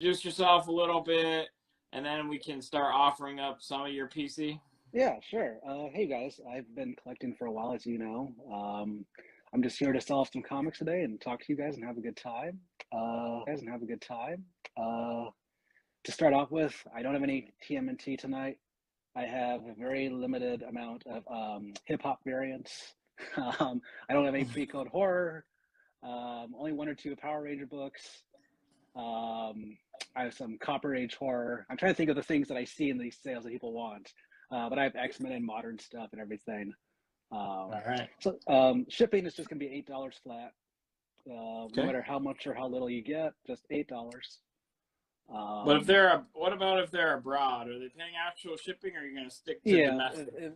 introduce yourself a little bit, and then we can start offering up some of your PC? Yeah, sure. Hey guys, I've been collecting for a while, as you know. I'm just here to sell some comics today and talk to you guys and have a good time. To start off with, I don't have any TMNT tonight. I have a very limited amount of hip hop variants. I don't have any pre-code horror. Only one or two Power Ranger books. I have some Copper Age horror. I'm trying to think of the things that I see in these sales that people want. But I have X-Men and modern stuff and everything. All right. So shipping is just going to be $8 flat. No matter how much or how little you get, just $8. But what about if they're abroad? Are they paying actual shipping, or are you going to stick to domestic?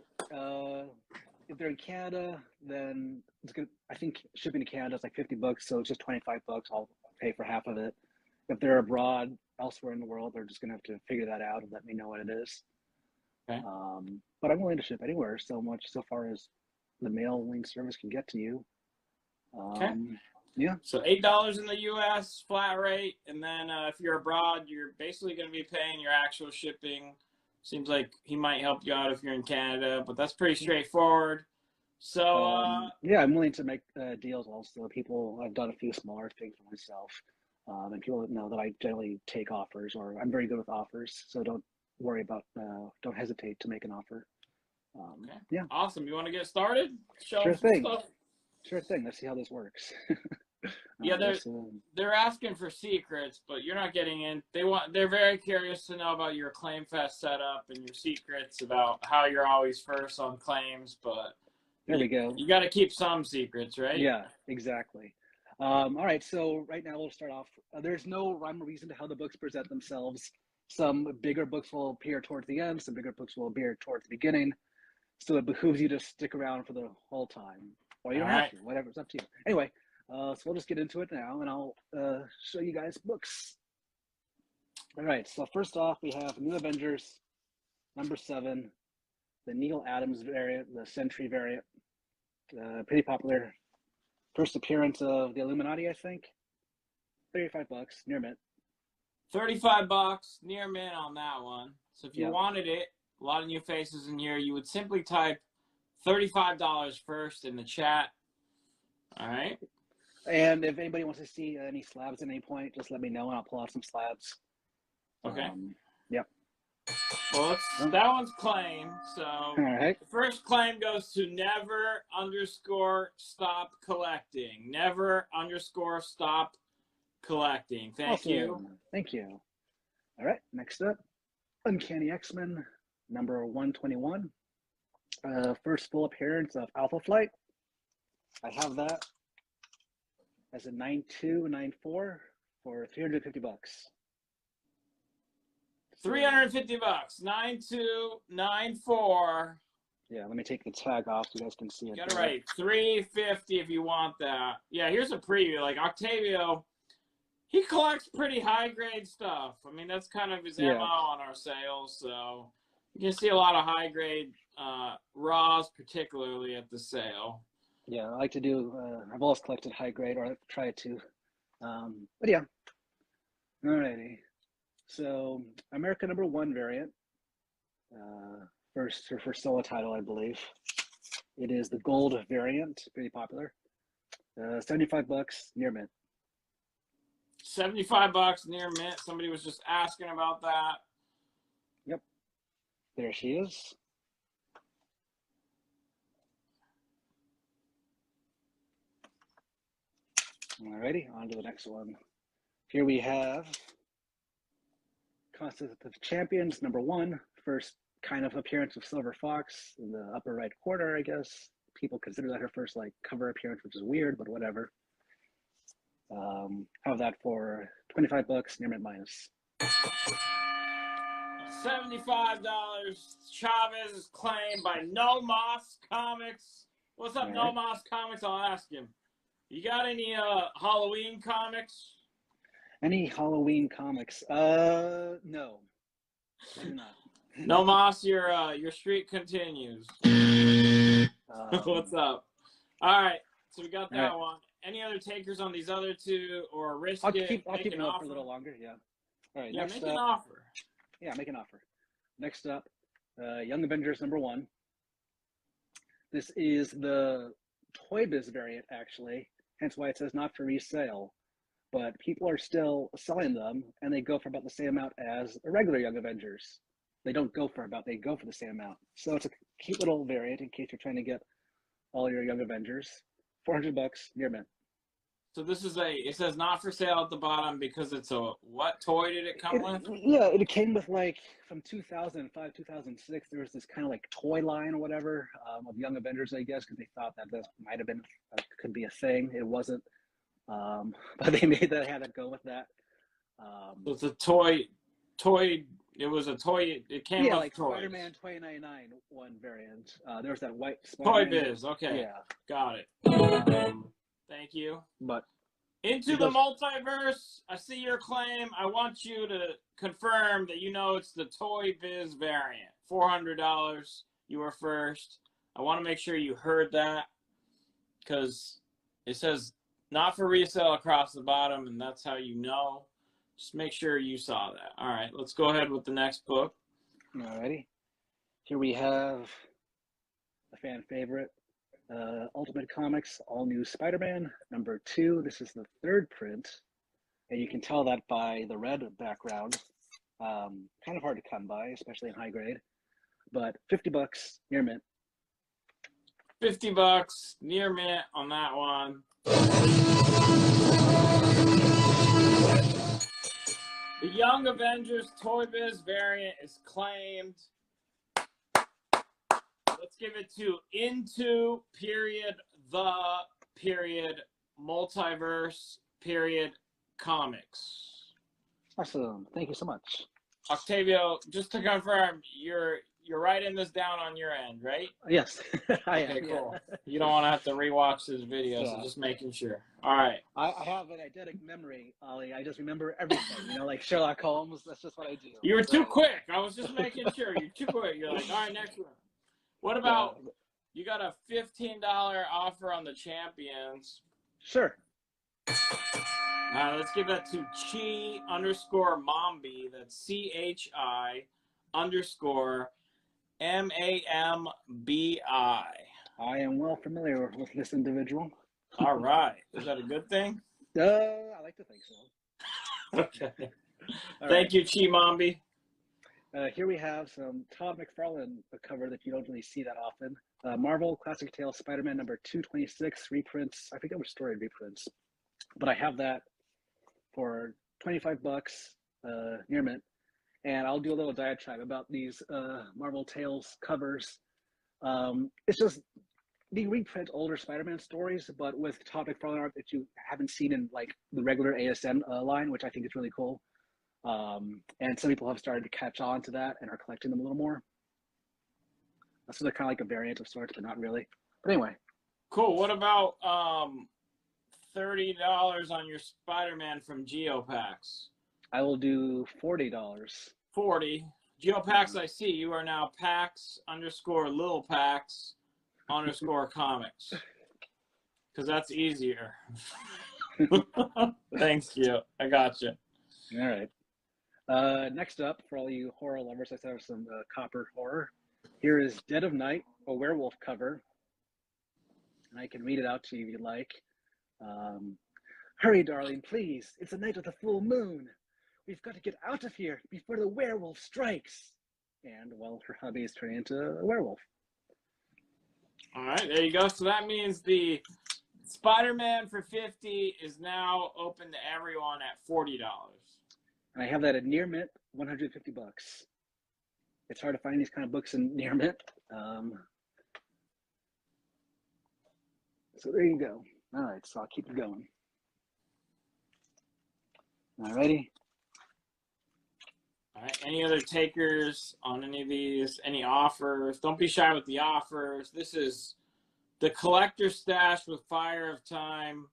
If they're in Canada, then it's good. I think shipping to Canada is like $50, so it's just $25. I'll pay for half of it. If they're abroad, elsewhere in the world, they're just going to have to figure that out and let me know what it is. Okay. But I'm willing to ship anywhere so far as the mailing service can get to you. Okay. Yeah. So $8 in the U.S. flat rate, and then if you're abroad, you're basically going to be paying your actual shipping. Seems like he might help you out if you're in Canada, but that's pretty straightforward. So yeah, I'm willing to make deals also. I've done a few smaller things for myself, and people know that I generally take offers, or I'm very good with offers. So don't worry about, don't hesitate to make an offer. Okay. Yeah. Awesome. You want to get started? Sure thing. Sure thing. Let's see how this works. Yeah, they're asking for secrets, but you're not getting in. They're very curious to know about your Claim Fest setup and your secrets about how you're always first on claims, but there we go. You got to keep some secrets, right? Yeah, exactly. All right, so right now we'll start off. There's no rhyme or reason to how the books present themselves. Some bigger books will appear towards the end, some bigger books will appear towards the beginning. So it behooves you to stick around for the whole time. Or you don't have to, whatever, it's up to you. Anyway, so we'll just get into it now, and I'll show you guys books. All right, so first off, we have New Avengers number 7, the Neil Adams variant, the Sentry variant. Pretty popular. First appearance of the Illuminati, I think. $35, near mint. $35, near mint on that one. So if you wanted it, a lot of new faces in here, you would simply type $35 first in the chat. All right. And if anybody wants to see any slabs at any point, just let me know and I'll pull out some slabs. Okay. Yep. Well, that one's claim. So all right. The first claim goes to never_stop collecting. Never_stop collecting. Thank you. Thank you. All right. Next up, Uncanny X-Men number 121. First full appearance of Alpha Flight. I have that as a 9294 for $350. $350. 9294. Yeah, let me take the tag off so you guys can see it. Got it right. $350 if you want that. Yeah, here's a preview. Like Octavio, he collects pretty high grade stuff. I mean, that's kind of his MO on our sales. So you can see a lot of high grade raws, particularly at the sale. Yeah, I like to do. I've always collected high grade, or I've tried to. But yeah. Alrighty. So America number 1 variant. First solo title, I believe. It is the gold variant, pretty popular. $75 near mint. $75 near mint. Somebody was just asking about that. Yep. There she is. Alrighty, on to the next one. Here we have Constitutive Champions number 1. First kind of appearance of Silver Fox in the upper right corner, I guess. People consider that her first cover appearance, which is weird, but whatever. Have that for $25 near mint minus. $75. Chavez is claimed by No Moss Comics. What's up, No Moss Comics? I'll ask him. You got any Halloween comics? Any Halloween comics? No. I do not. No Moss, your streak continues. What's up? All right, so we got that one. Any other takers on these other two, or risk I'll keep them up for a little longer. Yeah. All right, Yeah, next make up. an offer. Yeah, make an offer. Next up, Young Avengers #1. This is the Toy Biz variant, actually, hence why it says not for resale. But people are still selling them, and they go for about the same amount as a regular Young Avengers. They don't go for about, they go for the same amount. So it's a cute little variant in case you're trying to get all your Young Avengers. $400 near mint. So this is it says not for sale at the bottom because it's a, what toy did it come with? Yeah, it came with like from 2005, 2006. There was this kind of like toy line or whatever of Young Avengers, I guess, because they thought that this might have been, could be a thing. It wasn't. But they made that, had to go with that. So it's a toy, it was a toy, it came with like toys. Spider-Man 2099 one variant. There was that white Toy Spider-Man. Biz, okay. Yeah. Got it. Thank you. But Into the multiverse, I see your claim. I want you to confirm that you know it's the Toy Biz variant. $400. You were first. I want to make sure you heard that because it says not for resale across the bottom, and that's how you know. Just make sure you saw that. All right, let's go ahead with the next book. Alrighty. Here we have a fan favorite, Ultimate Comics All New Spider-Man #2. This is the third print, and you can tell that by the red background. Kind of hard to come by, especially in high grade. But $50 near mint. $50 near mint on that one. The Young Avengers Toy Biz variant is claimed. Let's give it to Into the Multiverse Comics. Awesome. Thank you so much. Octavio, just to confirm, you're writing this down on your end, right? Yes. Okay, cool. Yeah. You don't want to have to rewatch this video, so just making sure. All right. I have an eidetic memory, Ollie. I just remember everything, like Sherlock Holmes. That's just what I do. You were too quick. I was just making sure. You're too quick. You're like, all right, next one. What about, you got a $15 offer on the Champions. Sure. Let's give that to Chi_Mambi. That's CHI_MAMBI. I am well familiar with this individual. All right. Is that a good thing? I like to think so. Okay. Thank you, Chi Mambi. Here we have some Todd McFarlane cover that you don't really see that often. Marvel Classic Tales Spider-Man #226 reprints. I think they were story reprints, but I have that for $25 near mint, and I'll do a little diatribe about these Marvel Tales covers. It's just they reprint older Spider-Man stories, but with Todd McFarlane art that you haven't seen in like the regular ASM line, which I think is really cool. And some people have started to catch on to that and are collecting them a little more. So they're kind of like a variant of sorts, but not really. But anyway. Cool. What about $30 on your Spider-Man from Geopax? I will do $40. 40. Geopax, I see. You are now Pax_LilPax_comics. Because that's easier. Thanks, you. I got you. All right. Next up, for all you horror lovers, let's have some copper horror. Here is Dead of Night, a werewolf cover. And I can read it out to you if you'd like. Hurry, darling, please. It's the night of the full moon. We've got to get out of here before the werewolf strikes. And, well, her hubby is turning into a werewolf. All right, there you go. So that means the Spider-Man for $50 is now open to everyone at $40. And I have that at near mint, $150. It's hard to find these kind of books in near mint. So there you go. All right, so I'll keep it going. All righty. All right, any other takers on any of these? Any offers? Don't be shy with the offers. This is the collector stash with Fire of Time.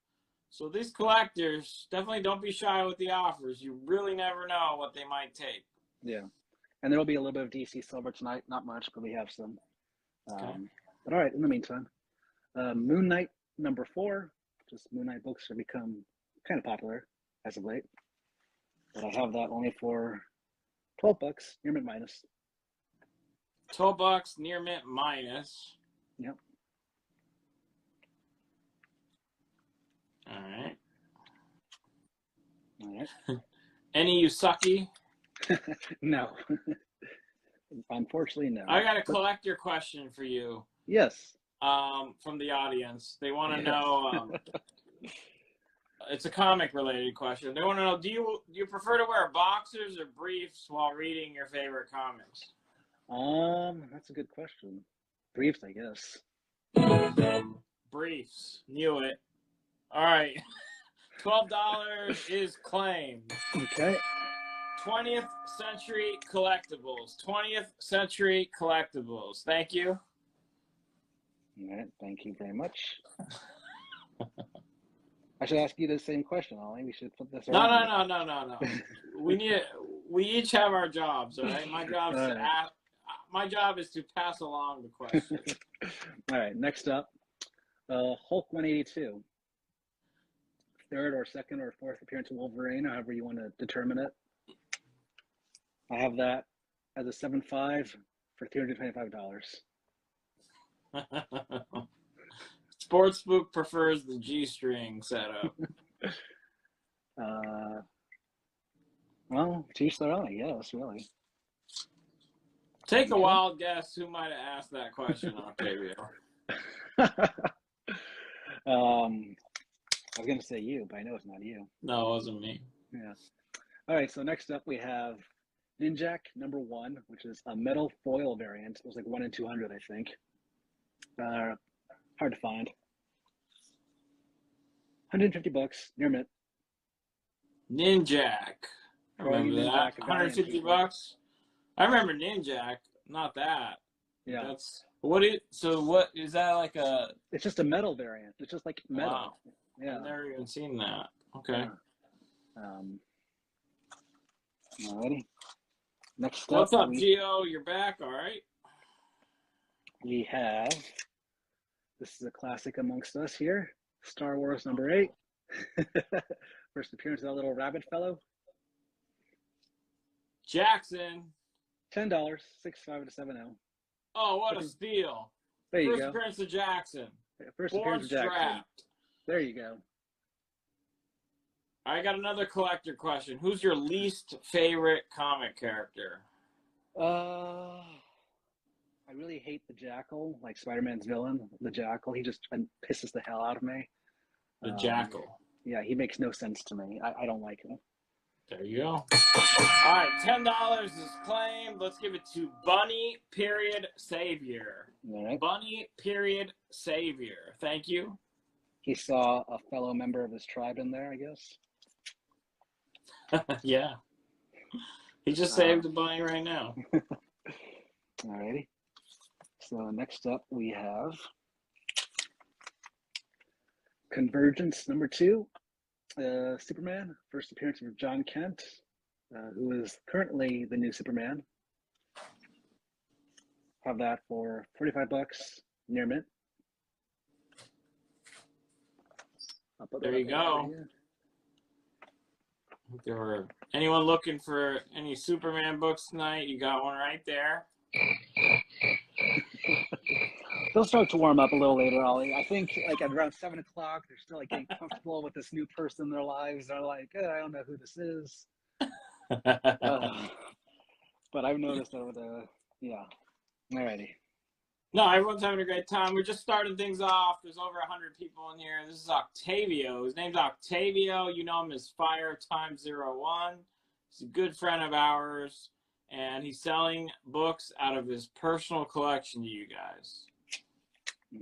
So these collectors, definitely don't be shy with the offers. You really never know what they might take. Yeah. And there will be a little bit of DC Silver tonight. Not much, but we have some. Okay. But all right, in the meantime, Moon Knight #4. Just Moon Knight books have become kind of popular as of late. But I have that only for $12, near mint minus. $12 near mint minus. Yep. All right. All right. Any you sucky? No. Unfortunately, no. I got a collector question for you. Yes. From the audience. They want to know. It's a comic related question. They want to know: Do you prefer to wear boxers or briefs while reading your favorite comics? That's a good question. Briefs, I guess. Briefs. Knew it. All right. $12 is claimed. Okay. 20th Century Collectibles. 20th Century Collectibles. Thank you. All right. Thank you very much. I should ask you the same question, Ollie. We should put this around. No. We each have our jobs, all right? My job is to pass along the question. All right. Next up, Hulk 182. Third or second or fourth appearance of Wolverine, however you want to determine it. I have that as a 7.5 for $325. Sportsbook prefers the G-string setup. Well, teach their own, I guess, really. Take a wild guess who might have asked that question, Octavio. I was going to say you, but I know it's not you. No, it wasn't me. Yeah. All right, so next up we have Ninjak number 1, which is a metal foil variant. It was like 1 in 200, I think. Hard to find. $150, near mint. Ninjak. I remember that. $150. I remember Ninjak, not that. Yeah. That's what is that like a? It's just a metal variant. It's just like metal. Wow. Yeah. I've never even seen that. Okay. Alrighty. Next up. What's up, Gio? You're back. All right. We have. This is a classic amongst us here. Star Wars number 8. First appearance of that little rabbit fellow. Jackson. $10, 6.5 to 7.0. Oh, what a steal! There you go. First appearance of Jackson. First appearance of Jackson. Strapped. There you go. I got another collector question. Who's your least favorite comic character? I really hate the Jackal, like Spider-Man's villain, the Jackal. He just pisses the hell out of me. The Jackal. Yeah, he makes no sense to me. I don't like him. There you go. All right, $10 is claimed. Let's give it to Bunny Savior. All right. Bunny Savior. Thank you. He saw a fellow member of his tribe in there, I guess. Yeah. He just saved a bunny right now. All righty. So next up we have Convergence number 2. Superman, first appearance of John Kent, who is currently the new Superman. Have that for $45, near mint. There you go. If there were anyone looking for any Superman books tonight, you got one right there. They'll start to warm up a little later, Ollie. I think like at around 7 o'clock, they're still like getting comfortable with this new person in their lives. They're like, I don't know who this is. But I've noticed over yeah. Alrighty. No, everyone's having a great time. We're just starting things off. There's over 100 people in here. This is Octavio. His name's Octavio. You know him as Fire Times 01. He's a good friend of ours, and he's selling books out of his personal collection to you guys.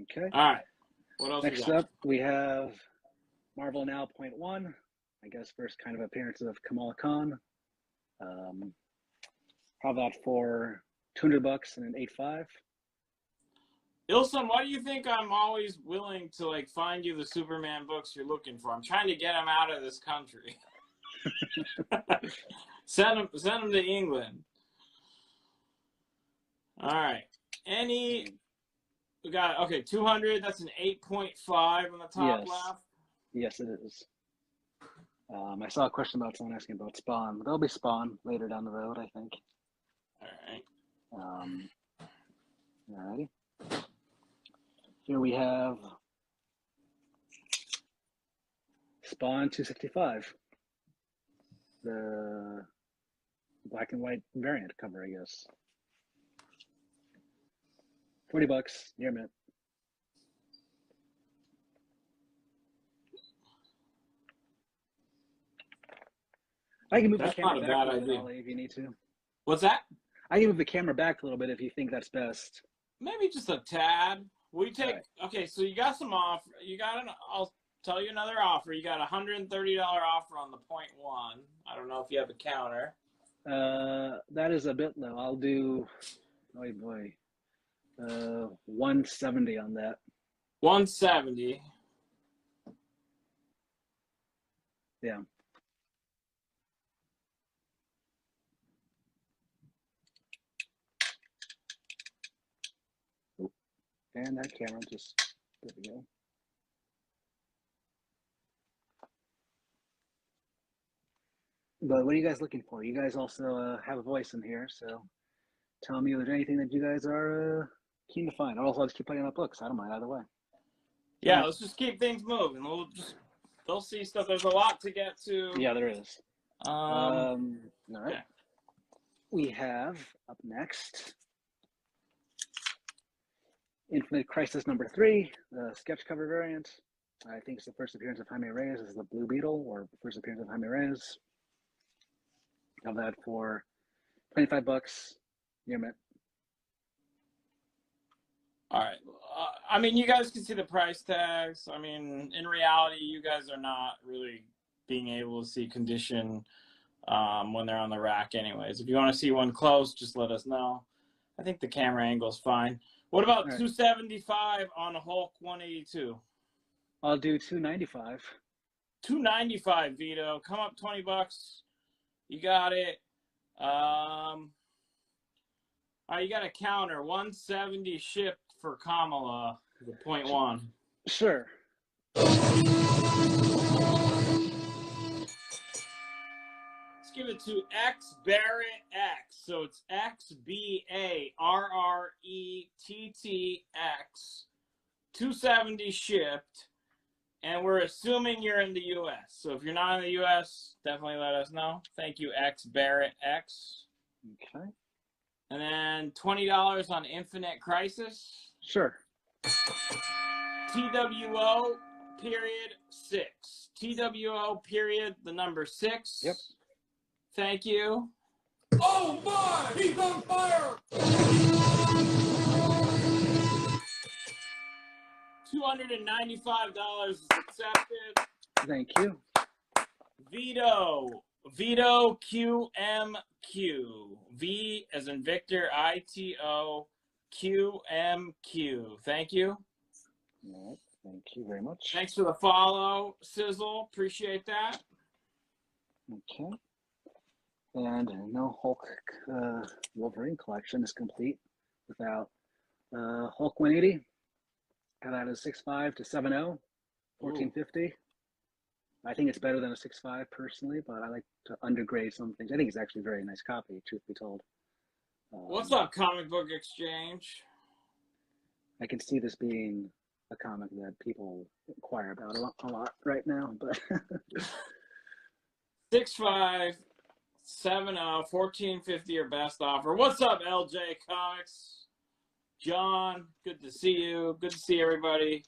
Okay. All right. What else? Next up, we have Marvel Now .1. I guess first kind of appearance of Kamala Khan. Have that for $200 and an 8.5. Ilson, why do you think I'm always willing to like find you the Superman books you're looking for? I'm trying to get them out of this country. Send them to England. All right. We got, okay, 200. That's an 8.5 on the top left. Yes, it is. I saw a question about someone asking about Spawn. There'll be Spawn later down the road, I think. All right. Alrighty. Here we have Spawn 265. The black and white variant cover, I guess. $40, near mint. I can move the camera back a little bit, Ollie, if you need to. What's that? I can move the camera back a little bit if you think that's best. Maybe just a tad. We take okay. So you got some offer. You got an. I'll tell you another offer. You got $130 offer on the 0.1. I don't know if you have a counter. That is a bit low. I'll do. Oh boy. 170 on that. 170. Yeah. And that camera just, there we go. But what are you guys looking for? You guys also have a voice in here, so tell me if there's anything that you guys are keen to find. Or also I'll just keep putting up books. I don't mind either way. Yeah, let's just keep things moving. They'll see stuff. There's a lot to get to. Yeah, there is. All right. Okay. We have up next Infinite Crisis number 3, the sketch cover variant. I think it's the first appearance of Jaime Reyes as the Blue Beetle, or first appearance of Jaime Reyes. Have that for $25, near mint. All right. I mean, you guys can see the price tags. I mean, in reality, you guys are not really being able to see condition when they're on the rack anyways. If you want to see one close, just let us know. I think the camera angle is fine. What about 275 on a Hulk 182? I'll do 295. 295, Vito. Come up $20. You got it. All right, you got a counter. 170 shipped for Kamala, the 0.1. Sure. Let's give it to X Barrett X. So it's XBARRETTX. 270 shipped. And we're assuming you're in the U.S. So if you're not in the U.S., definitely let us know. Thank you, X Barrett X. Okay. And then $20 on Infinite Crisis. Sure. TWO period 6. TWO period the number 6. Yep. Thank you. Oh my! He's on fire! $295 is accepted. Thank you. Vito QMQ. V as in Victor, ITO QMQ. Thank you. All right. Thank you very much. Thanks for the follow, Sizzle. Appreciate that. Okay. And no Hulk Wolverine collection is complete without Hulk 180. And that is 6.5 to 7.0, 1450. I think it's better than a 6.5 personally, but I like to undergrade some things. I think it's actually a very nice copy, truth be told. What's up, Comic Book Exchange? I can see this being a comic that people inquire about a lot right now, but 6.5, 7.0, 1450 or best offer. What's up, LJ Comics? John, good to see you. Good to see everybody.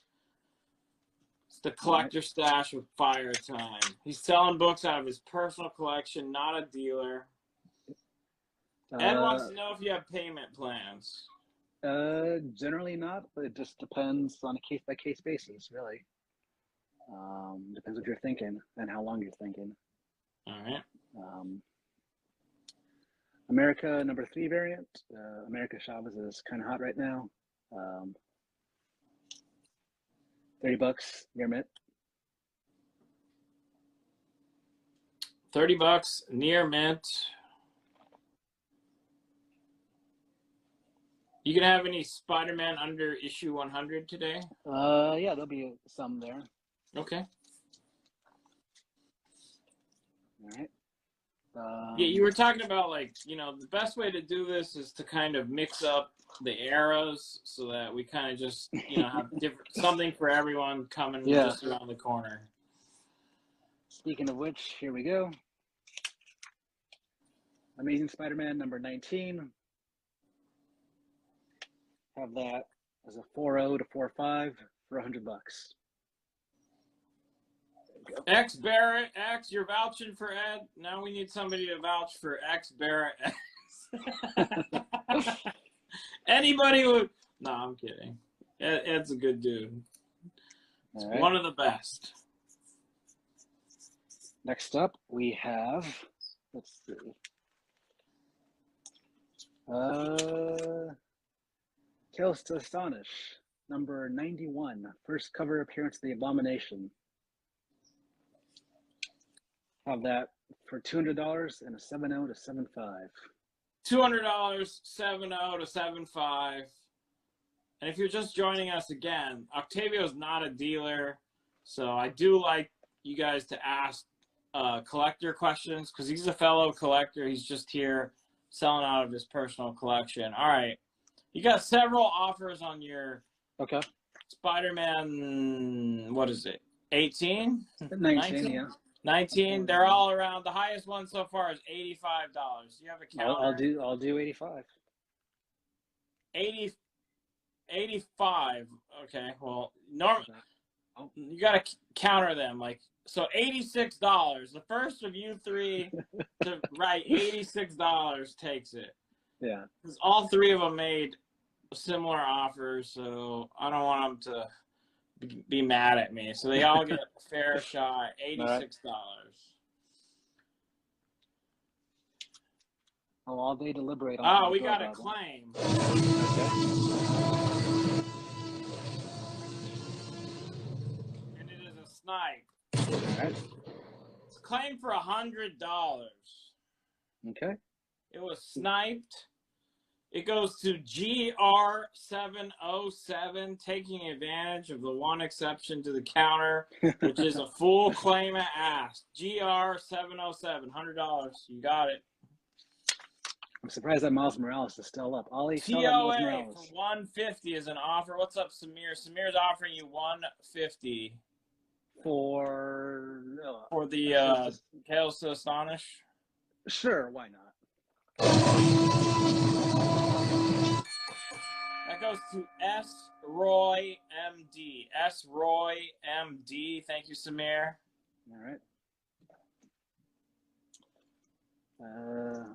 It's the collector stash with Fire Time. He's selling books out of his personal collection, not a dealer. Ed wants to know if you have payment plans. Generally not, but it just depends on a case-by-case basis, really. Depends what you're thinking and how long you're thinking. All right. America number 3 variant. America Chavez is kind of hot right now. $30 near mint. $30 near mint. You gonna have any Spider-Man under issue 100 today? Yeah, there'll be some there. Okay. All right. Yeah, you were talking about, like, you know, the best way to do this is to kind of mix up the eras so that we kind of just, you know, have different something for everyone coming just around the corner. Speaking of which, here we go. Amazing Spider-Man number 19. Have that as a 4.0 to 4.5 for $100. X Barrett X, you're vouching for Ed. Now we need somebody to vouch for X Barrett X. Anybody would. No, I'm kidding. Ed's a good dude. It's one of the best. Next up, we have. Let's see. Tales to Astonish, number 91, first cover appearance of the Abomination. Have that for $200 and a 7.0 to 7.5. $200, 7.0 to 7.5. And if you're just joining us again, Octavio's not a dealer, so I do like you guys to ask collector questions because he's a fellow collector. He's just here selling out of his personal collection. All right. You got several offers on your Spider-Man, what is it, 18? 19, yeah. 19. They're all around. The highest one so far is $85. You have a counter? I'll do 85. 85. Okay. Well, you got to counter them. Like, so $86. The first of you three to write $86 takes it. Yeah. Because all three of them made similar offers, so I don't want them to be mad at me. So they all get a fair shot. $86. Oh, all day deliberate. Oh, we got a claim. And it is a snipe. All right. It's claimed for $100. Okay. It was sniped. It goes to GR707, taking advantage of the one exception to the counter, which is a full claim at ask. GR707, $100. You got it. I'm surprised that Miles Morales is still up. Ollie, sell that TOA Miles Morales. for $150 is an offer. What's up, Samir? Samir's offering you $150 for the Tales to Astonish. Sure, why not? That goes to S. Roy MD. S. Roy MD. Thank you, Samir. All right.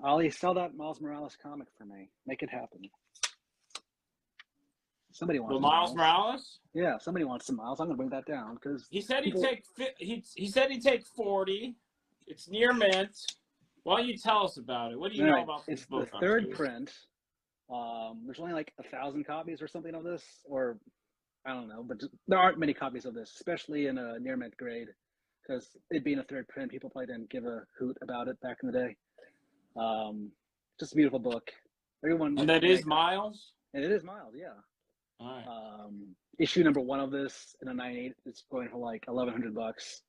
Ollie, sell that Miles Morales comic for me. Make it happen. Somebody wants Miles Morales? Yeah, somebody wants some Miles. I'm gonna bring that down because he said he said he'd take 40. It's near mint. Why don't you tell us about it? What do you know about this book? It's the third print. There's only like 1,000 copies or something of this, or I don't know, but there aren't many copies of this, especially in a near mint grade, because it being a third print, people probably didn't give a hoot about it back in the day. Just a beautiful book. Everyone. And that is Miles? And it is Miles, yeah. All right. Issue number 1 of this in a 9.8 is going for like $1,100.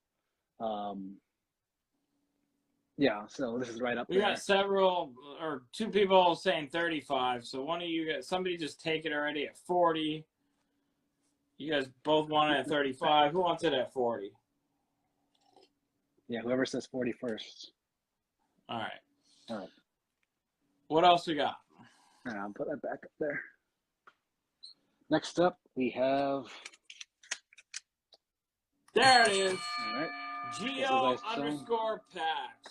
Yeah, so this is right up there. We got several, or 2 people saying 35. So one of you guys, somebody just take it already at 40. You guys both want it at 35. Who wants it at 40? Yeah, whoever says 40 first. All right. All right. What else we got? I'll put that back up there. Next up, we have. There it is. All right. Geo_Pax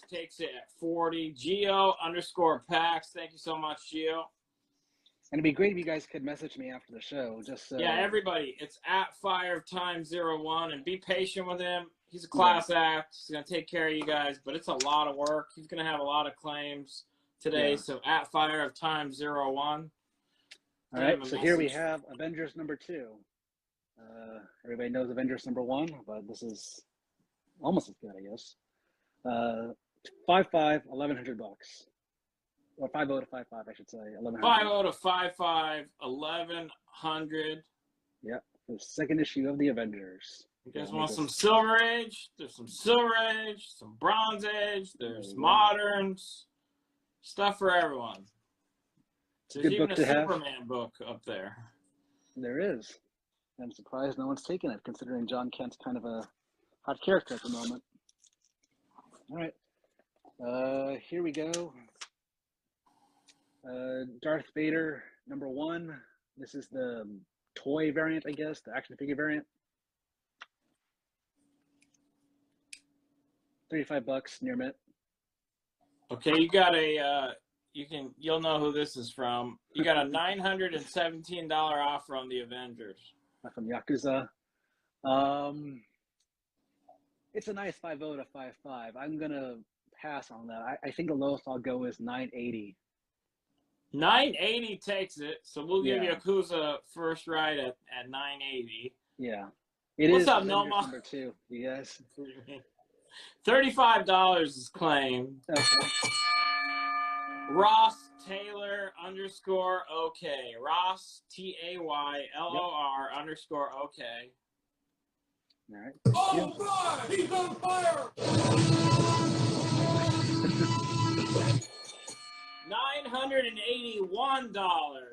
takes it at 40. Geo_Pax. Thank you so much, Geo. And it'd be great if you guys could message me after the show. Just so... Yeah, everybody. It's at FireTime01, and be patient with him. He's a class act. He's gonna take care of you guys, but it's a lot of work. He's gonna have a lot of claims today. So at FireTime01. All right. So here we have Avengers number 2. Everybody knows Avengers number 1, but this is almost as good, I guess. 5.5, $1,100. Or 5.0 to 5.5, I should say. 1,100. 5.0 to 5.5, 1,100. Yep. The second issue of the Avengers. You guys want some Silver Age? There's some Silver Age, some Bronze Age, there's moderns, stuff for everyone. There's even a Superman book up there. There is. I'm surprised no one's taken it, considering John Kent's kind of a hot character at the moment. All right. Here we go. Darth Vader, #1. This is the toy variant, I guess, the action figure variant. $35 near mint. Okay, you got a you'll know who this is from. You got a $917 offer on the Avengers. From Yakuza. It's a nice 5.0 to 5.5. I'm gonna pass on that. I think the lowest I'll go is 980. 980 takes it, so we'll give Yakuza first ride at 980. Yeah. What's up, Noma? Number 2. Yes. $35 is claimed. Okay. Ross Taylor _OK. Ross TAYLOR _OK. All right. Oh my! He's on fire! $981.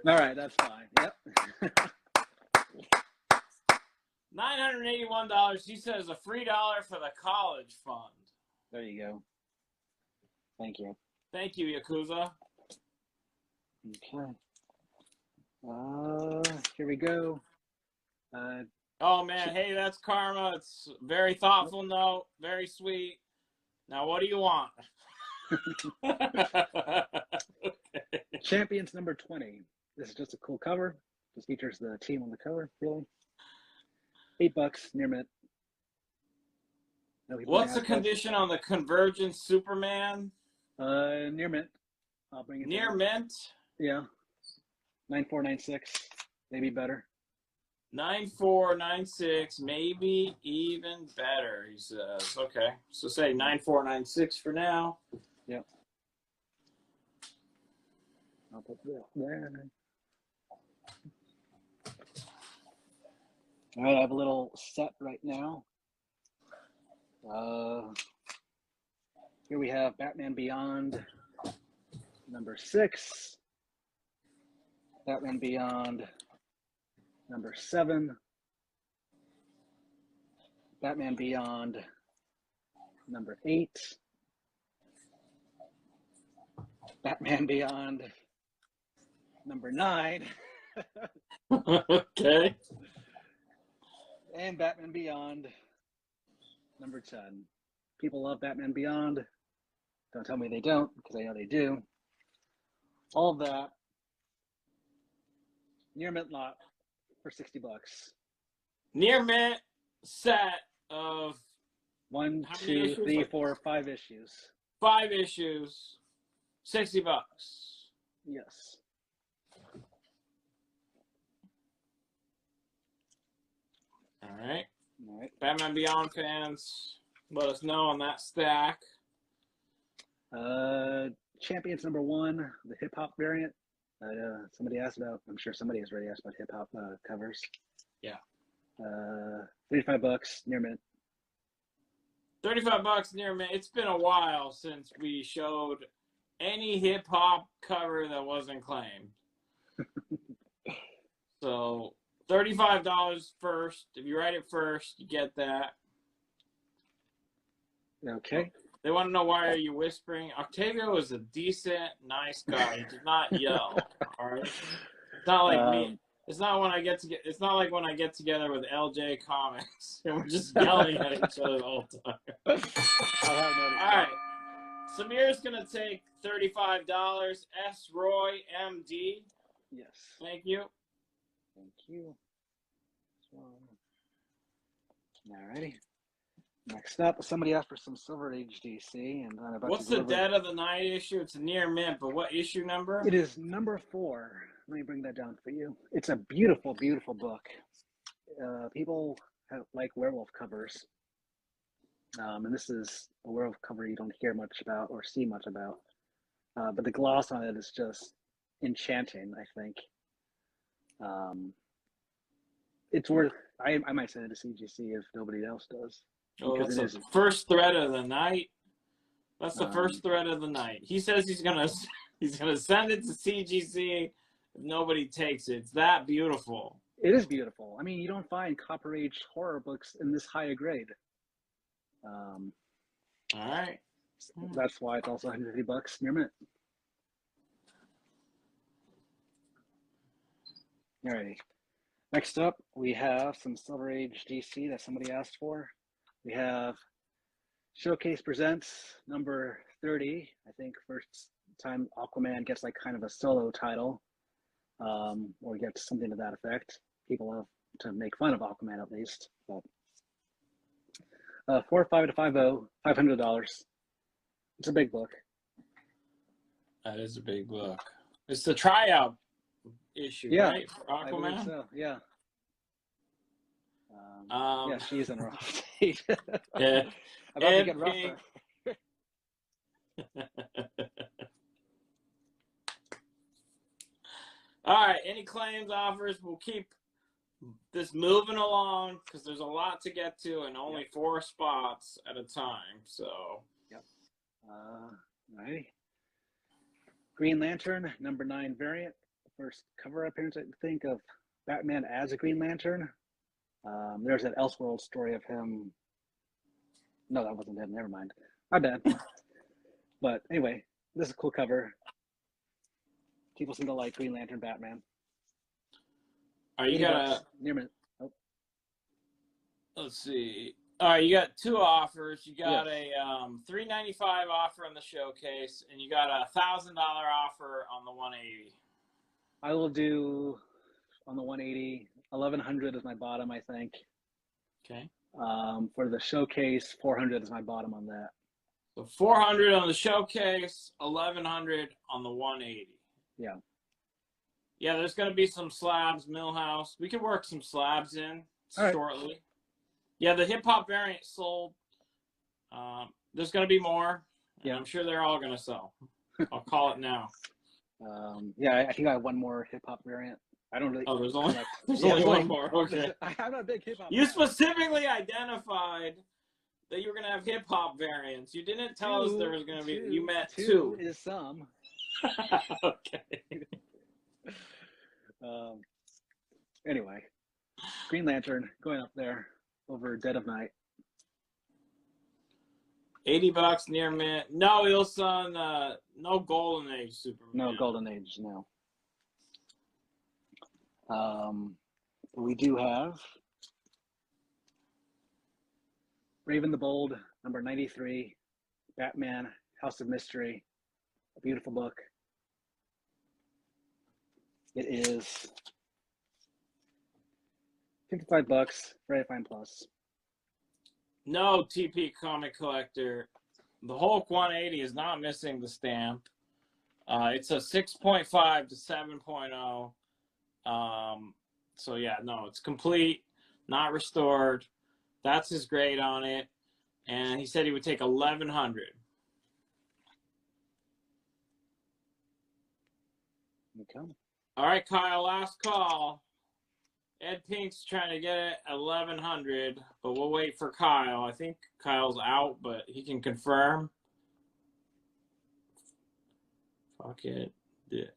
All right, that's fine. Yep. $981. He says a free $1 for the college fund. There you go. Thank you. Thank you, Yakuza. Okay. Here we go. Oh man, hey, that's Karma. It's very thoughtful note, very sweet. Now, what do you want? Okay. Champions #20. This is just a cool cover. Just features the team on the cover, really. $8 near mint. What's the condition on the Convergence Superman? Near mint. I'll bring it near mint. Yeah. 9496, maybe better. 9496, maybe even better, he says. Okay, so say 9496 for now. Yep. I'll put that there. All right, I have a little set right now. Here we have Batman Beyond #6, Batman Beyond #7, Batman Beyond #8, Batman Beyond #9. Okay. And Batman Beyond #10. People love Batman Beyond. Don't tell me they don't, because I know they do. All of that. Near mint lot for $60. Near mint set of 1, 2, 3, 4, 5 issues. 5 issues. $60. Yes. All right. All right. Batman Beyond fans, let us know on that stack. Champions #1, the hip hop variant. Somebody asked about. I'm sure somebody has already asked about hip hop covers. Yeah. $35 near mint. $35 near mint. It's been a while since we showed any hip hop cover that wasn't claimed. So $35 first. If you write it first, you get that. Okay. They want to know, why are you whispering? Octavio is a decent, nice guy. He does not yell. All right. It's not like me. It's not when I get to get. It's not like when I get together with LJ Comics and we're just yelling at each other the whole time. All right. Samir's gonna take $35. S. Roy MD. Yes. Thank you. Thank you. Alrighty. Next up, somebody asked for some Silver Age DC, and I'm about What's to the Dead of the Night issue? It's a near mint, but what issue number? It is #4. Let me bring that down for you. It's a beautiful, beautiful book. People like werewolf covers, and this is a werewolf cover you don't hear much about or see much about. But the gloss on it is just enchanting, I think. it's worth. I might send it to CGC if nobody else does. Oh, that's the first thread of the night. That's the first thread of the night. He says he's gonna send it to CGC if nobody takes it. It's that beautiful. It is beautiful. I mean, you don't find Copper Age horror books in this high a grade. All right. That's why it's also $150 near mint. Alrighty. Next up, we have some Silver Age DC that somebody asked for. We have Showcase Presents number 30. I think first time Aquaman gets like kind of a solo title, or gets something to that effect. People love to make fun of Aquaman at least. But 45 to 50, $500. It's a big book. That is a big book. It's the tryout issue, right? For Aquaman? I believe so, yeah. Yeah, she's in a rough state. Yeah. About to get rougher. All right, any claims, offers? We'll keep this moving along because there's a lot to get to and only 4 spots at a time. So. Yep. Alrighty. Green Lantern number 9 variant. First cover appearance, I think, of Batman as a Green Lantern. There's that Elseworld story of him. No, that wasn't him. Never mind. My bad. But anyway, this is a cool cover. People seem to like Green Lantern Batman. Are you got near minute? Oh. Let's see. All right, you got 2 offers. You got a $395 offer on the Showcase, and you got a $1,000 offer on the 180. I will do on the 180. 1,100 is my bottom, I think. Okay. For the Showcase, 400 is my bottom on that. So 400 on the Showcase, 1,100 on the 180. Yeah. Yeah, there's going to be some slabs, Millhouse. We can work some slabs in shortly. Right. Yeah, the hip-hop variant sold. There's going to be more. Yeah. I'm sure they're all going to sell. I'll call it now. Yeah, I think I have one more hip-hop variant. I don't really. Oh, there's only one more. Okay. I'm not a big hip-hop. You specifically identified that you were going to have hip-hop variants. You didn't tell us there was going to be. You meant 2. 2 is some. Okay. Anyway, Green Lantern going up there over Dead of Night. $80 near mint. No, Ilson. No Golden Age Superman. No Golden Age. No. We do have Raven the Bold, number 93, Batman, House of Mystery, a beautiful book. It is $55, very fine plus. No, TP Comic Collector. The Hulk 180 is not missing the stamp. It's a 6.5 to 7.0. So yeah, no, it's complete, not restored. That's his grade on it. And he said he would take 1,100. Okay. All right, Kyle, last call. Ed Pink's trying to get it at 1,100, but we'll wait for Kyle. I think Kyle's out, but he can confirm. Fuck it. Yeah.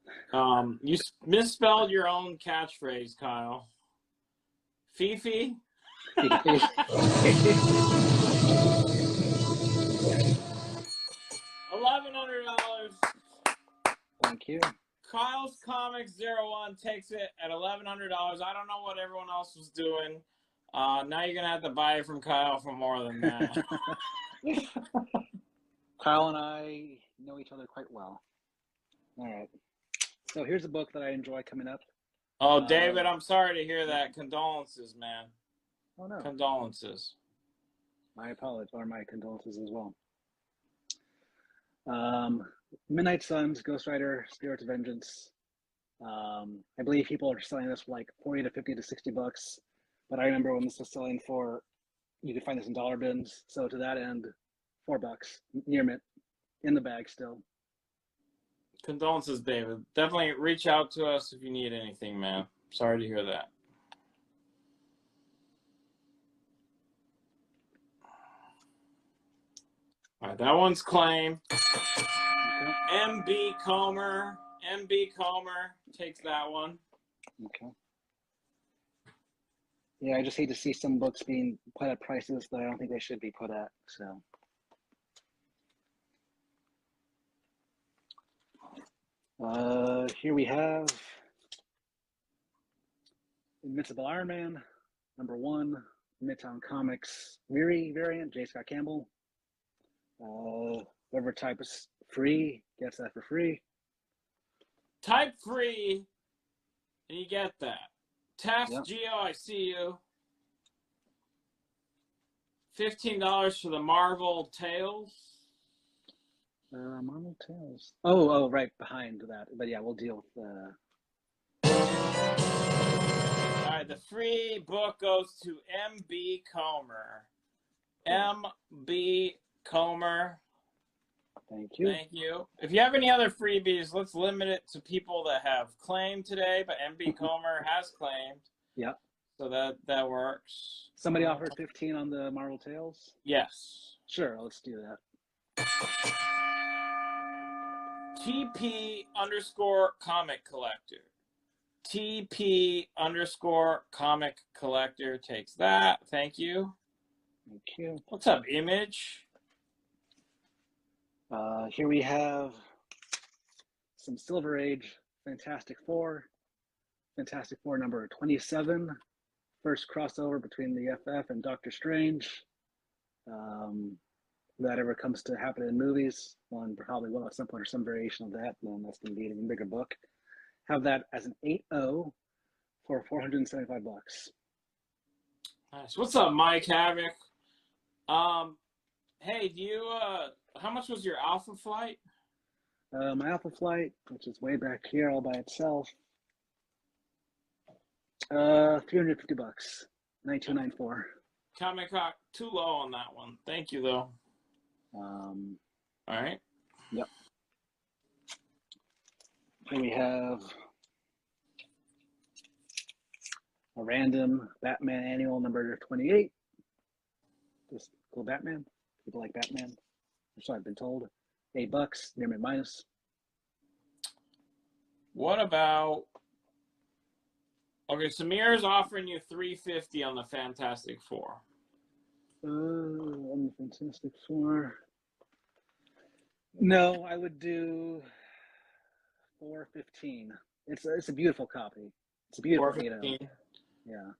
You misspelled your own catchphrase, Kyle. Fifi? $1,100. Thank you. Kyle's Comics 01 takes it at $1,100. I don't know what everyone else was doing. Now you're gonna have to buy it from Kyle for more than that. Kyle and I know each other quite well. All right. So here's a book that I enjoy coming up. Oh, David, I'm sorry to hear that. Condolences, man. Oh, no. Condolences. My apologies, or my condolences as well. Midnight Suns, Ghost Rider, Spirits of Vengeance. I believe people are selling this for like 40 to 50 to $60. But I remember when this was selling for, you could find this in dollar bins. So to that end, $4, near mint, in the bag still. Condolences, David. Definitely reach out to us if you need anything, man. Sorry to hear that. All right, that one's claimed. Okay. MB Comer takes that one. Okay. Yeah, I just hate to see some books being put at prices that I don't think they should be put at. So. Here we have Invincible Iron Man, #1, Midtown Comics Weary variant, J. Scott Campbell. Whoever types free gets that for free. Type free, and you get that. Task Yep. Geo, I see you. $15 for the Marvel Tales. Marvel Tales. Oh, right behind that. But yeah, we'll deal with. All right, the free book goes to MB Comer. MB Comer. Thank you. Thank you. If you have any other freebies, let's limit it to people that have claimed today, but MB Comer has claimed. Yep. So that works. Somebody offered 15 on the Marvel Tales? Yes. Sure, let's do that. TP_comic collector. TP_comic collector takes that. Thank you. Thank you. What's up, Image? Here we have some Silver Age Fantastic Four. Fantastic Four number 27. First crossover between the FF and Doctor Strange. If that ever comes to happen in movies, one probably will at some point or some variation of that, then that's going to be an even bigger book. Have that as an 8.0 for $475. Nice. What's up, Mike Havoc? Hey, do you how much was your Alpha Flight? My Alpha Flight, which is way back here all by itself, $350, $92.94. Comic Hawk, too low on that one. Thank you, though. All right. Yep. Here we have a random Batman annual number 28. Just cool Batman. People like Batman. So I've been told. $8, near mid minus. What about? Okay, Samir's offering you $350 on the Fantastic Four. On the Fantastic Four. No, I would do $415. It's a beautiful copy. It's a beautiful $415. Yeah.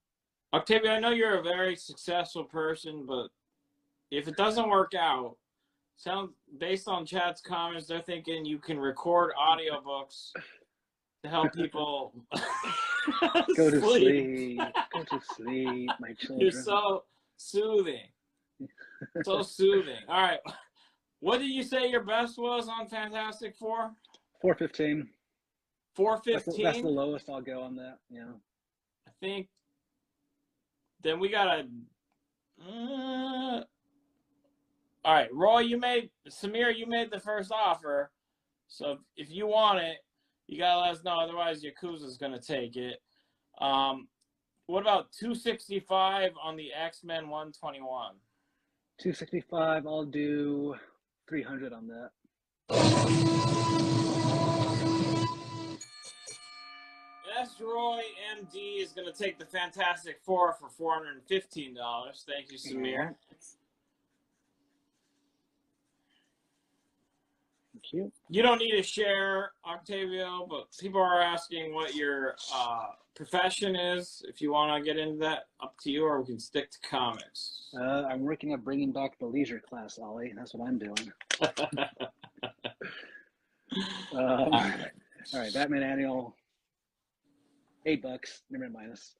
Octavia, I know you're a very successful person, but if it doesn't work out, based on chat's comments, they're thinking you can record audiobooks to help people Go to sleep. Go to sleep, my children. You're so soothing. So soothing. All right. What did you say your best was on Fantastic Four? $415. $415? That's the lowest I'll go on that, yeah. I think then we gotta all right, Roy, Samir, you made the first offer. So if you want it, you gotta let us know. Otherwise, Yakuza's gonna take it. What about $265 on the X-Men 121? $265. I'll do $300 on that. S. Roy MD is gonna take the Fantastic Four for $415. Thank you, Samir. Thank you. You don't need to share, Octavio, but people are asking what your profession is. If you want to get into that, up to you, or we can stick to comics. I'm working at bringing back the leisure class, Ollie. That's what I'm doing. All right, Batman Annual, $8, near minus.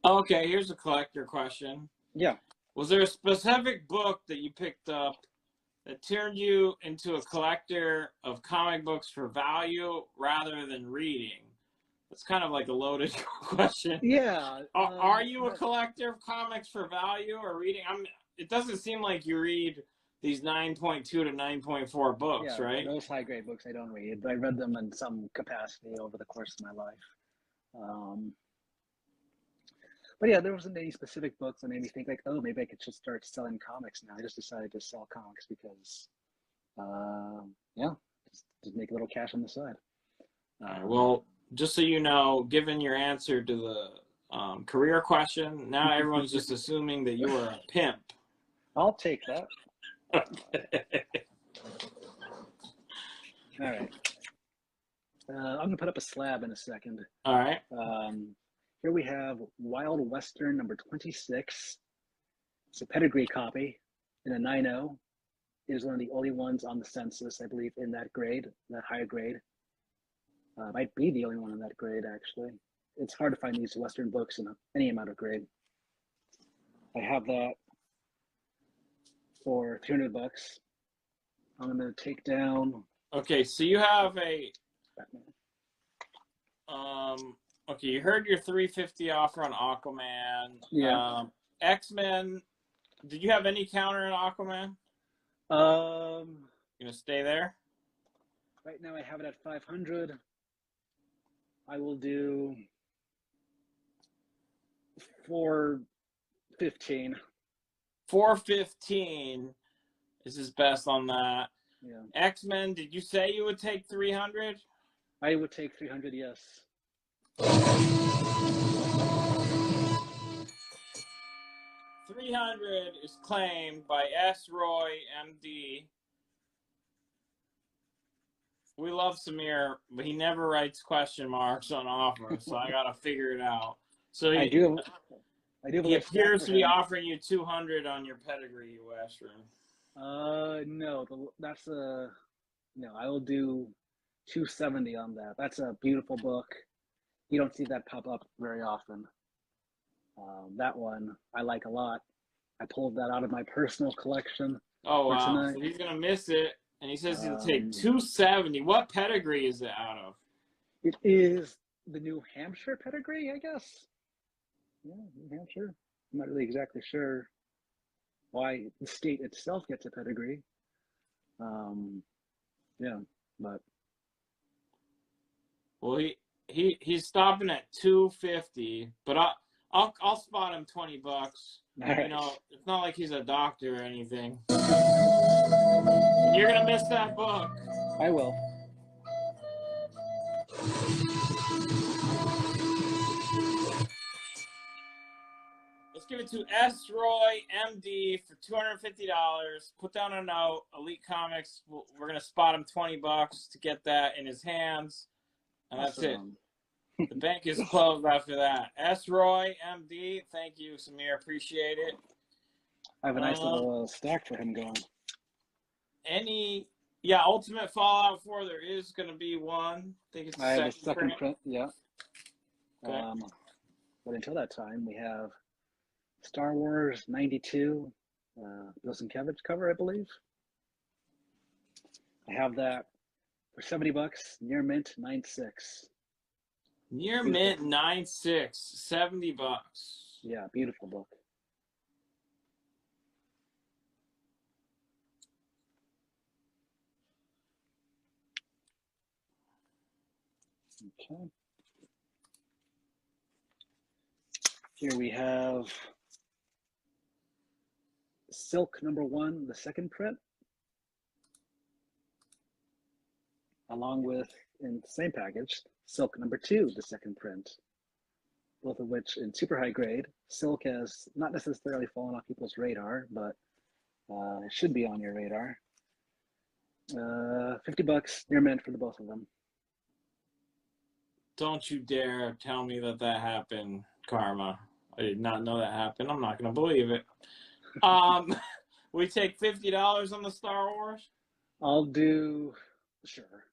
Okay, here's a collector question. Yeah. Was there a specific book that you picked up that turned you into a collector of comic books for value rather than reading? That's kind of like a loaded question. Yeah. Are you a collector of comics for value or reading? It doesn't seem like you read these 9.2 to 9.4 books, yeah, right? Those high-grade books I don't read, but I read them in some capacity over the course of my life. But yeah, there wasn't any specific books that made me think like, oh, maybe I could just start selling comics now. I just decided to sell comics because, yeah, just make a little cash on the side. All right, well, just so you know, given your answer to the career question, now everyone's just assuming that you are a pimp. I'll take that. Okay. All right. I'm going to put up a slab in a second. All right. Here we have Wild Western number 26. It's a Pedigree copy in a 9.0. It is one of the only ones on the census, I believe, in that grade, that higher grade. Might be the only one in that grade, actually. It's hard to find these Western books in any amount of grade. I have that for $300. I'm going to take down. Okay, so you have a Batman. okay, you heard your $350 offer on Aquaman. Yeah. X-Men, did you have any counter on Aquaman? You gonna stay there? Right now I have it at 500. I will do 415. 415 is his best on that. Yeah. X-Men, did you say you would take 300? I would take 300, yes. 300 is claimed by S. Roy, MD. We love Samir, but he never writes question marks on offer, so I gotta figure it out. So I do. He appears to be offering you 200 on your Pedigree Western. No, that's a no. I will do 270 on that. That's a beautiful book. You don't see that pop up very often. That one I like a lot. I pulled that out of my personal collection. Oh wow! Tonight. So he's gonna miss it, and he says he'll take 270. What Pedigree is it out of? It is the New Hampshire Pedigree, I guess. Yeah, New Hampshire. I'm not really exactly sure why the state itself gets a pedigree. Yeah, but well, he's stopping at 250, but I'll spot him $20. right. You know, it's not like he's a doctor or anything. You're gonna miss that book. I will. Let's give it to S. Roy, MD, for $250. Put down a note. Elite Comics. We're gonna spot him $20 to get that in his hands, and that's it. The bank is closed after that. S. Roy, MD. Thank you, Samir. Appreciate it. I have a nice little stack for him going. Ultimate Fallout 4. There is gonna be one. I think it's I have a second print. Yeah. Okay. But until that time, we have Star Wars 92, Bill Sienkiewicz cover, I believe. I have that for $70, near mint 9.6. Near mint 9.6, $70. Yeah, beautiful book. Okay. Here we have Silk #1, the second print, along with, in the same package, Silk #2, the second print, both of which in super high grade. Silk has not necessarily fallen off people's radar, but it should be on your radar. $50 near mint for the both of them. Don't you dare tell me that happened, Karma. I did not know that happened. I'm not going to believe it. We take $50 on the Star Wars? I'll do, sure.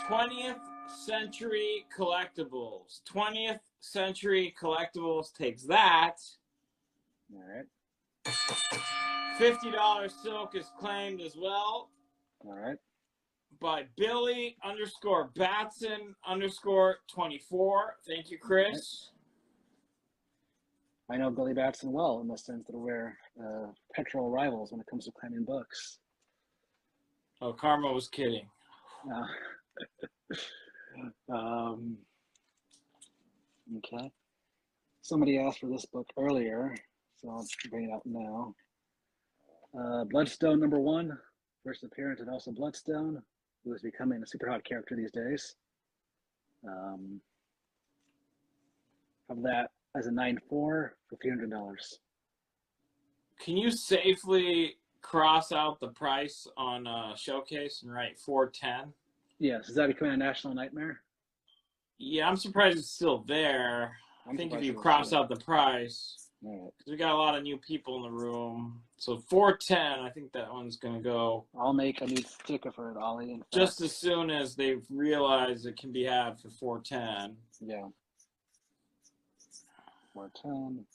20th Century Collectibles. 20th Century Collectibles takes that. All right. $50 Silk is claimed as well. All right. By Billy_Batson_24. Thank you, Chris. I know Billy Batson well in the sense that we're petrol rivals when it comes to claiming books. Oh, Karma was kidding. Okay. Somebody asked for this book earlier, so I'll bring it out now. Bloodstone #1, first appearance of Elsa Bloodstone, who is becoming a super hot character these days. Of that as a 9.4 for $300. Can you safely cross out the price on Showcase and write 410? Yes, is that becoming a national nightmare? Yeah, I'm surprised it's still there. I think if you cross out the price, because we got a lot of new people in the room. So 410, I think that one's going to go. I'll make a new sticker for it, Ollie. Just as soon as they realize it can be had for 410. Yeah. 410.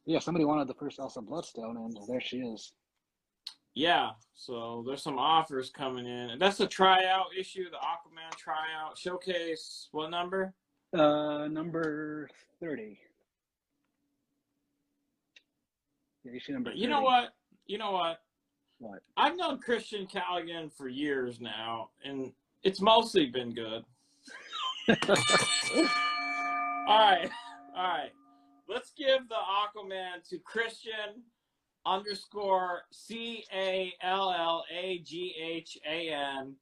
Yeah, somebody wanted the first Elsa Bloodstone, and there she is. Yeah, so there's some offers coming in. And that's the tryout issue, the Aquaman tryout. Showcase, what number? Number 30. Yeah, issue number 30. You know what? What? I've known Christian Callaghan for years now, and it's mostly been good. All right. Let's give the Aquaman to Christian_CALLAGHAN.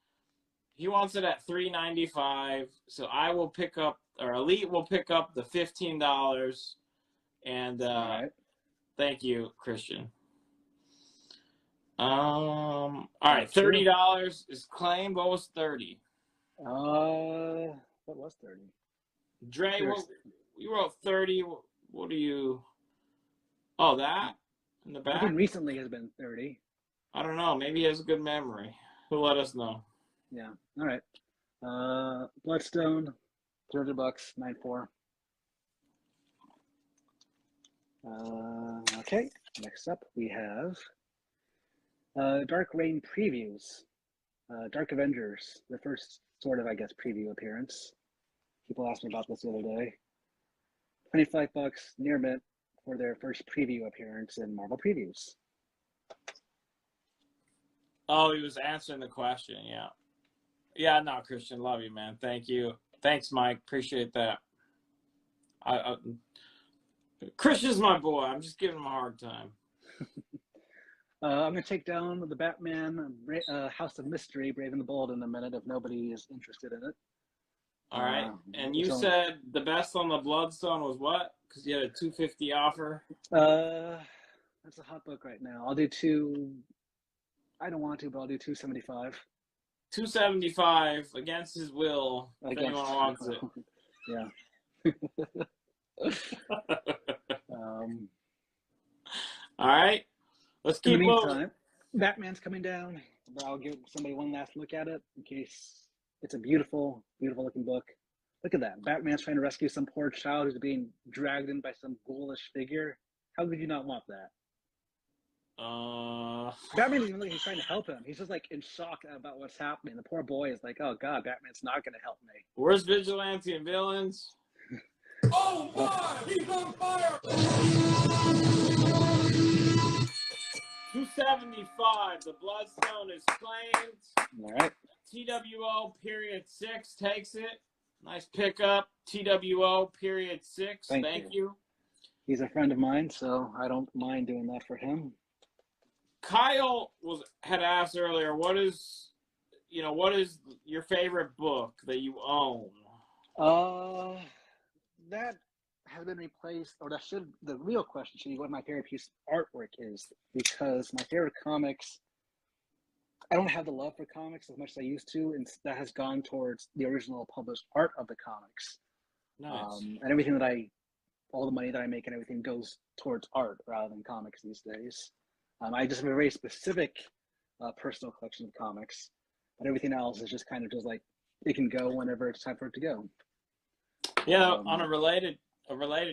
He wants it at $3.95. So I will pick up, or Elite will pick up the $15. And right. Thank you, Christian. All right, $30 is claimed. What was 30? What was 30? Dre, you wrote 30. What do you? Oh, that in the back. I think recently has been 30. I don't know. Maybe he has a good memory. He'll let us know. Yeah. All right. Bloodstone, $300, 9.4. Okay. Next up, we have Dark Reign previews. Dark Avengers, the first sort of, I guess, preview appearance. People asked me about this the other day. $25 near mint for their first preview appearance in Marvel Previews. Oh, he was answering the question. Yeah. Yeah, no, Christian, love you, man. Thank you. Thanks, Mike. Appreciate that. Christian's my boy. I'm just giving him a hard time. I'm going to take down the Batman House of Mystery, Brave and the Bold, in a minute if nobody is interested in it. All right. And you said the best on the Bloodstone was what? Because you had a $250 offer. That's a hot book right now. I'll do I don't want to, but I'll do $275. $275 against his will. If anyone wants it. Yeah. All right. Let's keep moving. In the moving. meantime, Batman's coming down. But I'll give somebody one last look at it in case. It's a beautiful, beautiful looking book. Look at that. Batman's trying to rescue some poor child who's being dragged in by some ghoulish figure. How could you not want that? Batman doesn't even look like he's trying to help him. He's just like in shock about what's happening. The poor boy is like, oh God, Batman's not going to help me. Where's Vigilante and Villains? Oh my! He's on fire! $275. The Bloodstone is claimed. All right. TWO.6 takes it. Nice pickup. TWO.6. Thank you. He's a friend of mine, so I don't mind doing that for him. Kyle had asked earlier, what is your favorite book that you own? That has been replaced, or the real question should be what my favorite piece of artwork is, because my favorite comics, I don't have the love for comics as much as I used to, and that has gone towards the original published art of the comics. Nice. And everything all the money that I make and everything goes towards art rather than comics these days. I just have a very specific personal collection of comics, but everything else is just kind of just like, it can go whenever it's time for it to go. Yeah, on a related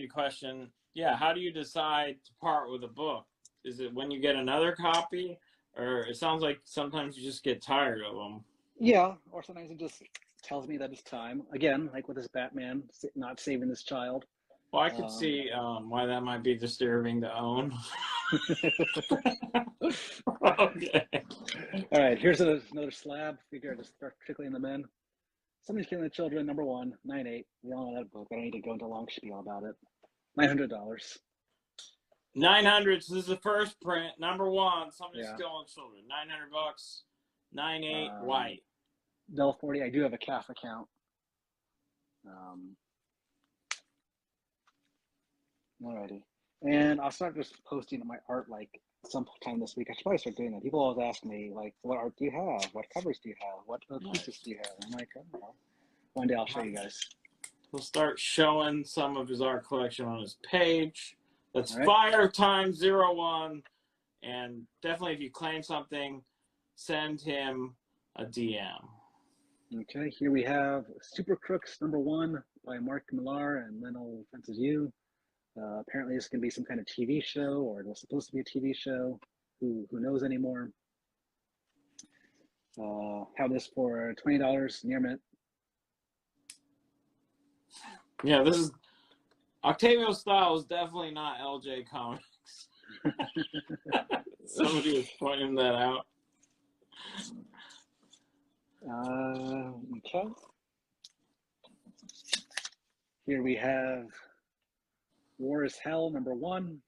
question, yeah, how do you decide to part with a book? Is it when you get another copy, or it sounds like sometimes you just get tired of them? Yeah, or sometimes it just tells me that it's time. Again, like with this Batman not saving this child. Well, I could see why that might be disturbing to own. Okay. All right, here's another slab. Figure I just start trickling them in. Somebody's Killing the Children, #1, 9/8. We all know that book. I don't need to go into a long spiel about it. $900. 900. So this is the first print. #1. Somebody's Yeah. Killing Children. $900. 9/8 white. Dell 40. I do have a calf account. Alrighty. And I'll start just posting my art like sometime this week. I should probably start doing that. People always ask me, like, what art do you have? What covers do you have? What pieces do you have? I'm like, oh, one day I'll show you guys. He'll start showing some of his art collection on his page. That's All right. Fire Times 01. And definitely, if you claim something, send him a DM. Okay, here we have Super Crooks #1 by Mark Millar and Lionel Francis Yu. Apparently, this is going to be some kind of TV show, or it was supposed to be a TV show. Who knows anymore? Have this for $20 near mint. Yeah, this is Octavio's style is definitely not LJ Comics. Somebody was pointing that out. Okay. Here we have War is Hell #1.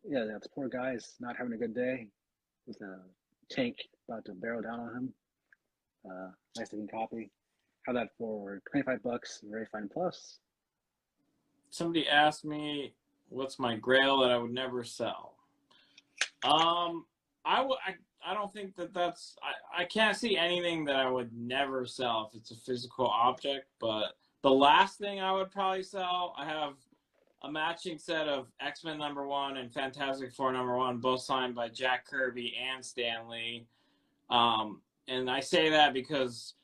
Yeah, that's poor guy's not having a good day with a tank about to barrel down on him. Nice looking copy. Have that for $25. Very fine plus. Somebody asked me what's my Grail that I would never sell. I don't think that's I can't see anything that I would never sell if it's a physical object, but the last thing I would probably sell, I have a matching set of X-Men #1 and Fantastic Four #1, both signed by Jack Kirby and Stan Lee. And I say that because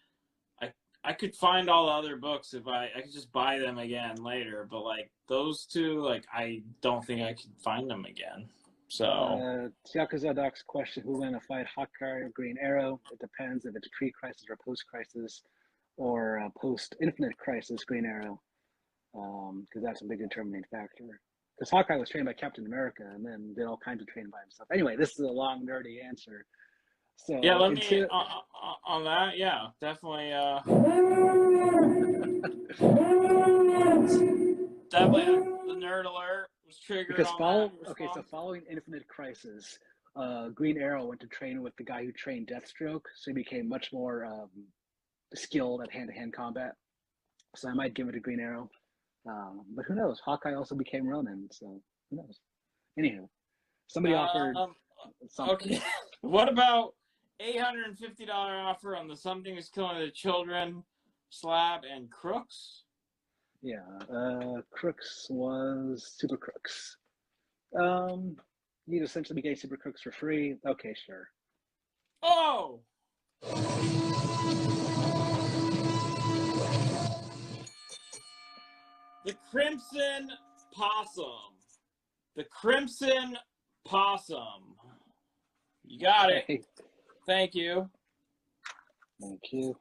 I could find all the other books if I could just buy them again later, but like those two, like I don't think I could find them again. So Yakuza Doc's question: who win a fight, Hawkeye or Green Arrow? It depends if it's pre-crisis or post-crisis, or post-Infinite Crisis Green Arrow, because that's a big determining factor. Because Hawkeye was trained by Captain America and then did all kinds of training by himself. Anyway, this is a long, nerdy answer. So yeah, let me on that. Yeah, definitely. Definitely, the nerd alert was triggered because on so following Infinite Crisis, Green Arrow went to train with the guy who trained Deathstroke, so he became much more skilled at hand-to-hand combat. So I might give it a Green Arrow, but who knows? Hawkeye also became Ronin, so who knows? Anyhow, somebody offered something. Okay, what about $850 offer on the Something is Killing the Children slab and Crooks? Yeah, Crooks was Super Crooks. You'd essentially be getting Super Crooks for free. Okay, sure. Oh! The Crimson Possum. The Crimson Possum. You got it. Okay. Thank you. Thank you.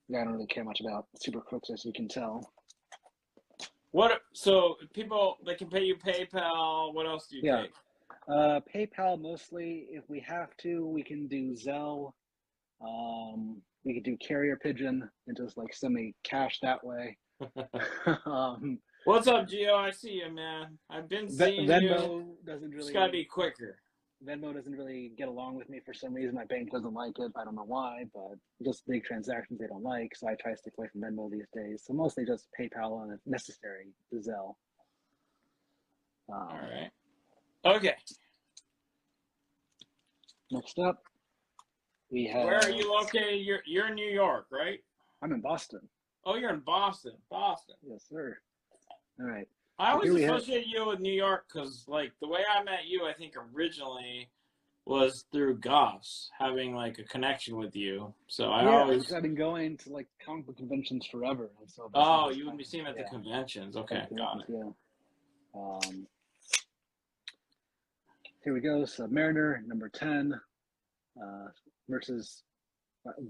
Yeah, I don't really care much about Super Crooks, as you can tell. So people, they can pay you PayPal. What else do you take? PayPal mostly. If we have to, we can do Zelle. We could do Carrier Pigeon and just like send me cash that way. What's up, Gio? I see you, man. I've been seeing Venmo you. doesn't really. It's gotta be quicker. Venmo doesn't really get along with me for some reason. My bank doesn't like it. I don't know why, but just big transactions they don't like. So I try to stick away from Venmo these days. So mostly just PayPal and if necessary, Zelle. All right. Okay. Next up, we have. Where are you located? You're in New York, right? I'm in Boston. Oh, you're in Boston. Boston. Yes, sir. All right. I always associate you with New York because, like, the way I met you, I think originally was through Gus having like a connection with you. So I've been going to like comic book conventions forever. And so you would be seeing him at the conventions. Okay, got it. Yeah. Here we go. Submariner #10 versus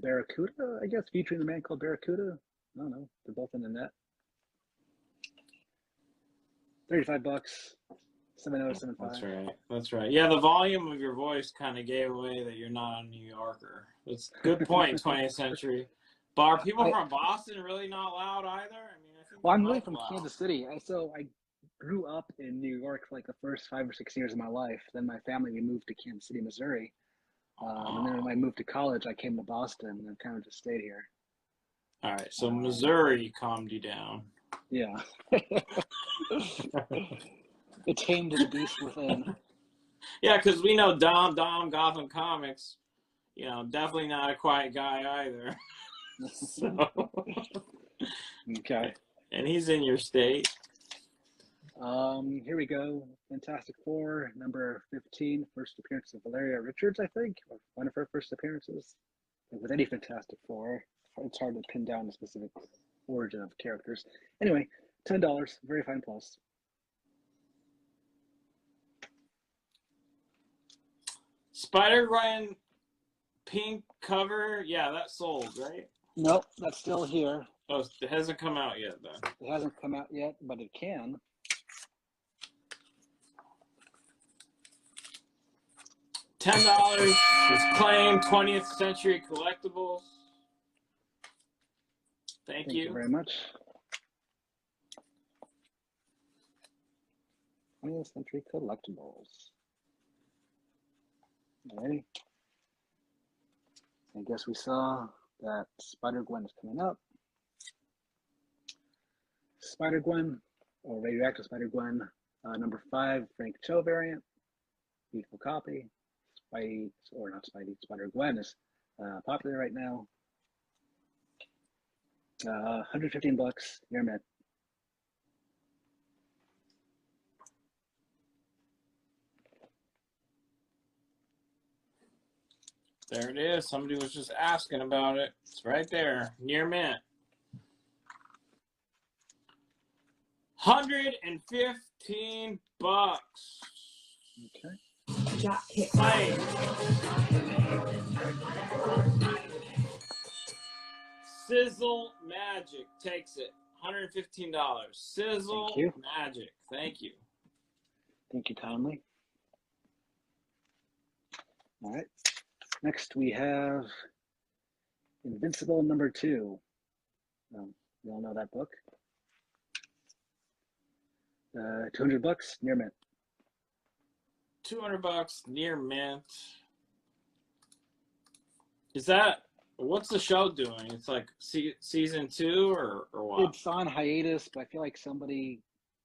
Barracuda, I guess, featuring the man called Barracuda. I don't know. They're both in the net. $35. 7075. That's right. That's right. Yeah, the volume of your voice kind of gave away that you're not a New Yorker. That's a good point, 20th century. But are people from Boston really not loud either? I mean, I think. Well, I'm really from Kansas City, so I grew up in New York for like the first 5 or 6 years of my life. Then my family, we moved to Kansas City, Missouri. And then when I moved to college, I came to Boston and kind of just stayed here. All right, so Missouri calmed you down. Yeah. It tamed the beast within. Yeah, because we know Dom Gotham Comics, definitely not a quiet guy either. So. Okay. And he's in your state. Here we go. Fantastic Four, number 15, first appearance of Valeria Richards, I think, or one of her first appearances. With any Fantastic Four, it's hard to pin down the specific origin of characters. Anyway, $10, very fine plus. Spider-Gwen pink cover, yeah, that sold, right? Nope, that's still here. Oh, it hasn't come out yet, then. It hasn't come out yet, but it can. $10 is claimed 20th Century Collectibles. Thank you very much. 20th Century Collectibles. Alrighty. I guess we saw that Spider-Gwen is coming up. Spider-Gwen, or Radioactive Spider-Gwen, number 5, Frank Cho variant. Beautiful copy. Spidey, or not Spidey, Spider-Gwen is popular right now. $115, near mint. There it is. Somebody was just asking about it. It's right there, near mint. $115. Okay. Fight. Sizzle Magic takes it. $115. Sizzle Magic. Thank you. Thank you kindly. All right. Next we have Invincible number 2. You all know that book. $200 near mint. $200 near mint. What's the show doing? It's like season 2 or what? It's on hiatus, but I feel like somebody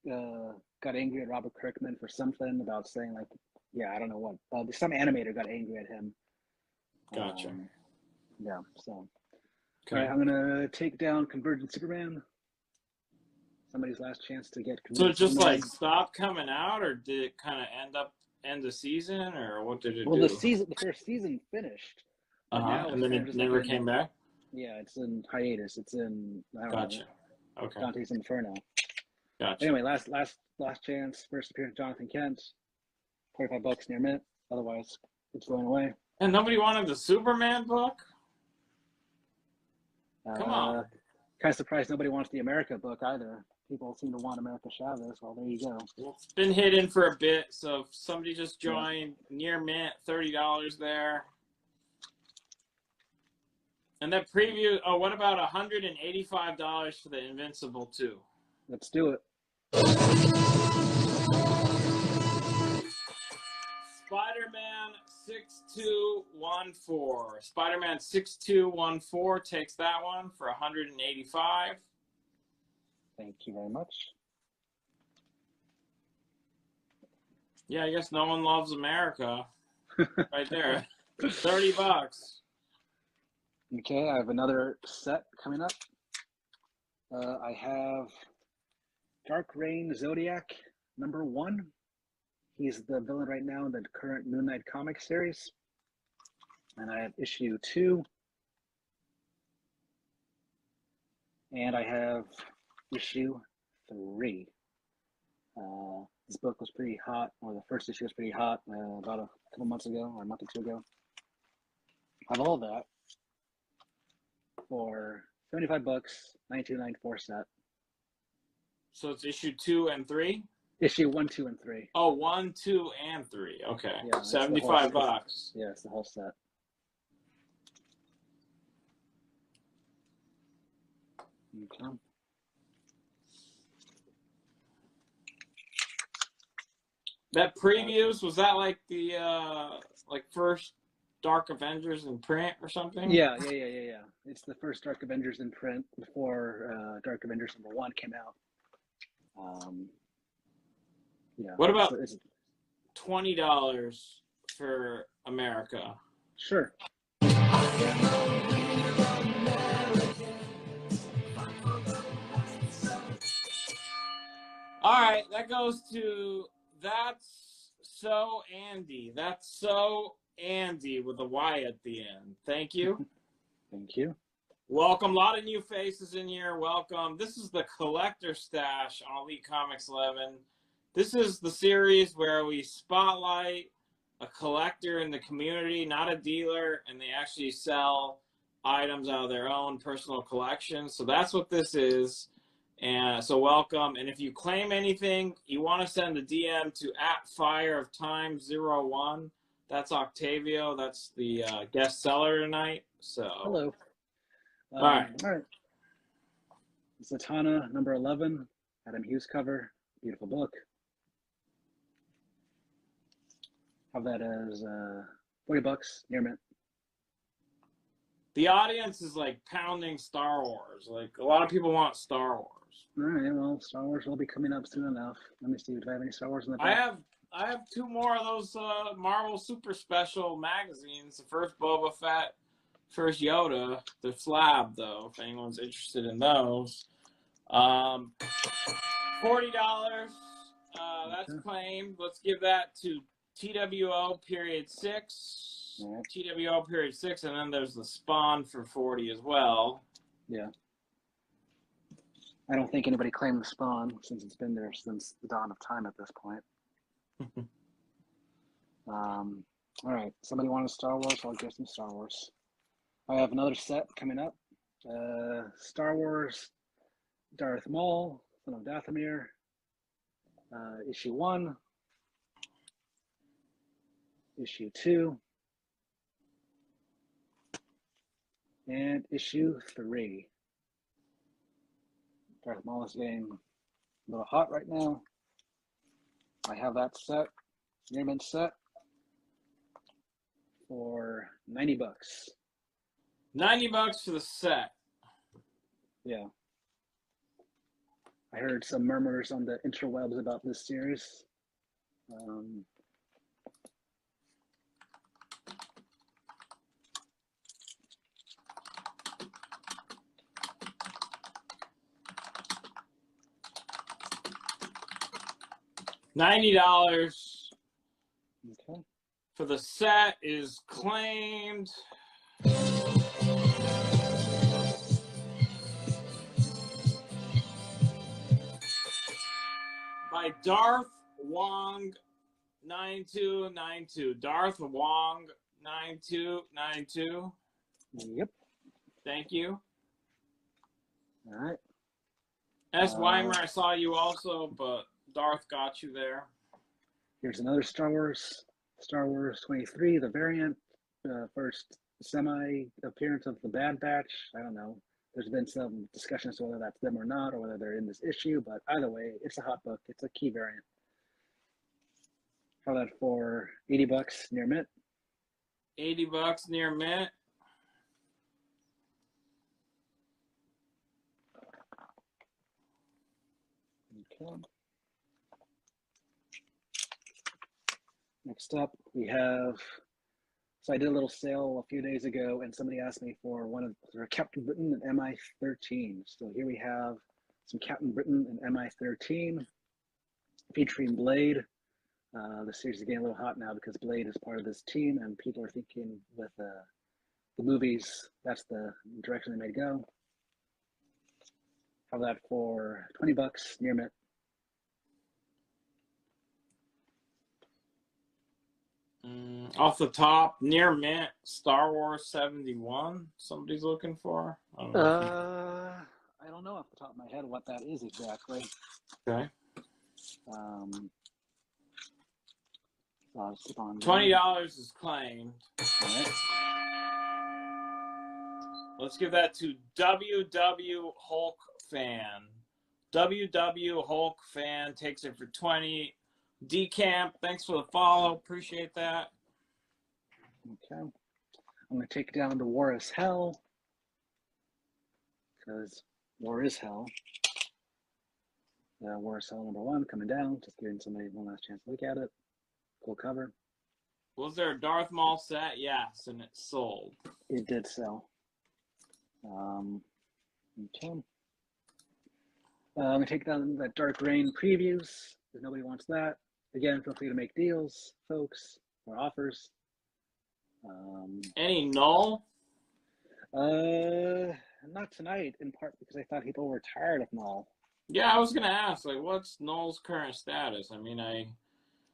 got angry at Robert Kirkman for something about saying like, I don't know what. Some animator got angry at him. Gotcha. Yeah, so. Okay. All right, I'm going to take down Convergent Superman. Somebody's last chance to get Convergent So it just Superman. like stopped coming out, or did it kind of end the season, or what did it do? Well, the first season finished. And then it never came back? Yeah, it's in hiatus. It's in, I don't know. Okay. Dante's Inferno. Gotcha. Anyway, last chance. First appearance, Jonathan Kent. $25 near mint. Otherwise, it's going away. And nobody wanted the Superman book? Come on. Kind of surprised nobody wants the America book either. People seem to want America Chavez. Well, there you go. Well, it's been hidden for a bit, so if somebody just joined near mint, $30 there. And that preview, what about $185 for the Invincible 2? Let's do it. Spider-Man 6214. Spider-Man 6214 takes that one for $185. Thank you very much. Yeah, I guess no one loves America. Right there. $30. Okay, I have another set coming up. I have Dark Reign Zodiac number 1. He's the villain right now in the current Moon Knight comic series. And I have issue 2. And I have issue 3. This book was pretty hot, or the first issue was pretty hot about a couple months ago, or a month or 2 ago. I have all that for $75, $19.94 set. So it's issue 2 and 3? Issue 1, 2, and 3. Oh, 1, 2, and 3. Okay. Yeah, $75. Yeah, it's the whole set. Okay. That previews, was that like the first Dark Avengers in print or something? Yeah. It's the first Dark Avengers in print before Dark Avengers number 1 came out. Yeah. What about $20 for America? Sure. All right, that goes to That's So Andy. That's So Andy with a Y at the end. Thank you. Thank you. Welcome. A lot of new faces in here. Welcome. This is the Collector Stash on Elite Comics 11. This is the series where we spotlight a collector in the community, not a dealer, and they actually sell items out of their own personal collection. So that's what this is. And so welcome. And if you claim anything, you want to send a DM to @FireOfTime01. That's Octavio. That's the guest seller tonight. So Hello. All right. Zatanna number 11, Adam Hughes cover, beautiful book. Have that as $40 near mint. The audience is like pounding Star Wars. Like a lot of people want Star Wars. All right, well, Star Wars will be coming up soon enough. Let me see. Do I have any Star Wars in the back? I have 2 more of those Marvel Super Special magazines. The first Boba Fett, first Yoda. The slab though, if anyone's interested in those. $40. That's claimed. Let's give that to TWO period 6. Right. TWO period 6, and then there's the Spawn for 40 as well. Yeah. I don't think anybody claimed the Spawn since it's been there since the dawn of time at this point. All right. Somebody wanted Star Wars, so I'll give some Star Wars. I have another set coming up. Star Wars Darth Maul, son of Dathomir. Issue 1. Issue 2. And issue 3. Darth Maul is getting a little hot right now. I have that set, near mint set, for $90. $90 for the set. Yeah. I heard some murmurs on the interwebs about this series. $90 Okay. for the set is claimed. By Darth Wong 9292. Darth Wong 9292. Yep. Thank you. All right. S. Weimer, I saw you also, but Darth got you there. Here's another Star Wars 23, the variant, first semi-appearance of the Bad Batch. I don't know. There's been some discussion as to whether that's them or not, or whether they're in this issue, but either way, it's a hot book. It's a key variant. How that for $80 near mint? $80 near mint. Okay. Next up, we have, so I did a little sale a few days ago, and somebody asked me for Captain Britain and MI13. So here we have some Captain Britain and MI13 featuring Blade. The series is getting a little hot now because Blade is part of this team, and people are thinking with the movies, that's the direction they may go. Have that for $20 near mint. Off the top, near mint, Star Wars 71. Somebody's looking for. I don't know off the top of my head what that is exactly. Okay. So I'll just keep on $20 is claimed. All right. Let's give that to WW Hulk Fan. WW Hulk Fan takes it for 20. Decamp, thanks for the follow. Appreciate that. Okay. I'm going to take down the War is Hell. Because War is Hell. War is Hell #1 coming down. Just giving somebody one last chance to look at it. Cool cover. Was there a Darth Maul set? Yes, and it sold. It did sell. Okay. I'm going to take down that Dark Reign previews, because nobody wants that. Again, feel free to make deals, folks, or offers. Any null? Not tonight, in part because I thought people were tired of Maul. Yeah, I was going to ask, like, what's Null's current status? I mean,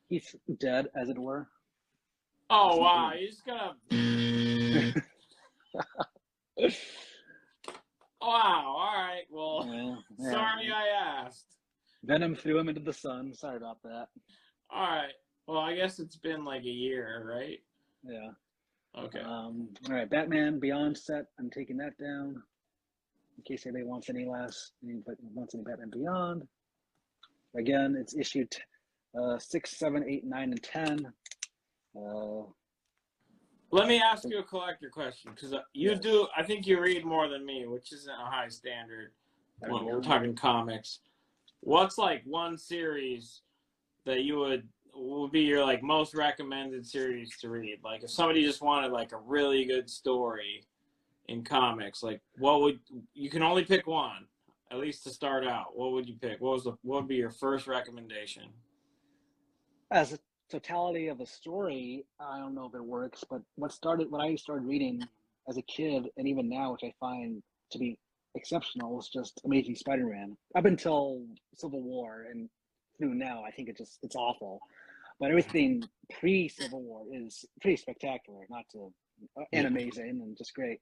He's dead, as it were. Oh, wow, he's going to... Wow, all right. Well, yeah. Sorry I asked. Venom threw him into the sun. Sorry about that. All right. Well, I guess it's been like a year, right? Yeah. Okay. All right, Batman Beyond set. I'm taking that down in case anybody wants any Batman Beyond. Again, it's issued 6, 7, 8, 9, and 10. Let me ask you a collector question, because you Yes. do. I think you read more than me, which isn't a high standard when we're talking comics. What's like one series that you would be your like most recommended series to read? Like if somebody just wanted like a really good story in comics, like what can only pick one, at least to start out. What would you pick? What would be your first recommendation? As a totality of a story, I don't know if it works, but what I started reading as a kid, and even now, which I find to be exceptional, was just Amazing Spider-Man. Up until Civil War and through now, I think it's awful. But everything pre-Civil War is pretty spectacular, and amazing, and just great.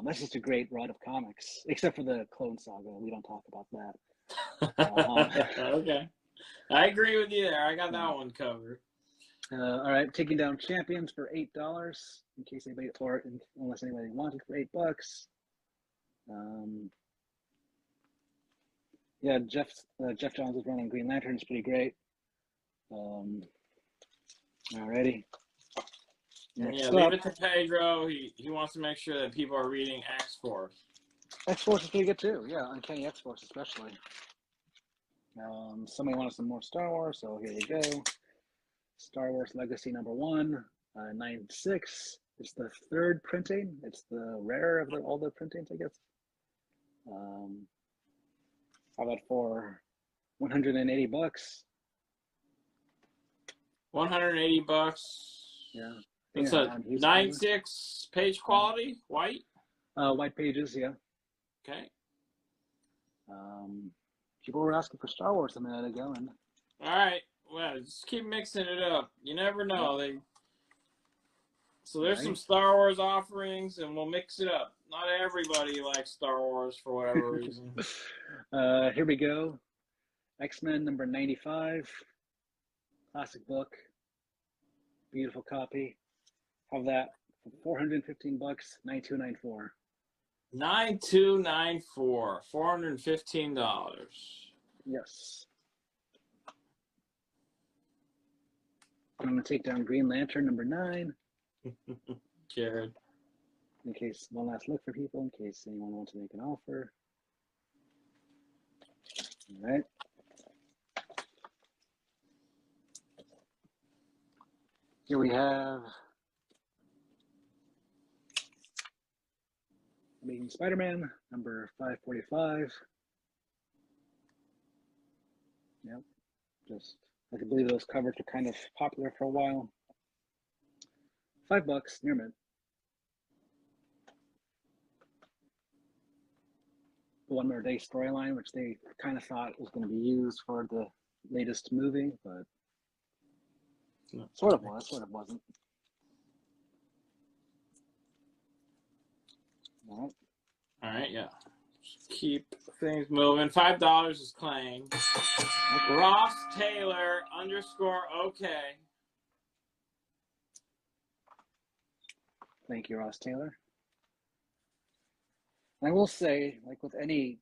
That's just a great run of comics, except for the Clone Saga. We don't talk about that. Okay. I agree with you there. I got that one covered. All right, taking down Champions for $8 in case anybody, or unless anybody wants it for $8. Yeah, Jeff Johns is running Green Lantern. It's pretty great. Alrighty. Leave it to Pedro. He wants to make sure that people are reading X-Force. X-Force is pretty good too. Yeah, Uncanny X-Force especially. Somebody wanted some more Star Wars, so here we go. Star Wars Legacy #1, 96. It's the third printing. It's the rare of all the printings, I guess. How about for $180? $180. Yeah. It's a 9.6 page quality, white. White pages, yeah. Okay. People were asking for Star Wars a minute ago, and all right. Well, just keep mixing it up. You never know. So there's some Star Wars offerings, and we'll mix it up. Not everybody likes Star Wars for whatever reason. Here we go. X-Men #95. Classic book. Beautiful copy. Have that for $415, $92.94. $92.94, $415. Yes. I'm going to take down Green Lantern #9. Jared. In case, one last look for people, in case anyone wants to make an offer. All right. Here we have Amazing Spider-Man #545. Yep. I can believe those covers were kind of popular for a while. $5 near mint. The One More Day storyline, which they kind of thought was going to be used for the latest movie, but sort of was, sort of wasn't. All right, yeah. keep things moving. $5 is Clang. Okay. Ross Taylor _OK. Thank you, Ross Taylor. And I will say, like with any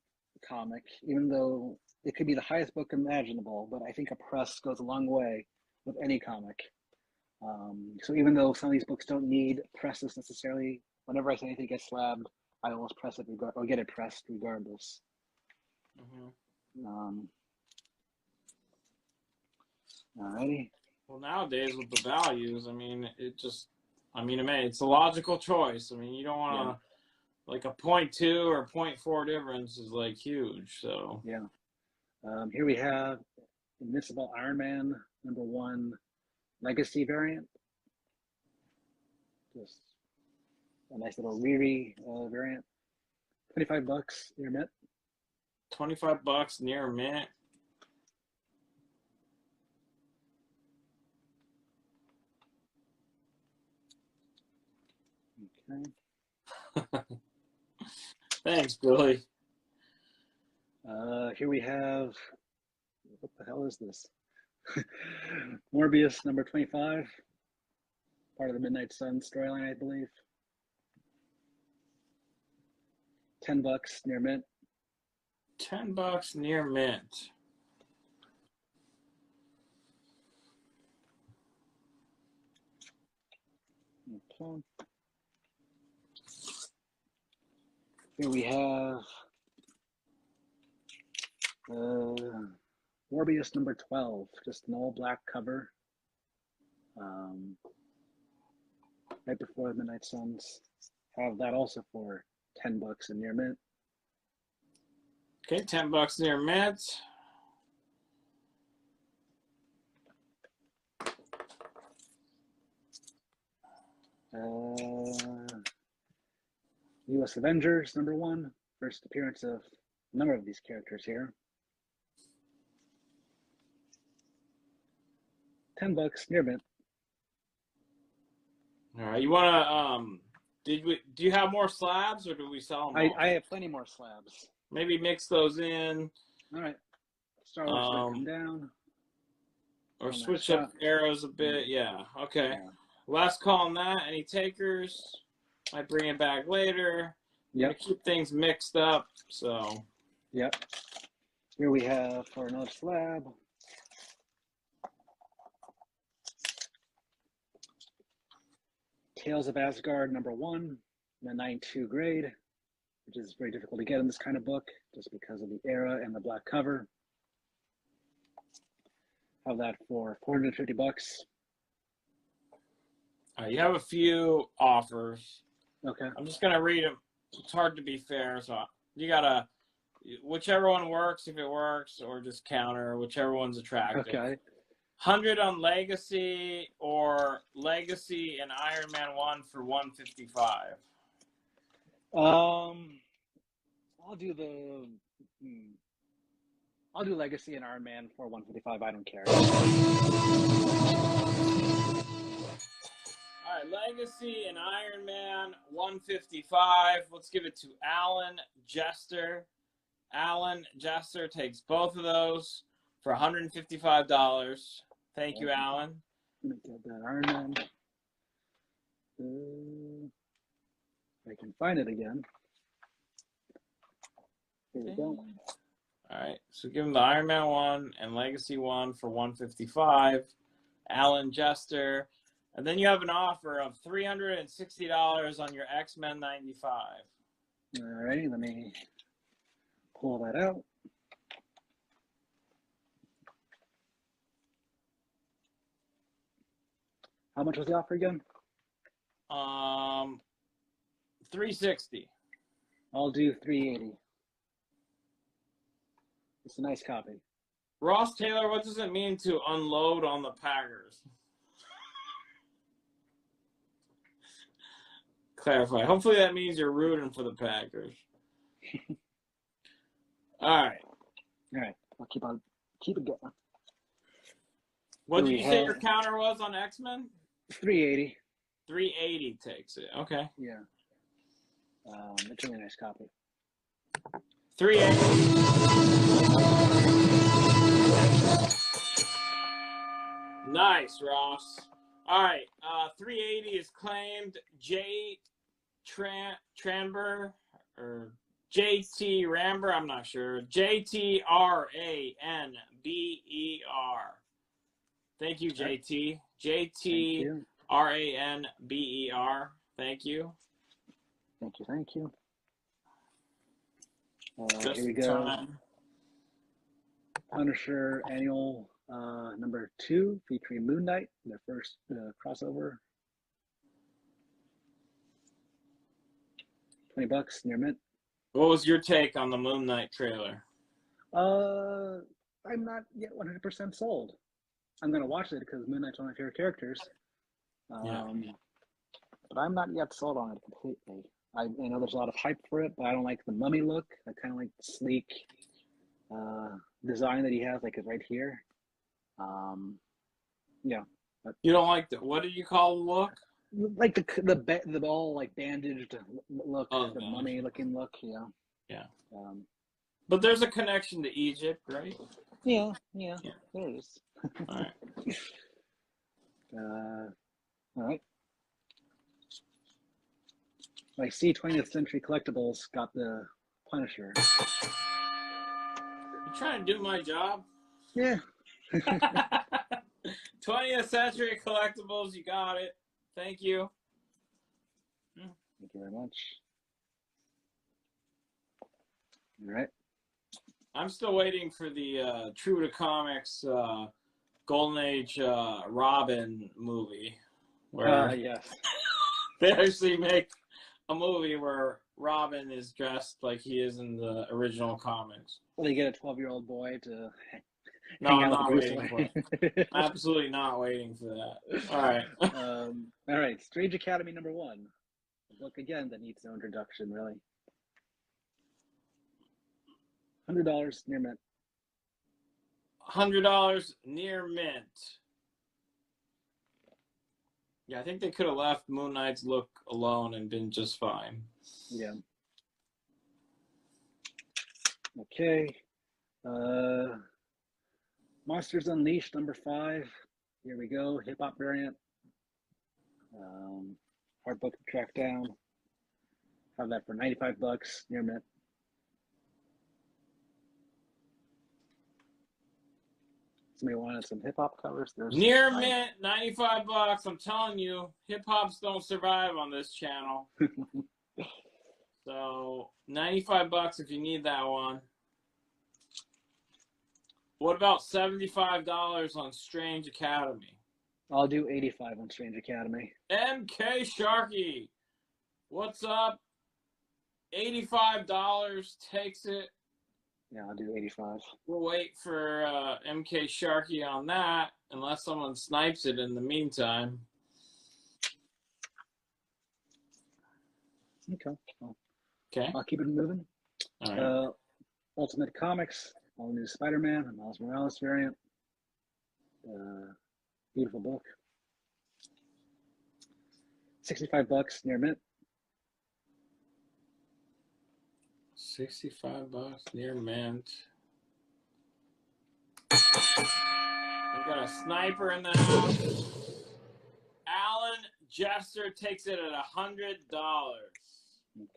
comic, even though it could be the highest book imaginable, but I think a press goes a long way with any comic. So even though some of these books don't need presses necessarily, whenever I say anything gets slabbed, I always press it or get it pressed regardless. Mm-hmm. Alrighty. Well, nowadays with the values, I mean, it's a logical choice. I mean, you don't want to, like a 0.2 or 0.4 difference is like huge. So yeah. Here we have Invincible Iron Man #1 Legacy variant. Just a nice little Riri variant. $25 near mint. $25 near mint. Okay. Thanks, Billy. Here we have, what the hell is this? Morbius #25, part of the Midnight Sun storyline, I believe. $10 near mint. $10 near mint. Okay. Here we have Morbius #12, just an all black cover. Right before the Midnight Suns. Have that also for $10 in near mint. Okay, $10 near mint. US Avengers #1, first appearance of a number of these characters here. $10 near mint. All right, you want to do you have more slabs or do we sell them all? I have plenty more slabs. Maybe mix those in. All right. Star Wars come down. Or switch up arrows a bit. Yeah. Okay. Yeah. Last call on that. Any takers? Might bring it back later. Yep. Keep things mixed up. So. Yep. Here we have for another slab. Tales of Asgard #1, in a 9.2 grade, which is very difficult to get in this kind of book just because of the era and the black cover. Have that for $450. You have a few offers. Okay. I'm just gonna read them. It's hard to be fair, so you gotta whichever one works, if it works, or just counter whichever one's attractive. Okay. 100 on Legacy or Legacy and Iron Man 1 for $155. I'll do Legacy and Iron Man for $155. I don't care. All right, Legacy and Iron Man $155. Let's give it to Alan Jester. Alan Jester takes both of those for $155. Thank you, Alan. Let me get that Iron Man. I can find it again. Here we go. All right, so give him the Iron Man 1 and Legacy 1 for $155. Alan Jester. And then you have an offer of $360 on your X-Men 95. All righty, let me pull that out. How much was the offer again? $360. I'll do $380. It's a nice copy. Ross Taylor, what does it mean to unload on the Packers? Clarify. Hopefully that means you're rooting for the Packers. All right. All right. I'll keep it going. What did you say your counter was on X-Men? $380. $380 takes it. Okay. Yeah. It's a really nice copy. 380. Nice, Ross. All right, 380 is claimed. Tranber or JT Ramber, I'm not sure. JTRANBER. Thank you, JT. JTRANBER. Thank you. Thank you. Here we go. Punisher Annual number 2 featuring Moon Knight, their first crossover. $20 near mint. What was your take on the Moon Knight trailer? I'm not yet 100% sold. I'm gonna watch it because Moon Knight's one of my favorite characters. But I'm not yet sold on it completely. I know there's a lot of hype for it, but I don't like the mummy look. I kind of like the sleek design that he has, like, is right here. Yeah. But, you don't like the, what do you call the look? Like the all like bandaged look, the mummy looking look, Yeah. But there's a connection to Egypt, right? Yeah, there is. All right. All right. I see 20th Century Collectibles got the Punisher. You trying to do my job? Yeah. 20th Century Collectibles, you got it. Thank you. Thank you very much. All right. I'm still waiting for the True to Comics Golden Age Robin movie. Where yes. they actually make a movie where Robin is dressed like he is in the original comics. Well, they get a 12-year-old boy to No, I'm not waiting for it. Absolutely not waiting for that. All right. All right. Strange Academy number 1. A book, again, that needs no introduction, really. $100 near mint. $100 near mint. Yeah, I think they could have left Moon Knight's look alone and been just fine. Yeah. Okay. Monsters Unleashed number 5. Here we go. Hip hop variant. Hard book to track down. Have that for $95 near mint. Somebody wanted some hip hop covers. There's near mint, $95. I'm telling you, hip hops don't survive on this channel. So $95 if you need that one. What about $75 on Strange Academy? I'll do $85 on Strange Academy. MK Sharky, what's up? $85 takes it. Yeah, I'll do 85. We'll wait for MK Sharky on that, unless someone snipes it in the meantime. Okay. Well, okay. I'll keep it moving. All right. Ultimate Comics, all new Spider-Man, and Miles Morales variant. Beautiful book. $65 near mint. $65 near mint. We've got a sniper in the house. Alan Jester takes it at $100.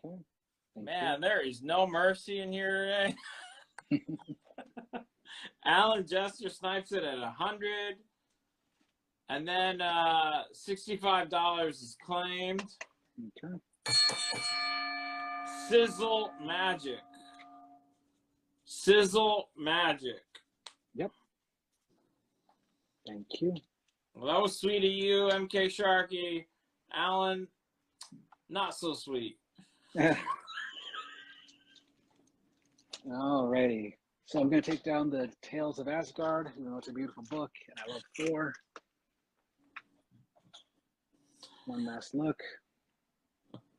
Okay. Man, there is no mercy in here today. Alan Jester snipes it at $100. And then $65 is claimed. Okay. Sizzle Magic. Sizzle Magic. Yep. Thank you. Well, that was sweet of you, MK Sharky. Alan, not so sweet. Alrighty. So I'm going to take down the Tales of Asgard, even though it's a beautiful book, and I love Thor. One last look.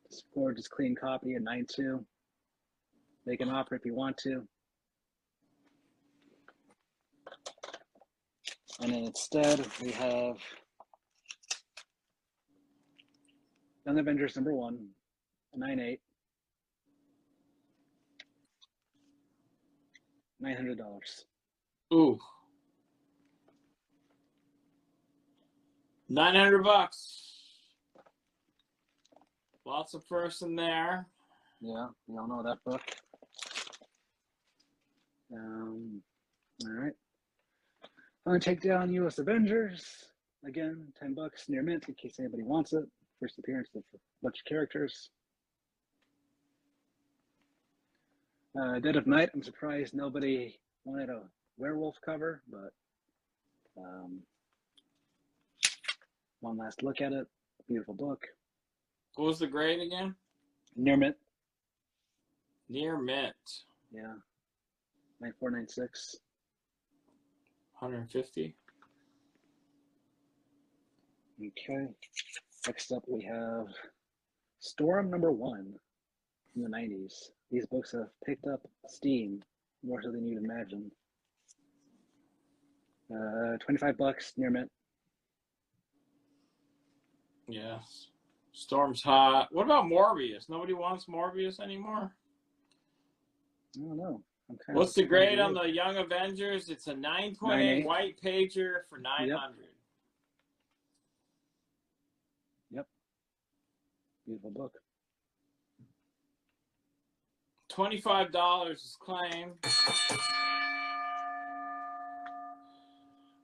This gorgeous, clean copy at 9.2. Make an offer if you want to. And then instead, we have Young Avengers number 1, 9.8. $900. Ooh. $900. Lots of firsts in there. Yeah, we all know that book. All right. I'm going to take down U.S. Avengers. Again, $10 near mint in case anybody wants it. First appearance of a bunch of characters. Dead of Night, I'm surprised nobody wanted a werewolf cover, but one last look at it. Beautiful book. What was the grade again? Near mint. Near mint. Yeah. 9496. 150. Okay. Next up, we have Storm number 1 from the 90s. These books have picked up steam more so than you'd imagine. $25 near mint. Yes. Storm's hot. What about Morbius? Nobody wants Morbius anymore? I don't know. What's the grade on the Young Avengers? It's a 9.8 white pager for $900. Yep. Beautiful book. $25 is claimed.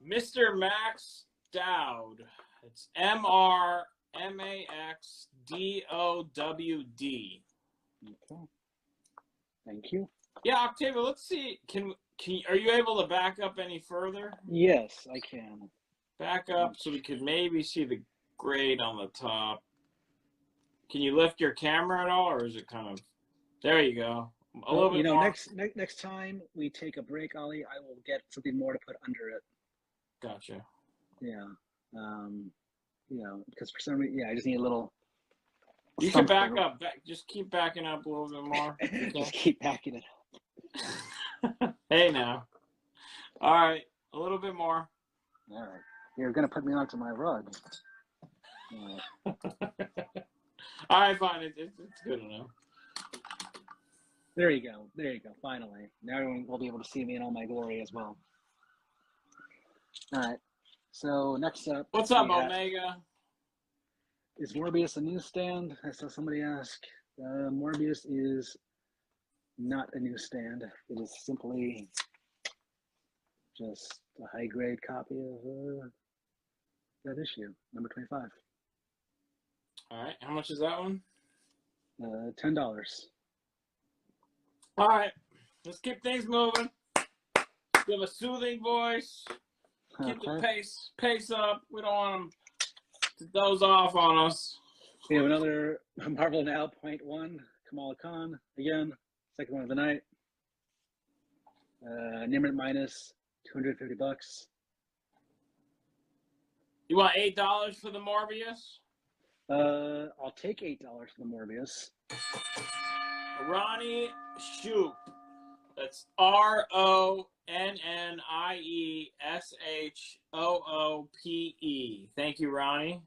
Mr. Max Dowd. It's MRMAXDOWD. Okay. Thank you. Yeah, Octavia, let's see. Are you able to back up any further? Yes, I can. Back up so we could maybe see the grade on the top. Can you lift your camera at all, or is it kind of... There you go. A little bit more. Next time we take a break, Ollie, I will get something more to put under it. Gotcha. Yeah. Because for some reason, I just need a little... You can back up. Just keep backing up a little bit more. Just keep backing it up. Hey, now. All right. A little bit more. All right. You're going to put me onto my rug. All right, fine. It's good enough. There you go. Finally. Now everyone will be able to see me in all my glory as well. All right. So next up. What's up, Omega? Is Morbius a newsstand? I saw somebody ask. Morbius is not a newsstand. It is simply just a high-grade copy of that issue, number 25. All right. How much is that one? $10. All right. Let's keep things moving. Give a soothing voice. Keep the pace up. We don't want them to doze off on us. We have another Marvel Now .1, Kamala Khan. Again, second one of the night. Near mint minus $250. You want $8 for the Morbius? I'll take $8 for the Morbius. Ronnie Shoop. That's RONNIESHOOPE. Thank you, Ronnie.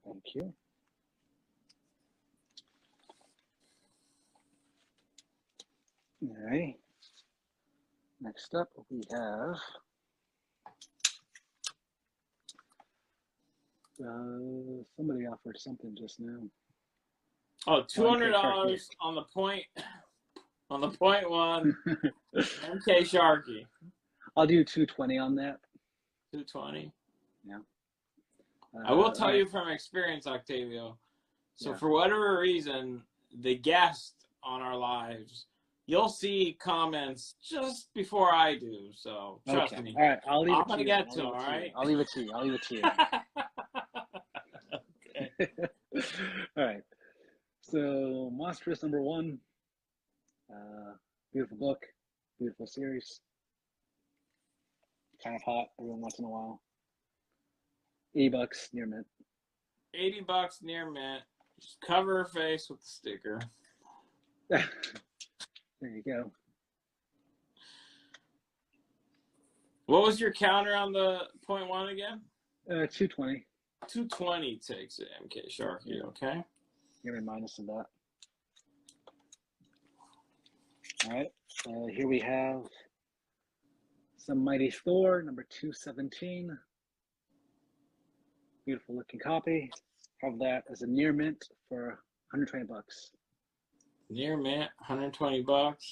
Thank you. All right. Next up, we have somebody offered something just now. Oh, $200 on the point. On the point one, MK Sharkey. I'll do $220 on that. $220. Yeah. I will tell you from experience, Octavio. So for whatever reason, the guest on our lives, you'll see comments just before I do. So trust me. All right, I'll leave I'm it to gonna you. get to. All right. I'll leave it to you. Okay. All right. So, Monstrous number 1. Beautiful book, beautiful series. Kind of hot every once in a while. $80 near mint. $80 near mint. Just cover her face with the sticker. There you go. What was your counter on the point one again? 220. 220 takes it, MK Sharkey. Okay. Give me minus of that. All right. Here we have some Mighty Thor, number 217. Beautiful looking copy. Have that as a near mint for 120 bucks. Near mint, 120 bucks.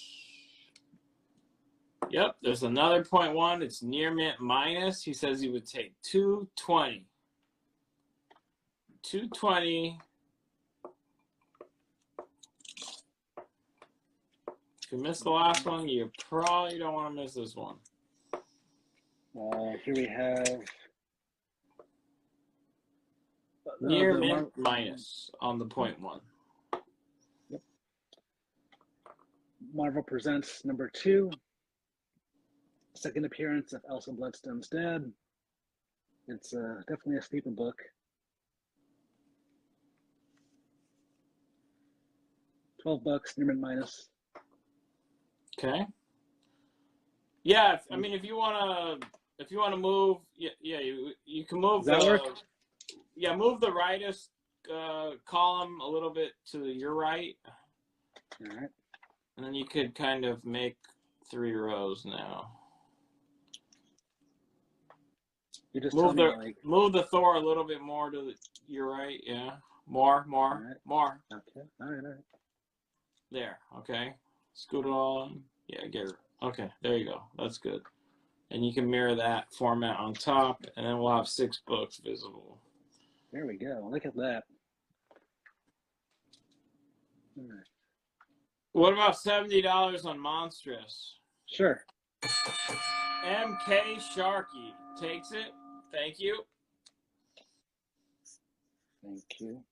Yep, there's another 0.1. It's near mint minus. He says he would take 220. 220. If you missed the last one, you probably don't want to miss this one. Here we have near mint minus on the 0.1. Yep. Marvel Presents number 2. Second appearance of Elsa Bloodstone's dad. It's definitely a sleeper book. 12 bucks, near mint minus. Okay. Yeah, I mean, if you wanna move, you can move. Does that work? Yeah, move the rightest column a little bit to your right. All right. And then you could kind of make 3 rows now. You just Move move the Thor a little bit more to your right. Yeah, more. right. More. Okay. All right. There. Okay. Scoot on. Yeah. Get it. Okay. There you go. That's good. And you can mirror that format on top, and then we'll have 6 books visible. There we go. Look at that. All right. What about $70 on Monstrous? Sure. MK Sharkey takes it. Thank you. Thank you.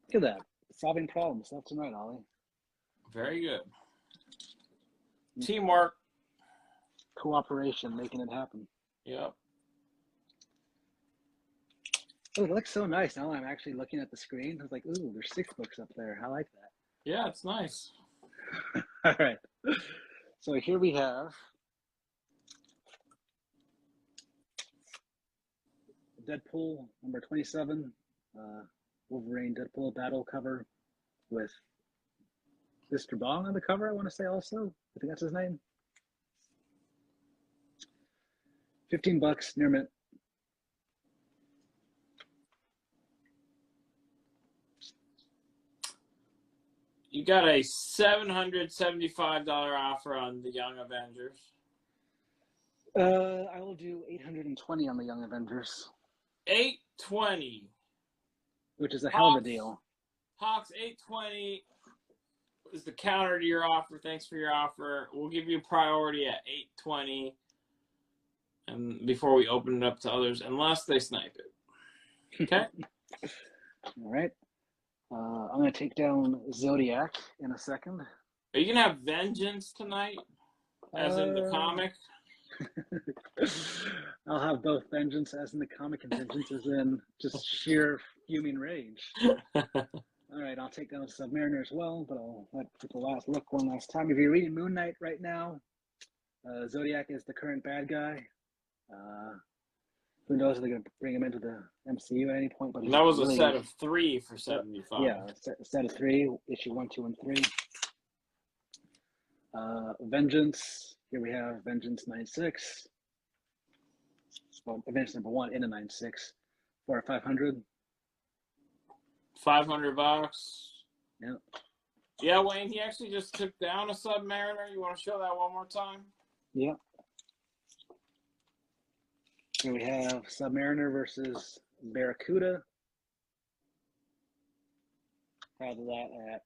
Look at that. Solving problems left and right, Ollie. Very good. Teamwork. Cooperation, making it happen. Yep. Oh, it looks so nice. Now I'm actually looking at the screen. I was like, ooh, there's 6 books up there. I like that. Yeah, it's nice. All right. So here we have Deadpool number 27, Wolverine Deadpool battle cover with Mr. Bong on the cover, I want to say also. I think that's his name. 15 bucks, near mint. You got a $775 offer on the Young Avengers. I will do 820 on the Young Avengers. 820. Which is a hell of a deal. Hawks, 820 is the counter to your offer. Thanks for your offer. We'll give you priority at 820 and before we open it up to others, unless they snipe it. Okay? All right. I'm going to take down Zodiac in a second. Are you going to have Vengeance tonight? As in the comic? I'll have both Vengeance as in the comic and Vengeance as in just sheer fuming rage. All right, I'll take down Submariner as well, but I'll let people look one last time. If you're reading Moon Knight right now, Zodiac is the current bad guy. Who knows if they're going to bring him into the MCU at any point? But that was really, a set of 3 for 75. Yeah, a set of 3, issue 1, 2, and 3. Vengeance. Here we have Vengeance 96. Well, Vengeance number 1 in a 96 for 500. 500 bucks. Yeah. Yeah, Wayne, he actually just took down a Submariner. You want to show that one more time? Yeah. Here we have Submariner versus Barracuda. Proud of that at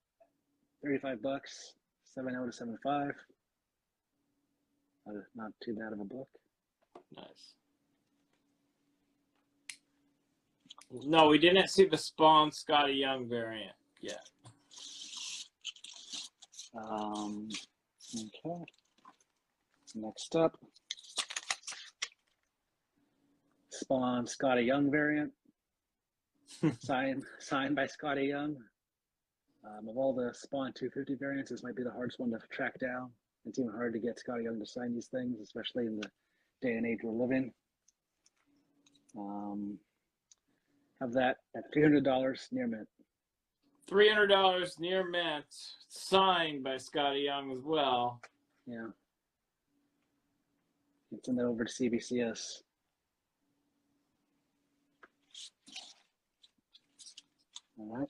35 bucks, 7.0 to 7.5. Not too bad of a book. Nice. No, we didn't see the Spawn Scotty Young variant yet. Okay. Next up, Spawn Scotty Young variant. signed by Scotty Young. Of all the Spawn 250 variants, this might be the hardest one to track down. It's even hard to get Scotty Young to sign these things, especially in the day and age we're living. Have that at $300 near mint. $300 near mint, signed by Scotty Young as well. Yeah. Send that over to CBCS. All right.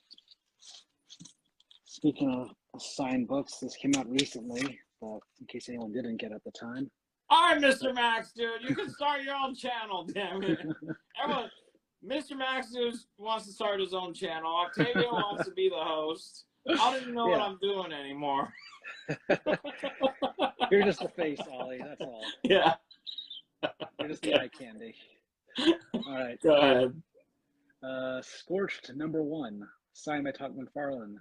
Speaking of signed books, this came out recently, but in case anyone didn't get it at the time. All right, Mr. Max, dude, you can start your own channel, damn it. Everyone, Mr. Max dude wants to start his own channel. Octavio wants to be the host. I don't even know what I'm doing anymore. You're just the face, Ollie. That's all. Yeah. You're just the eye candy. All right. Go ahead. Scorched #1, signed by Todd McFarlane,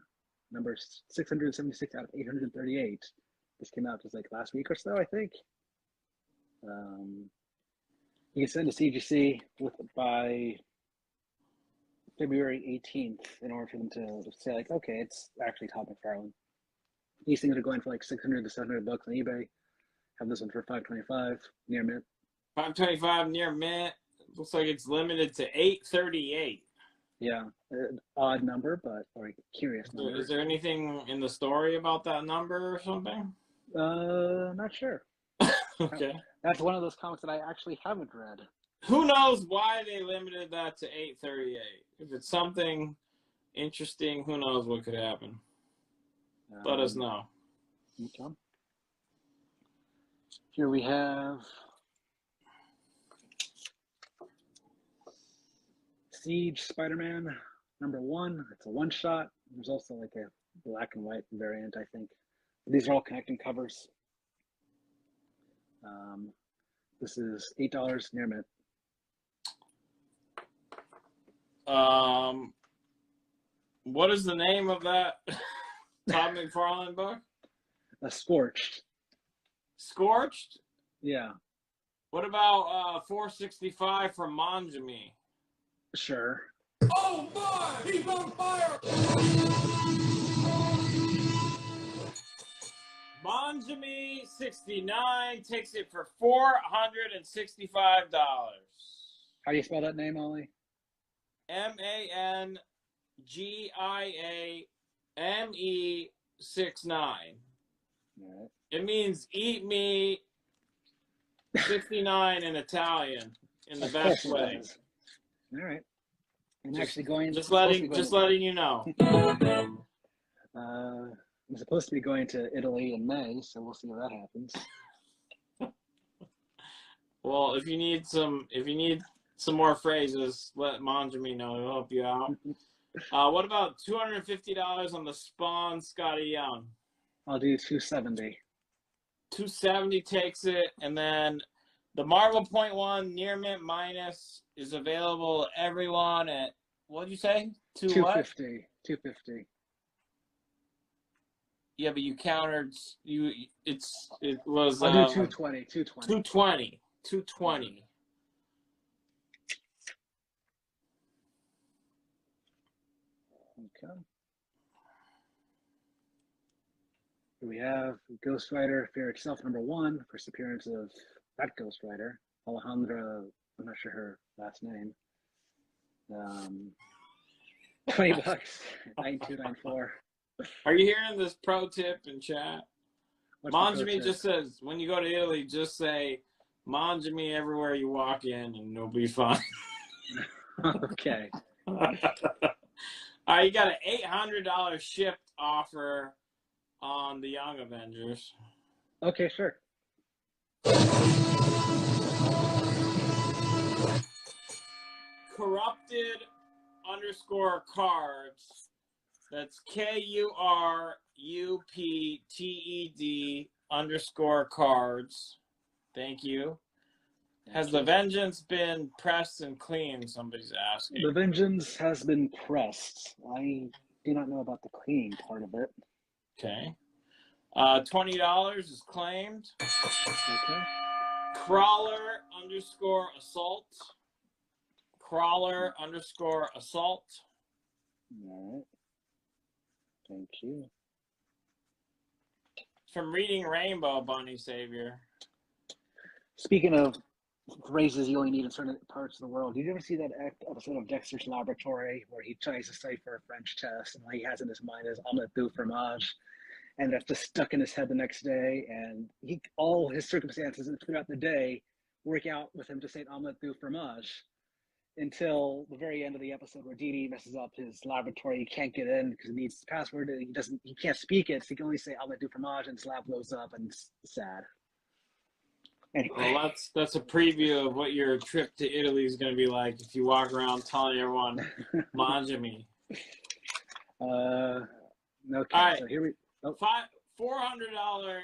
number 676 out of 838. This came out just like last week or so, I think. You can send to CGC by February 18th in order for them to say, like, okay, it's actually Todd McFarlane. These things are going for like 600 to 700 bucks on eBay. Have this one for $525 near mint. $525 near mint. Looks like it's limited to 838. Yeah, odd number, but or a curious number. Is there anything in the story about that number or something? Not sure. Okay. That's one of those comics that I actually haven't read. Who knows why they limited that to 838? If it's something interesting, who knows what could happen? Let us know. Okay. Here we have Siege Spider-Man #1. It's a one-shot. There's also like a black and white variant, I think. These are all connecting covers. This is $8 near mint. What is the name of that Todd McFarlane book? Scorched. Scorched? Yeah. What about 465 from Manjami? Sure. Oh my! He's on fire! Manjami 69 takes it for $465. How do you spell that name, Ollie? MANGIAME 69. All right. It means eat me 69 in Italian in the best way. All right. I'm actually going. Just letting you know. I'm supposed to be going to Italy in May, so we'll see if that happens. Well, if you need some more phrases, let Manjami know. He'll help you out. What about $250 on the Spawn Scotty Young? I'll do 270. 270 takes it, and then the Marvel .1 near mint minus is available to everyone at, what'd you say? 250. 250. Yeah, but you countered. It was. I'll do 220. 220. 220. Okay. Here we have Ghost Rider Fear Itself #1, first appearance of that Ghost Rider, Alejandra. I'm not sure her last name. $20, 9294. Are you hearing this pro tip in chat? What's the pro Manjami tip? just says, when you go to Italy, just say Manjami everywhere you walk in, and it'll be fine. Okay. All right, you got an $800 shipped offer on the Young Avengers. Okay, sure. Corrupted _cards. That's KURUPTED _cards. Thank you. Has the Vengeance been pressed and cleaned? Somebody's asking. The Vengeance has been pressed. I do not know about the cleaning part of it. Okay. $20 is claimed. Okay. Crawler _assault. Crawler _assault. All right. Thank you. From Reading Rainbow, Bunny Savior. Speaking of phrases you only need in certain parts of the world. Did you ever see that episode of Dexter's Laboratory where he tries to cipher a French test and what he has in his mind is omelette du fromage, and that's just stuck in his head the next day, and all his circumstances throughout the day work out with him to say omelette du fromage until the very end of the episode where Dee Dee messes up his laboratory. He can't get in because he needs his password, and he can't speak it, so he can only say omelette du fromage, and his lab blows up, and it's sad. Anyway. Well, that's a preview of what your trip to Italy is going to be like if you walk around telling everyone, mangiami. Okay, all right. So here we go. $400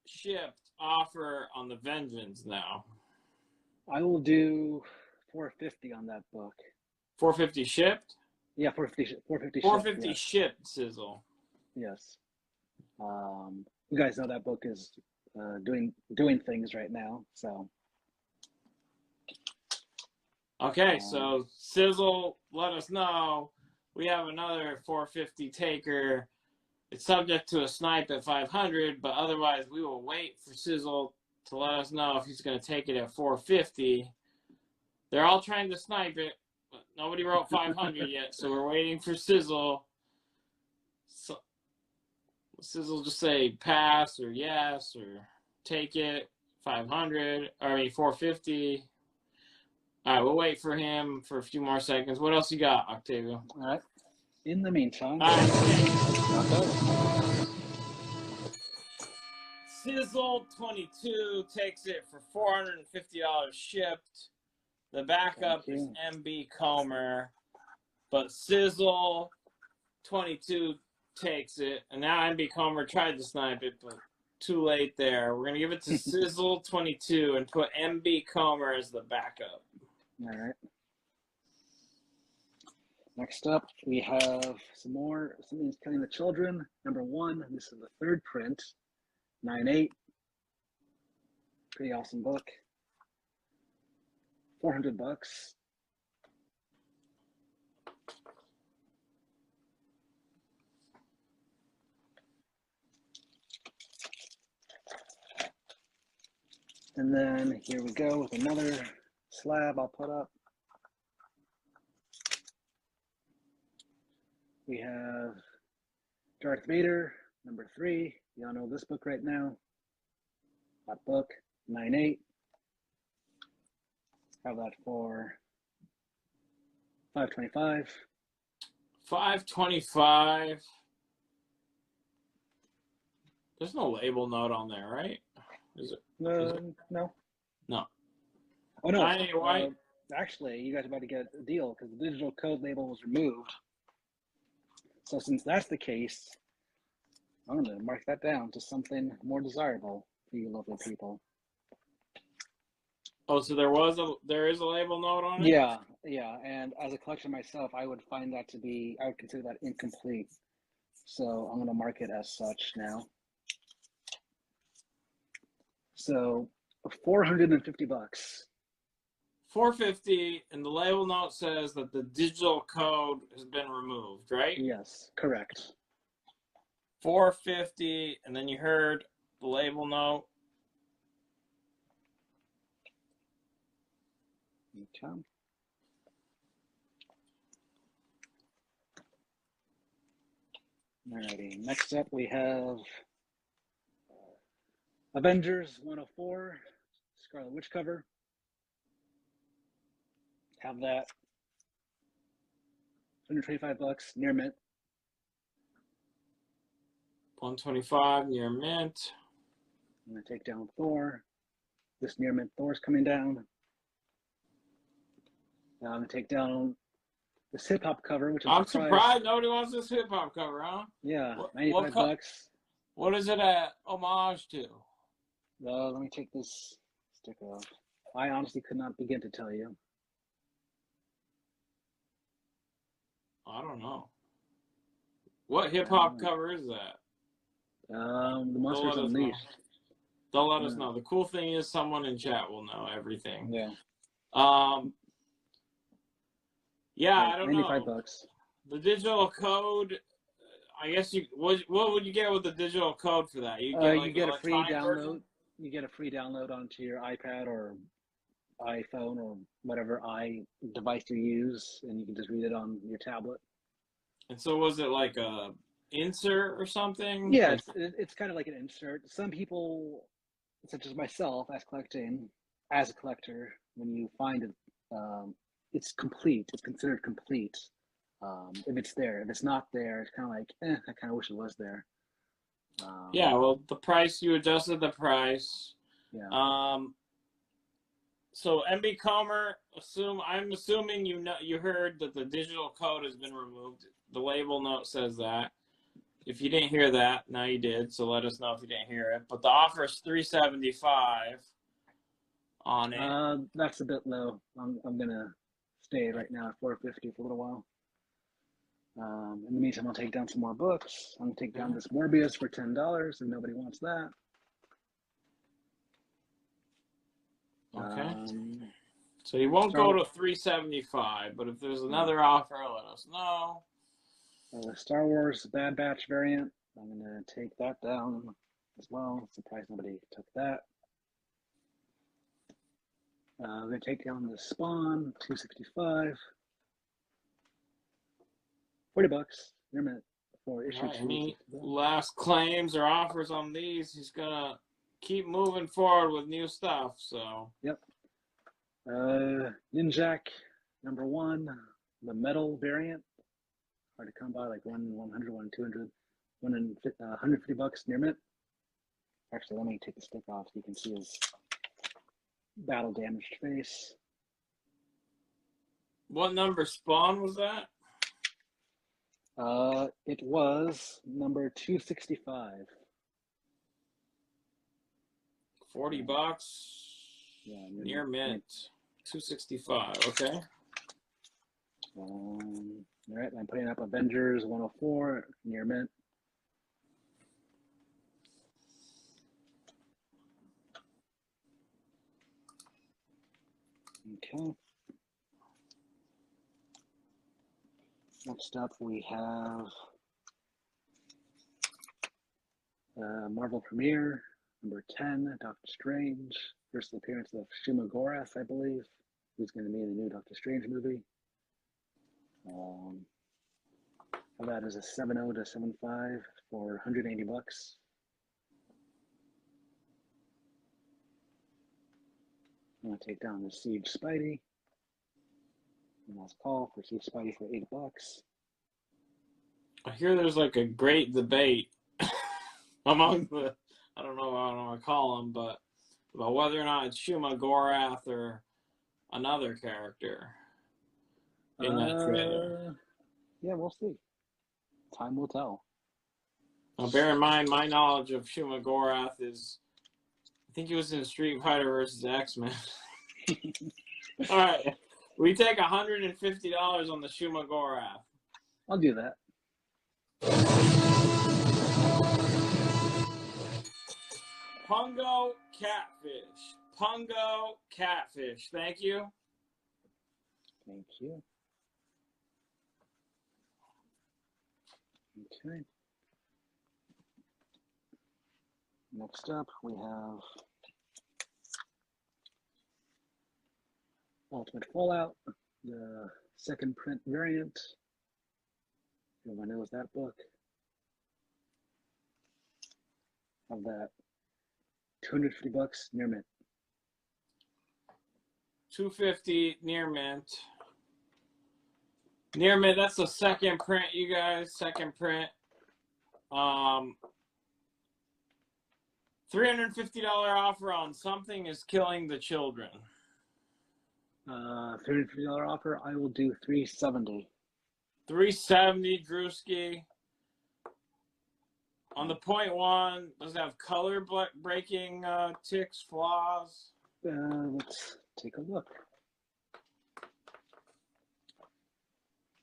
shipped offer on the Vengeance now. I will do $450 on that book. $450 shipped? Yeah, $450 $450 yes. shipped, Sizzle. Yes. You guys know that book is doing things right now, so. Okay, so Sizzle, let us know. We have another $450 taker. It's subject to a snipe at 500, but otherwise we will wait for Sizzle to let us know if he's going to take it at 450. They're all trying to snipe it, but nobody wrote 500 yet, so we're waiting for Sizzle. So Sizzle just say pass or yes or take it, 450. All right, we'll wait for him for a few more seconds. What else you got, Octavio? All right. In the meantime, Sizzle 22 takes it for $450 shipped. The backup is MB Comer, but Sizzle 22 takes it, and now MB Comer tried to snipe it, but too late there. We're gonna give it to Sizzle 22 and put MB Comer as the backup. All right. Next up, we have Something's Killing the Children. Number 1. This is the third print. 9/8. Pretty awesome book. $400. And then here we go with another slab I'll put up. We have Darth Vader, number 3. Y'all know this book right now. That book, 9/8. Have that for $525. $525. There's no label note on there, right? Is it? No. No. Oh no. White. Actually, you guys are about to get a deal because the digital code label was removed. So since that's the case, I'm going to mark that down to something more desirable for you lovely people. Oh, so there is a label note on it? Yeah. And as a collector myself, I would consider that incomplete. So I'm going to mark it as such now. So $450. $450, and the label note says that the digital code has been removed, right? Yes, correct. $450, and then you heard the label note. Okay. Alrighty, next up we have Avengers 104, Scarlet Witch cover. Have that. $125, near mint. $125 near mint. I'm gonna take down Thor. This near mint Thor's coming down. Now I'm gonna take down this hip hop cover, which I'm surprised nobody wants this hip hop cover, huh? Yeah, $95. What is it a homage to? Let me take this sticker off. I honestly could not begin to tell you. I don't know. What hip hop cover is that? The Monsters Unleashed. They'll let us know. The cool thing is someone in chat will know everything. Yeah. Yeah, I don't know. $95. The digital code, I guess what would you get with the digital code for that? You get, you get a free download. You get a free download onto your iPad or iPhone or whatever device you use, and you can just read it on your tablet. And so was it like a insert or something? Yeah, Like, it's kind of like an insert. Some people, such as myself, as a collector, when you find it, it's complete. It's considered complete. If it's there, if it's not there, it's kind of like, I kind of wish it was there. yeah, well, the price, you adjusted the price. Yeah. So MB Comer, I'm assuming you heard that the digital code has been removed. The label note says that. If you didn't hear that, now you did. So let us know if you didn't hear it. But the offer is $375 on it. That's a bit low. I'm gonna stay right now at $450 for a little while. In the meantime, I'll take down some more books. I'm gonna take down this Morbius for $10 if nobody wants that. Okay. So you won't go to $375, but if there's another offer, let us know. Star Wars Bad Batch variant. I'm gonna take that down as well. Surprised nobody took that. I'm gonna take down the Spawn $265. $40 near minute for issue Right, 2. any last claims or offers on these? He's gonna keep moving forward with new stuff. So yep. Ninjak number 1, the metal variant. Hard to come by, like 100, 200, $150 near mint. Actually, let me take the stick off so you can see his battle damaged face. what number Spawn was that? It was number 265. $40. Yeah, near mint. 265. Okay. All right, I'm putting up Avengers 104 near mint. Okay. Next up, we have Marvel Premiere number 10, Doctor Strange. First appearance of Shuma Gorath, I believe, who's going to be in the new Doctor Strange movie. How about as a 7.0 to 7.5 for $180. I'm going to take down the Siege Spidey. And last call for Siege Spidey for $8. I hear there's like a great debate among the, I don't know what I want to call them, but about whether or not it's Shuma Gorath or another character in that trailer. Yeah, we'll see. Time will tell. Now, bear in mind, my knowledge of Shuma Gorath is, I think he was in Street Fighter versus X-Men. All right. We take $150 on the Shuma Gorath. I'll do that. Pungo Catfish. Pungo Catfish. Thank you. Thank you. Okay. Next up, we have Ultimate Fallout, the second print variant. Everyone knows that book. Of that, $250 near mint. $250 near mint. Near mint, that's the second print, you guys. Second print. $350 offer on Something is Killing the Children. $350 offer. I will do $370. $370, Drewski. On the .1, does it have color breaking ticks, flaws? Let's take a look.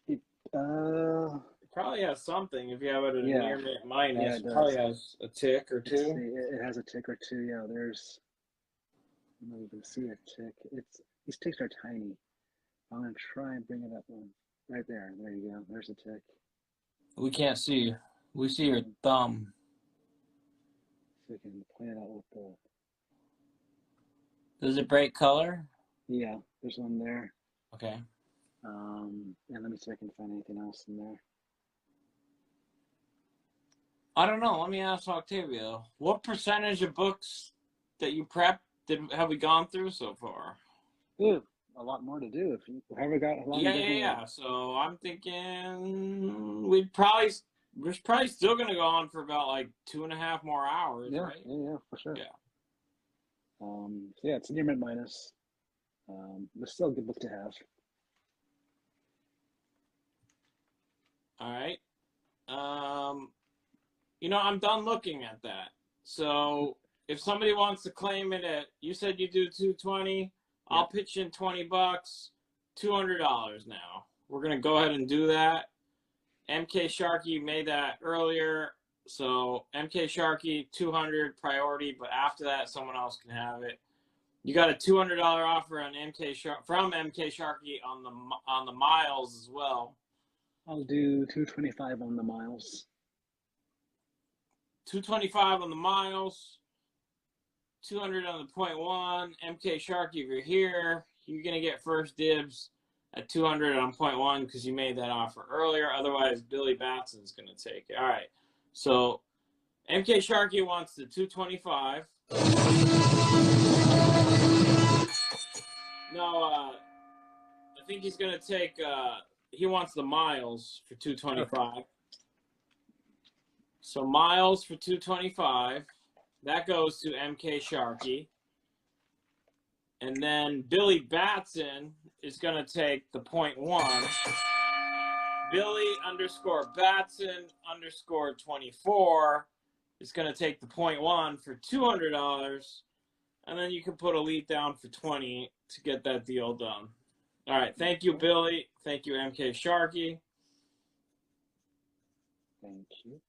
It probably has something if you have it at a near mint minus. Yeah, it probably has a tick or two. It has a tick or two. Yeah, there's. I don't even see a tick. These ticks are tiny. I'm gonna try and bring it up one right there. There you go. There's a tick. We can't see. We see your thumb. So we can point it out with the. Does it break color? Yeah, there's one there. Okay. And let me see if I can find anything else in there. I don't know. Let me ask Octavio. What percentage of books that you prepped have we gone through so far? Ooh, a lot more to do. If you ever got how long you Yeah. So I'm thinking we're probably still gonna go on for about like 2.5 more hours, yeah, right? yeah, for sure. Yeah. So yeah, it's near mid minus. But still a good book to have. All right. I'm done looking at that. So if somebody wants to claim it at, you said you do 220, I'll pitch in $20, $200 now. We're gonna go ahead and do that. MK Sharky made that earlier, so MK Sharky 200 priority, but after that someone else can have it. You got a $200 offer on from MK Sharky on the miles as well. I'll do 225 on the miles. 225 on the miles, 200 on the .1. MK Sharky, if you're here, you're going to get first dibs at 200 on .1 because you made that offer earlier. Otherwise, Billy Batson's going to take it. All right. So MK Sharky wants the 225. No, I think he's going to take, he wants the miles for 225. So miles for 225, that goes to MK Sharky. And then Billy Batson is going to take the .1. Billy_Batson_24 is going to take the .1 for $200. And then you can put a lead down for 20 to get that deal done. All right. Thank you, Billy. Thank you, MK Sharky. Thank you.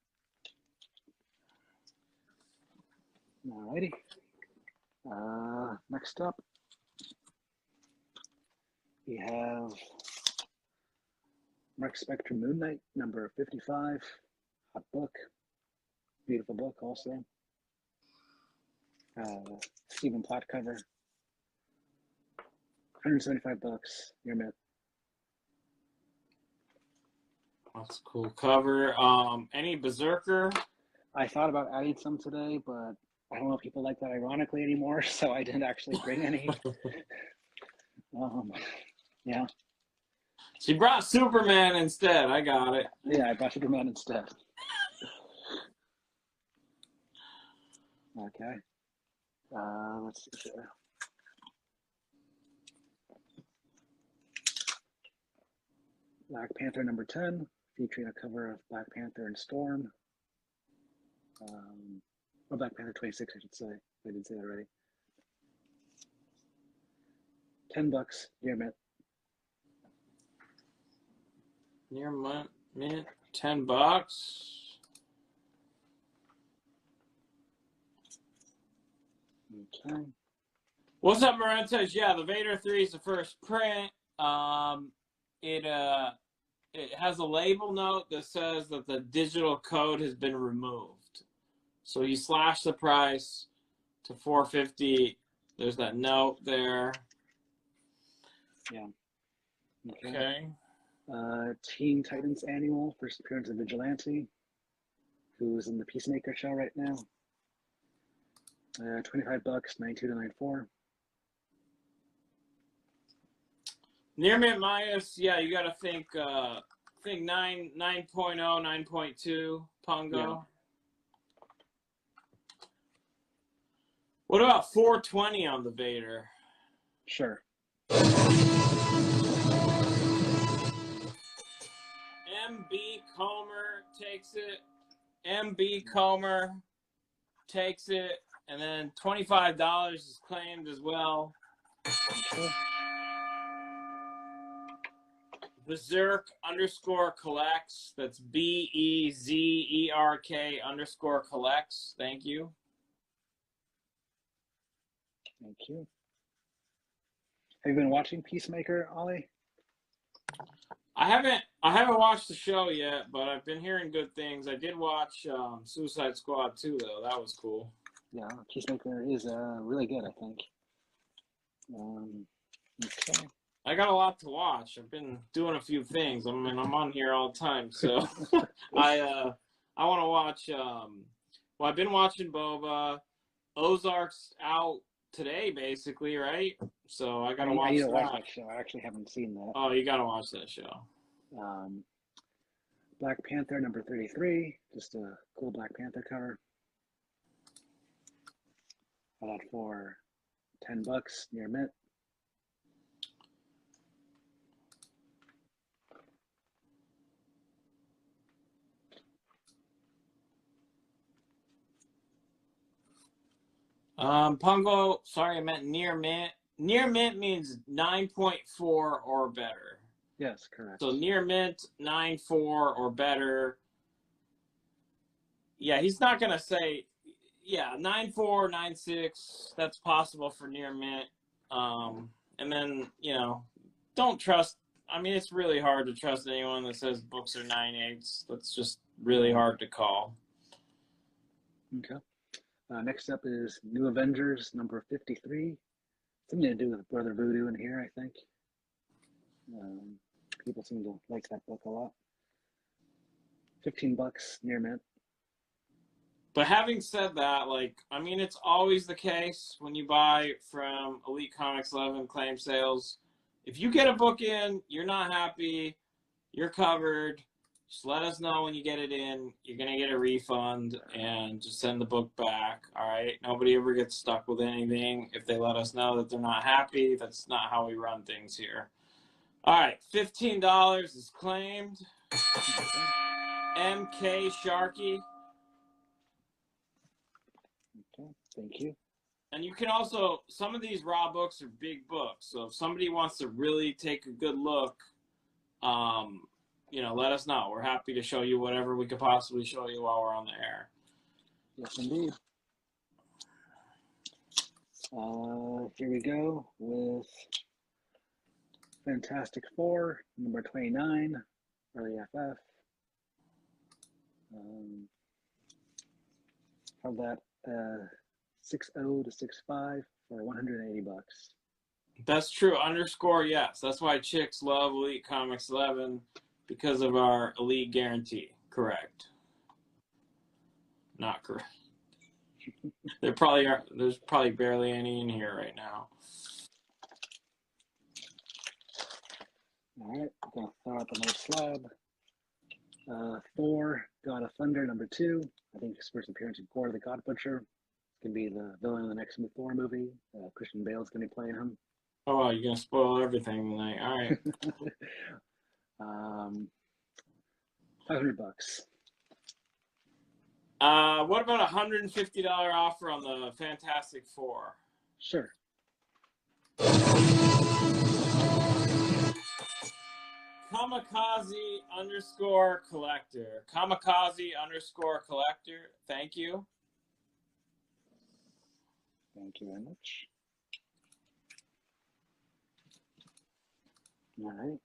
Alrighty. Next up, we have Mark Spector Moon Knight, number 55. Hot book. Beautiful book, also. Stephen Platt cover. $175. Your myth. That's a cool cover. Any Berserker? I thought about adding some today, but I don't know if people like that ironically anymore, so I didn't actually bring any. Yeah. She brought Superman instead. I got it. Yeah, I brought Superman instead. Okay. Let's see here. Black Panther number 10, featuring a cover of Black Panther and Storm. Or Black Panther 26, I should say. I didn't say that already. $10, near mint. Near mint, $10. Okay. What's up, Marentes? Yeah, the Vader 3 is the first print. It has a label note that says that the digital code has been removed. So you slash the price to $450. There's that note there. Yeah. Okay. Teen Titans Annual, first appearance of Vigilante, who's in the Peacemaker show right now. $25, 92 to 94. Near mint minus, yeah, you got to think 9.0, 9.2 Pongo. Yeah. What about 420 on the Vader? Sure. MB Comer takes it. MB Comer takes it. And then $25 is claimed as well. Okay. Berserk_collects. That's BEZERK_collects. Thank you. Thank you. Have you been watching Peacemaker, Ollie? I haven't watched the show yet, but I've been hearing good things. I did watch Suicide Squad 2, though. That was cool. Yeah, Peacemaker is really good, I think. Okay. I got a lot to watch. I've been doing a few things. I mean, I'm on here all the time, so I want to watch. Well, I've been watching Boba. Ozark's out today, basically, right? So I gotta watch I need to that. watch that show. I actually haven't seen that. Oh, you gotta watch that show. Black Panther number 33. Just a cool Black Panther cover. Got that for $10 near mint. Pungo, sorry, I meant near mint. Near mint means 9.4 or better. Yes, correct. So near mint, 9.4 or better. Yeah, he's not gonna say, yeah, 9.4, 9.6. That's possible for near mint. And then, you know, don't trust. I mean, it's really hard to trust anyone that says books are 9.8. That's just really hard to call. Okay. Next up is New Avengers number 53. Something to do with Brother Voodoo in here, I think. People seem to like that book a lot. $15 near mint. But having said that, like, I mean, it's always the case when you buy from Elite Comics 11 claim sales. If you get a book in, you're not happy, you're covered. Just let us know when you get it in. You're going to get a refund and just send the book back. All right. Nobody ever gets stuck with anything. If they let us know that they're not happy, that's not how we run things here. All right. $15 is claimed. MK Sharky. Okay. Thank you. And you can also, some of these raw books are big books. So if somebody wants to really take a good look, you know, let us know. We're happy to show you whatever we could possibly show you while we're on the air. Yes, indeed. Here we go with Fantastic Four, number 29, early FF. Have that 6.0 to 6.5 for $180. That's true. Underscore yes. That's why chicks love Elite Comics 11 because of our Elite guarantee. Correct. Not correct. There's probably barely any in here right now. All right, I'm gonna throw up another slab. Thor, God of Thunder, number 2. I think his first appearance in Gore the God Butcher. Gonna be the villain in the next Thor movie. Christian Bale's gonna be playing him. Oh, wow, you're gonna spoil everything tonight. All right. $500. What about a $150 offer on the Fantastic Four? Sure. Kamikaze underscore collector. Kamikaze underscore collector. Thank you. Thank you very much. All right.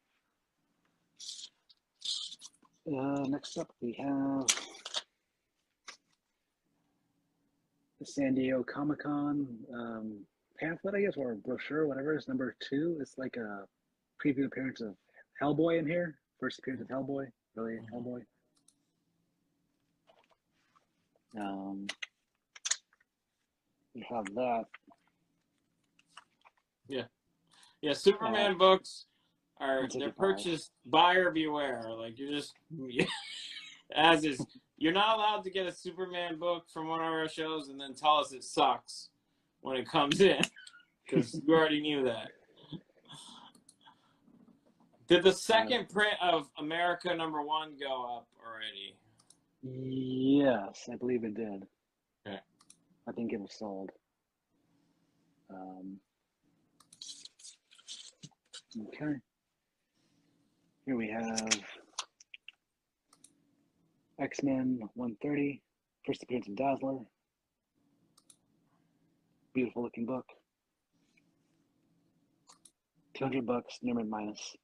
Next up, we have the San Diego Comic-Con pamphlet, I guess, or brochure, whatever. It's number 2. It's like a preview appearance of Hellboy in here. First appearance of Hellboy. Brilliant Hellboy. We have that. Yeah, Superman books are, they're 165. purchased buyer beware. Like, you're just, as is, you're not allowed to get a Superman book from one of our shows and then tell us it sucks when it comes in, because we already knew that. Did the second print of America #1 go up already? Yes, I believe it did. Okay. I think it was sold. Okay. Here we have X-Men 130, first appearance of Dazzler. Beautiful looking book. $200, numbered minus.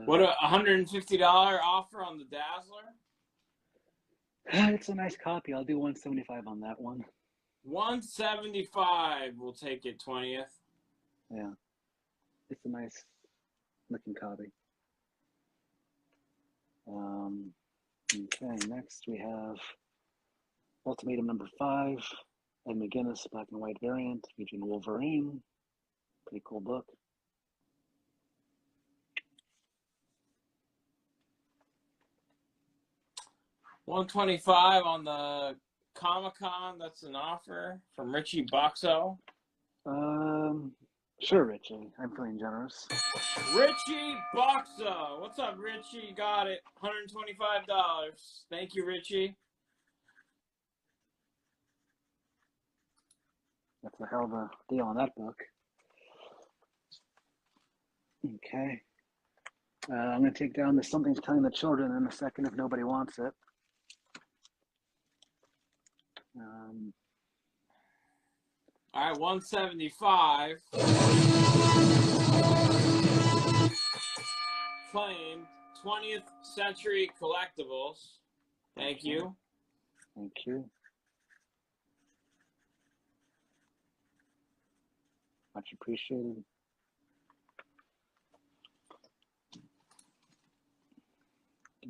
What, a $150 offer on the Dazzler? It's a nice copy. I'll do 175 on that one. 175. We'll take it 20th. Yeah, it's a nice looking copy. Okay, next we have Ultimatum number 5, Ed McGuinness, black and white variant, featuring Wolverine. Pretty cool book. $125 on the Kamala Khan. That's an offer from Richie Boxo. Sure, Richie. I'm feeling generous. Richie Boxo. What's up, Richie? You got it. $125. Thank you, Richie. That's a hell of a deal on that book. Okay. I'm going to take down the Something's Killing the Children in a second if nobody wants it. All right, 175. Claimed 20th Century Collectibles. Thank you. Thank you. Much appreciated.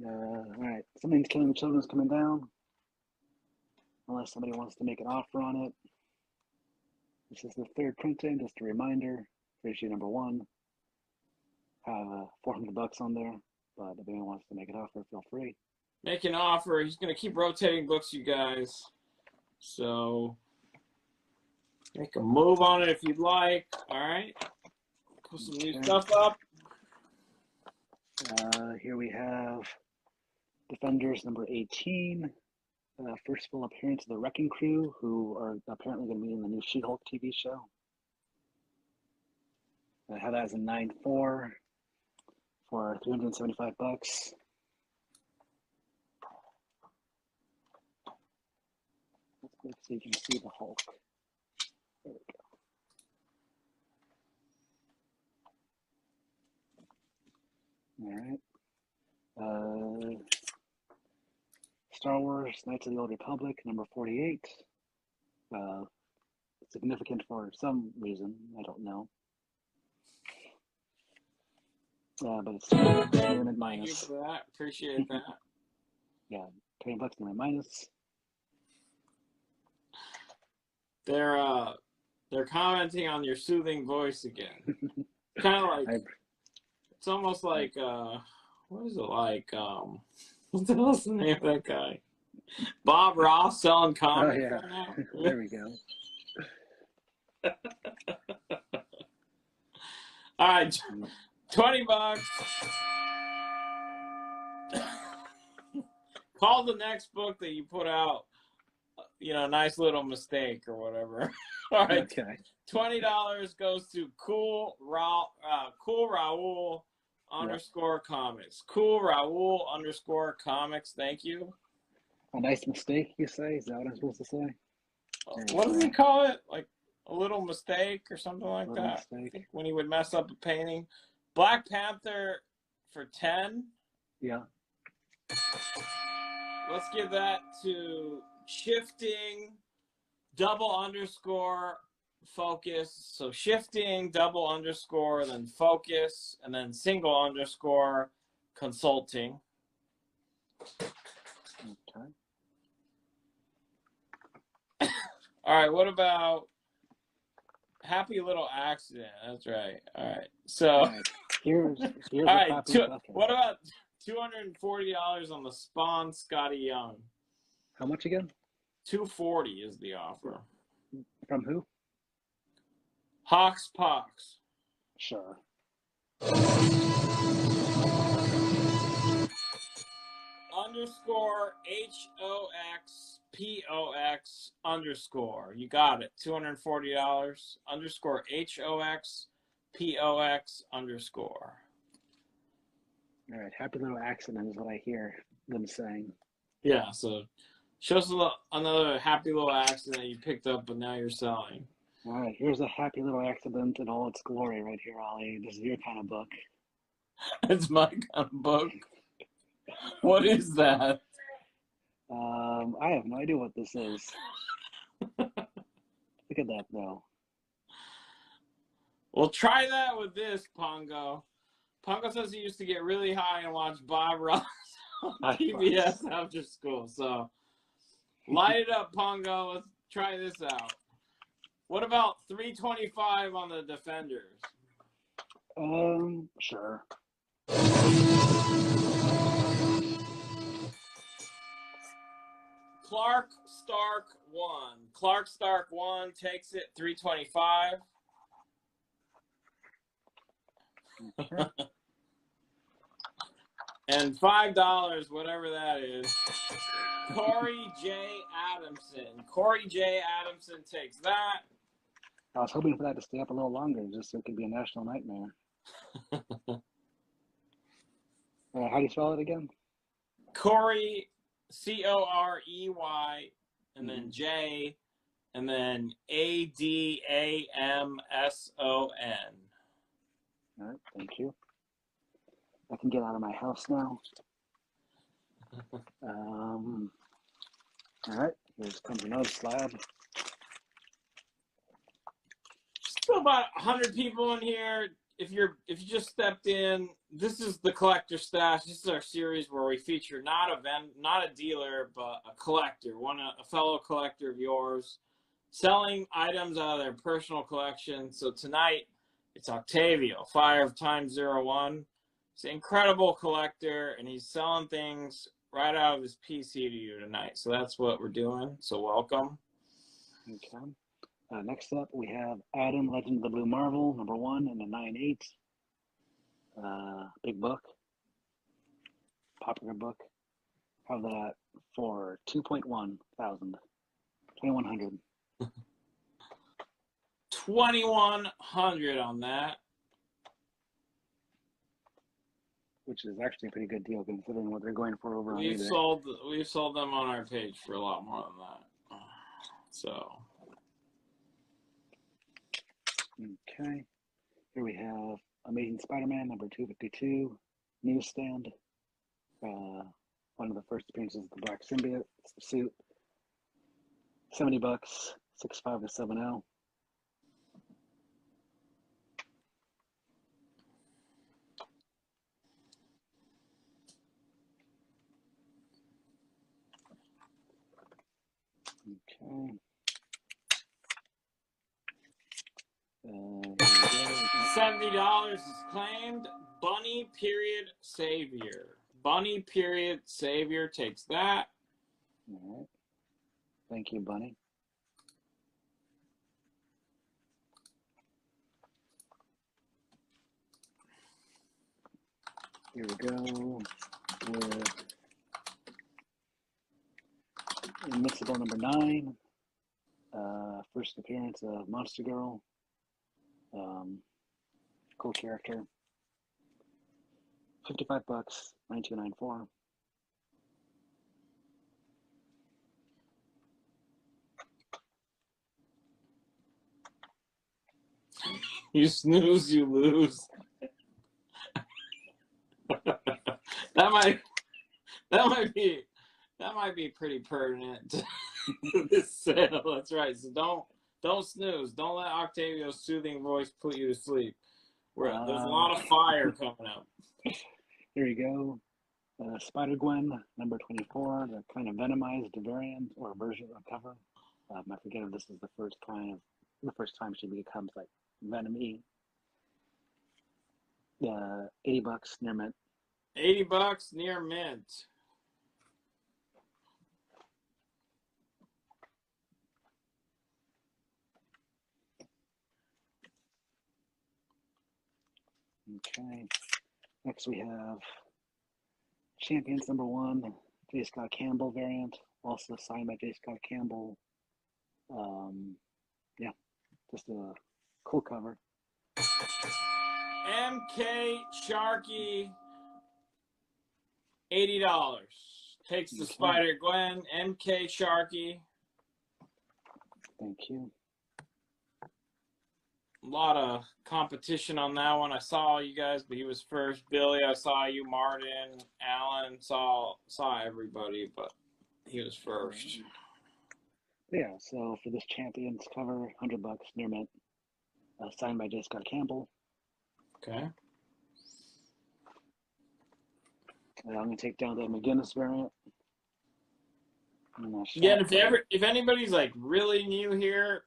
All right, Something's Killing the Children is coming down. Unless somebody wants to make an offer on it. This is the 3rd printing, just a reminder. Issue number 1. Have $400 on there, but if anyone wants to make an offer, feel free. Make an offer. He's going to keep rotating books, you guys. So make a move on it if you'd like. All right. Put some new stuff up. Here we have Defenders number 18. First full appearance of the Wrecking Crew, who are apparently going to be in the new She-Hulk TV show. I have that as a 9.4 for $375. Let's go so you can see the Hulk. There we go. All right. Star Wars Knights of the Old Republic, number 48. Significant for some reason, I don't know. But it's minus. Thank you for that. Appreciate that. Yeah, $20 number minus. They're commenting on your soothing voice again. Kind of like it's almost like what is it like? What the hell's the name of that guy? Bob Ross selling comics. Oh, yeah. Right now. There we go. All right, $20. Call the next book that you put out, nice little mistake or whatever. All right. Okay. $20 goes to Cool Raul _ comics. Cool Raul _ comics. Thank you. A nice mistake, you say? Is that what I'm supposed to say? What do we call it? Like a little mistake or something like that? Mistake. When he would mess up a painting. Black Panther for 10. Yeah. Let's give that to Shifting _ focus. So Shifting _ then focus, and then single _ consulting. Okay. All right, what about Happy Little Accident? That's right. All right. So All right. Here's all right, what about $240 on the Spawn Scotty Young? How much again? $240 is the offer. From who? Hawks Pox. Sure. _HOXPOX_. You got it. $240. _HOXPOX_. All right. Happy Little Accident is what I hear them saying. Yeah, so show us another happy little accident you picked up, but now you're selling. All right, here's a happy little accident in all its glory right here, Ollie. This is your kind of book. It's my kind of book. What is that? I have no idea what this is. Look at that, though. Well, try that with this, Pongo. Pongo says he used to get really high and watch Bob Ross on PBS after school. So light it up, Pongo. Let's try this out. What about $3.25 on the Defenders? Sure. Clark Stark 1. Clark Stark 1 takes it $3.25. Okay. And $5, whatever that is. Corey J. Adamson. Corey J. Adamson takes that. I was hoping for that to stay up a little longer, just so it could be a national nightmare. How do you spell it again? Corey, Corey, and then J, and then Adamson. All right, thank you. I can get out of my house now. All right, here's comes another slab. Still about 100 people in here. If you just stepped in, this is the Collector Stash. This is our series where we feature not a dealer, but a collector, a fellow collector of yours, selling items out of their personal collection. So tonight, it's Octavio, Fire of Time 01. He's an incredible collector, and he's selling things right out of his PC to you tonight. So that's what we're doing. So welcome. Okay. Next up, we have Adam, Legend of the Blue Marvel, #1 in the 9/8. Big book. Popular book. Have that for 2.1 thousand. 2,100. 2,100 on that. Which is actually a pretty good deal considering what they're going for over on We've eBay. sold them on our page for a lot more than that. So. Okay. Here we have Amazing Spider-Man #252, newsstand. One of the first appearances of the Black Symbiote suit. $70, 6.5 to 7.0. Okay. $70 is claimed. Bunny period Savior. Bunny period Savior takes that. All right. Thank you, Bunny. Here we go with Invincible #9. First appearance of Monster Girl. Cool character. $55, 9294. You snooze, you lose. that might be pretty pertinent to this sale. That's right. So don't snooze. Don't let Octavio's soothing voice put you to sleep. There's a lot of fire coming up. Here you go. Spider-Gwen, #24, the kind of Venomized variant or version of cover. I forget if this is the first time she becomes like Venom-y. $80 near mint. $80 near mint. Okay. Next we have Champions #1, J. Scott Campbell variant, also signed by J. Scott Campbell. Yeah, just a cool cover. MK Sharky, $80. Takes the Spider-Gwen. MK Sharky. Thank you. lot of competition on that one. I saw you guys, but he was first. Billy, I saw you. Martin, Alan, saw everybody, but he was first. Yeah, so for this Champions cover, $100 near mint, signed by J. Scott Campbell. Okay. I'm gonna take down the McGinnis variant. Yeah, and if anybody's like really new here,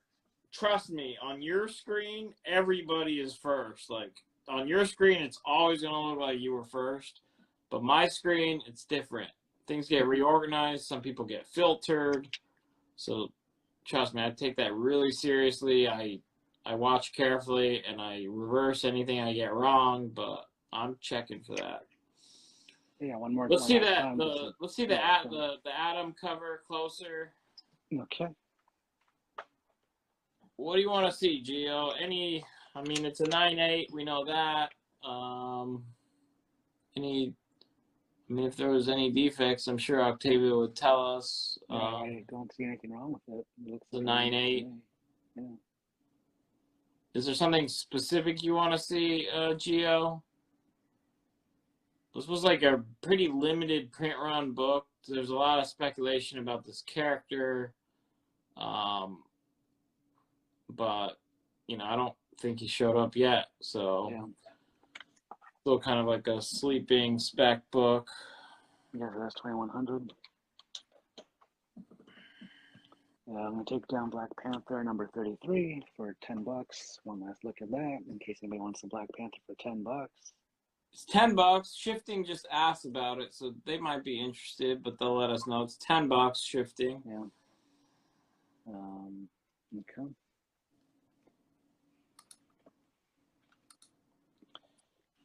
trust me, on your screen, everybody is first. Like on your screen, it's always gonna look like you were first. But my screen, it's different. Things get reorganized, some people get filtered. So trust me, I take that really seriously. I watch carefully and I reverse anything I get wrong, but I'm checking for that. Yeah, one more. Let's see that. Let's see the Atom cover closer. Okay. What do you want to see, Gio? I mean, it's a 9/8. We know that. If there was any defects, I'm sure Octavia would tell us. I don't see anything wrong with it. It looks the 9/8. Yeah. Is there something specific you want to see, Gio? This was like a pretty limited print run book. There's a lot of speculation about this character. But, I don't think he showed up yet. So, yeah. Still kind of like a sleeping spec book. Yeah, that's 2100. I'm going to take down Black Panther number 33 for $10. One last look at that in case anybody wants the Black Panther for $10. It's $10. Shifting just asked about it, so they might be interested, but they'll let us know. It's $10. Shifting. Yeah. Okay.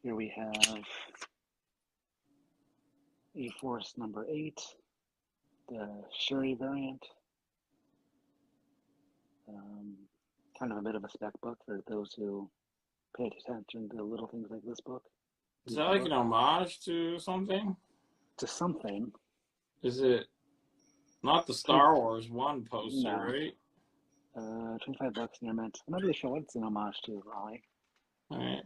Here we have A-Force number 8, the Shuri variant. Kind of a bit of a spec book for those who pay attention to little things like this book. Is that like an homage to something? To something. Is it not the Star Wars 1 poster, No. right? $25 near mint. I'm not really sure what it's an homage to, Ollie. All right.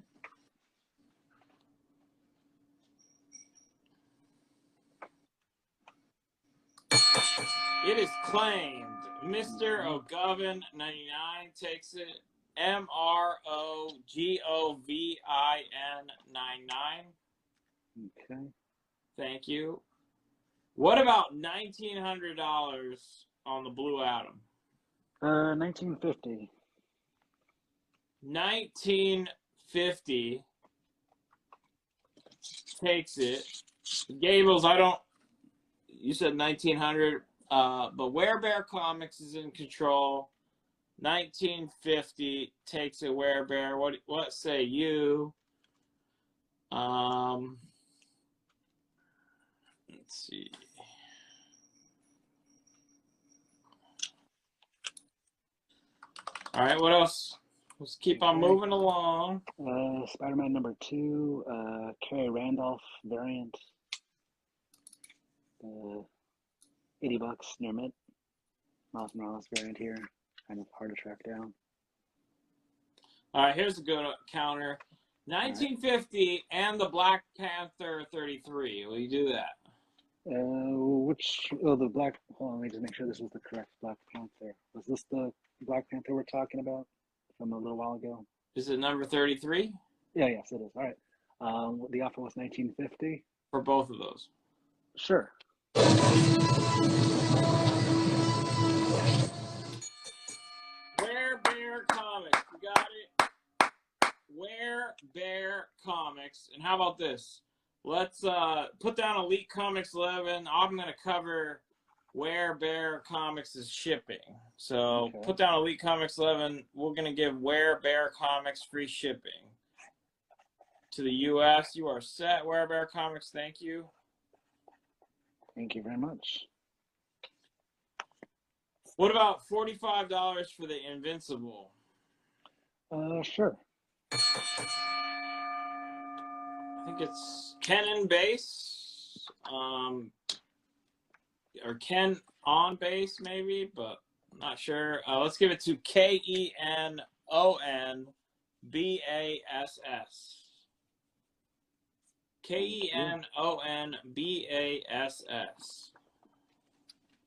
It is claimed. Mr. O'Govin 99 takes it. MROGOVIN 99. Okay. Thank you. What about $1,900 on the Blue Atom? 1950. 1950 takes it. Gables, you said 1900, but Werebear Comics is in control. 1950 takes it. Werebear. What say you? Let's see. All right, what else? Let's keep on moving along. Spider-Man number 2, Carrie Randolph variant. $80 near mint. Miles Morales variant here. Kind of hard to track down. All right, here's a good counter. 1950 and the Black Panther 33. Will you do that? The Black... Hold on, let me just make sure this was the correct Black Panther. Was this the Black Panther we're talking about from a little while ago? Is it number 33? Yeah, yes, it is. All right. The offer was 1950. For both of those? Sure. Werebear Comics. You got it? Werebear Comics. And how about this? Let's put down Elite Comics 11. I'm going to cover Werebear Comics' shipping. So put down Elite Comics 11. We're going to give Werebear Comics free shipping to the U.S. You are set, Werebear Comics. Thank you. Thank you very much. What about $45 for the Invincible? Sure. I think it's Ken base, or Ken on base maybe, but I'm not sure. Let's give it to KENON Kenonbass. Kenonbass.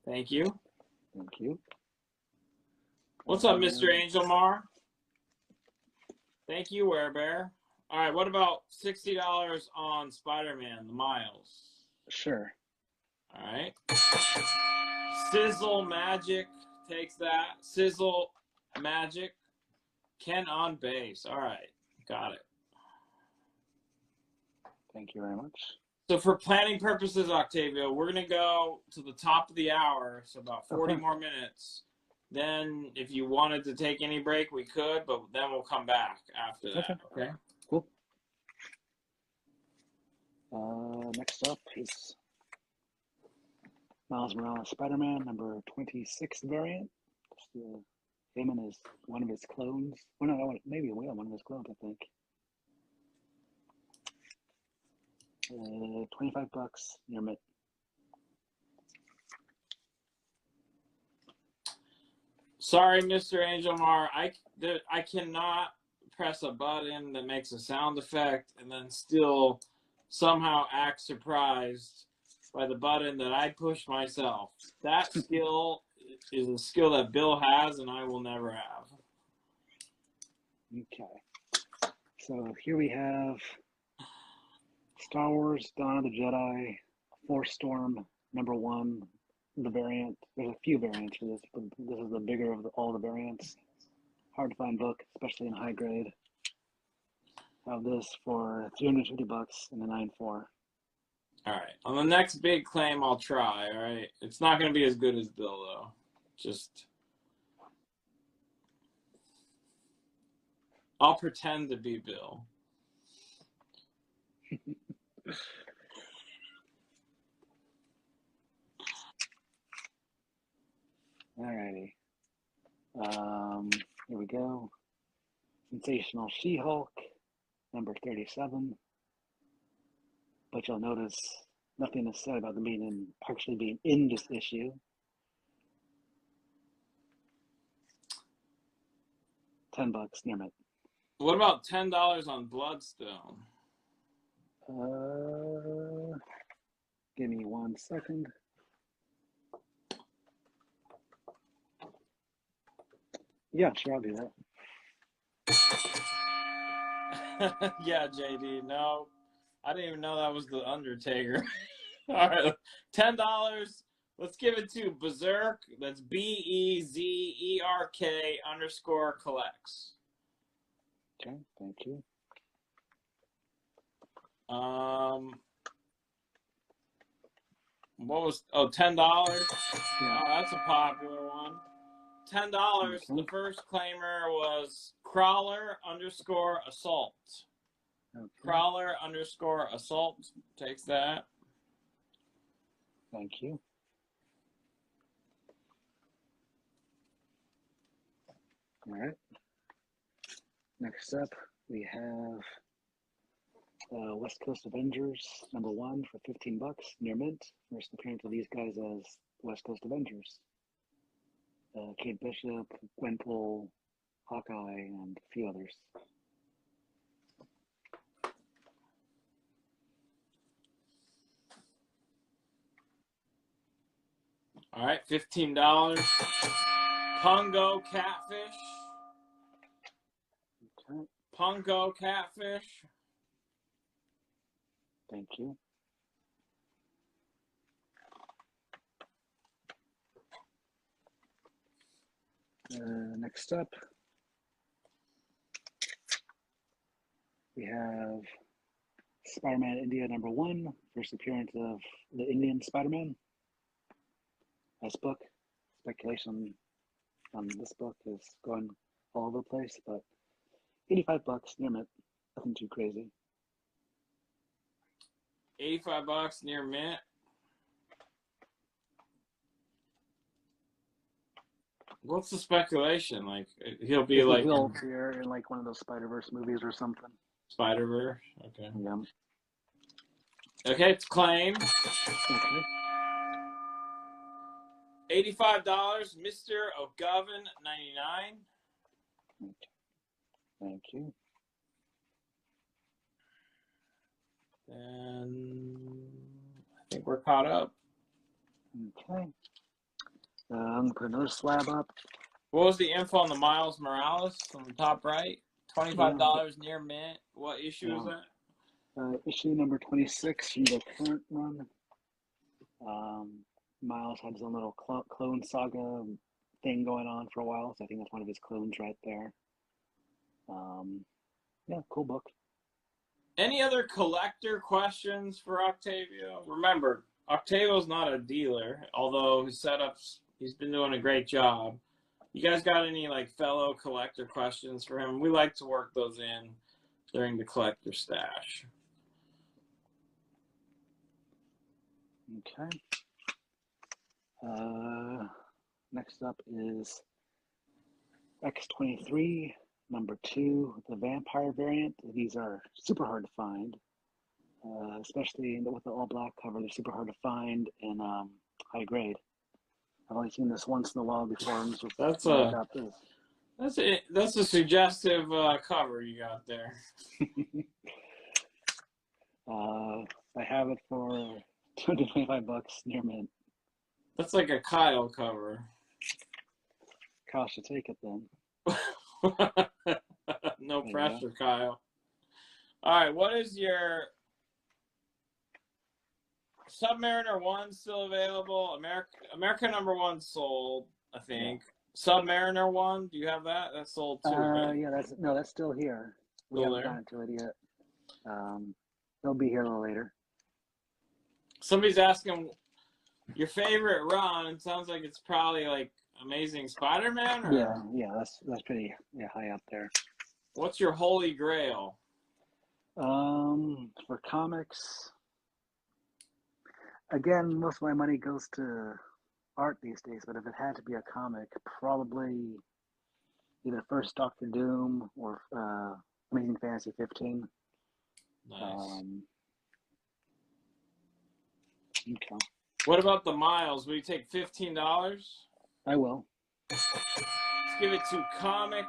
Thank you. Thank you. What's up, Mr. Angel Mar? Thank you, Werebear. All right, what about $60 on Spider-Man, the Miles? Sure. All right. Sizzle Magic takes that. Sizzle Magic. Ken on base. All right, got it. Thank you very much. So for planning purposes, Octavio, we're going to go to the top of the hour, so about 40 more minutes. Then if you wanted to take any break, we could, but then we'll come back after that, okay? Cool. Next up is Miles Morales Spider-Man, number 26 variant. Him and one of his clones. Well, no, maybe one of his clones, I think. $25 near mid. Sorry, Mr. Angel Mar. I cannot press a button that makes a sound effect and then still somehow act surprised by the button that I push myself. That skill is a skill that Bill has and I will never have. Okay. So here we have Star Wars Dawn of the Jedi, Force Storm, number 1, the variant. There's a few variants for this, but this is the bigger of all the variants. Hard to find book, especially in high grade. Have this for $350 in the 9.4. All right. On the next big claim, I'll try, all right? It's not going to be as good as Bill, though. Just... I'll pretend to be Bill. Alrighty. Here we go. Sensational She-Hulk, number 37. But you'll notice nothing is said about them actually being in this issue. $10 near it. What about $10 on Bloodstone? Give me 1 second. Yeah, sure, I'll do that. Yeah, JD. No, I didn't even know that was the Undertaker. All right, $10. Let's give it to Berserk. That's BEZERK_collects. Okay, thank you. What was $10? Yeah. Oh, that's a popular one. $10. Okay. The first claimer was Crawler_assault. Okay. Crawler_assault takes that. Thank you. All right. Next up, we have West Coast Avengers number 1 for $15 near mint. First appearance of these guys as West Coast Avengers. Kate Bishop, Gwenpool, Hawkeye, and a few others. All right, $15. Pungo Catfish. Okay. Pungo Catfish. Thank you. Next up, we have Spider-Man India number 1, first appearance of the Indian Spider-Man. Nice book. Speculation on this book is going all over the place, but $85 near mint. Nothing too crazy. $85 near mint. What's the speculation? Like he'll be like he'll appear in like one of those Spider-Verse movies or something. Spider-Verse. Okay. Yeah. Okay, it's claimed. Okay. $85, Mr. O'Govern 99. Okay. Thank you. And I think we're caught up. Okay. I'm going to put another slab up. What was the info on the Miles Morales on the top right? $25 near mint. What issue is that? Issue number 26 from the current run. Miles had his own little clone saga thing going on for a while, so I think that's one of his clones right there. Yeah, cool book. Any other collector questions for Octavio? Remember, Octavio's not a dealer, although his setups, he's been doing a great job. You guys got any like fellow collector questions for him? We like to work those in during the collector stash. Okay. Next up is X-23, number 2, the vampire variant. These are super hard to find, especially with the all-black cover. They're super hard to find in high grade. I've only seen this once in a while before. That's a suggestive cover you got there. I have it for $225 near mint. That's like a Kyle cover. Kyle should take it then. No pressure, Kyle. All right, what is your Submariner 1 still available? America number 1 sold, I think. Yeah. Submariner 1, do you have that? That's sold too, right? Yeah, that's still here. We haven't gotten to it yet. They'll be here a little later. Somebody's asking your favorite run. It sounds like it's probably like Amazing Spider-Man. Or? Yeah, that's pretty high up there. What's your holy grail? For comics, again, most of my money goes to art these days. But if it had to be a comic, probably either first Doctor Doom or Amazing Fantasy 15. Nice. Okay. What about the Miles? Will you take $15? I will. Let's give it to Comic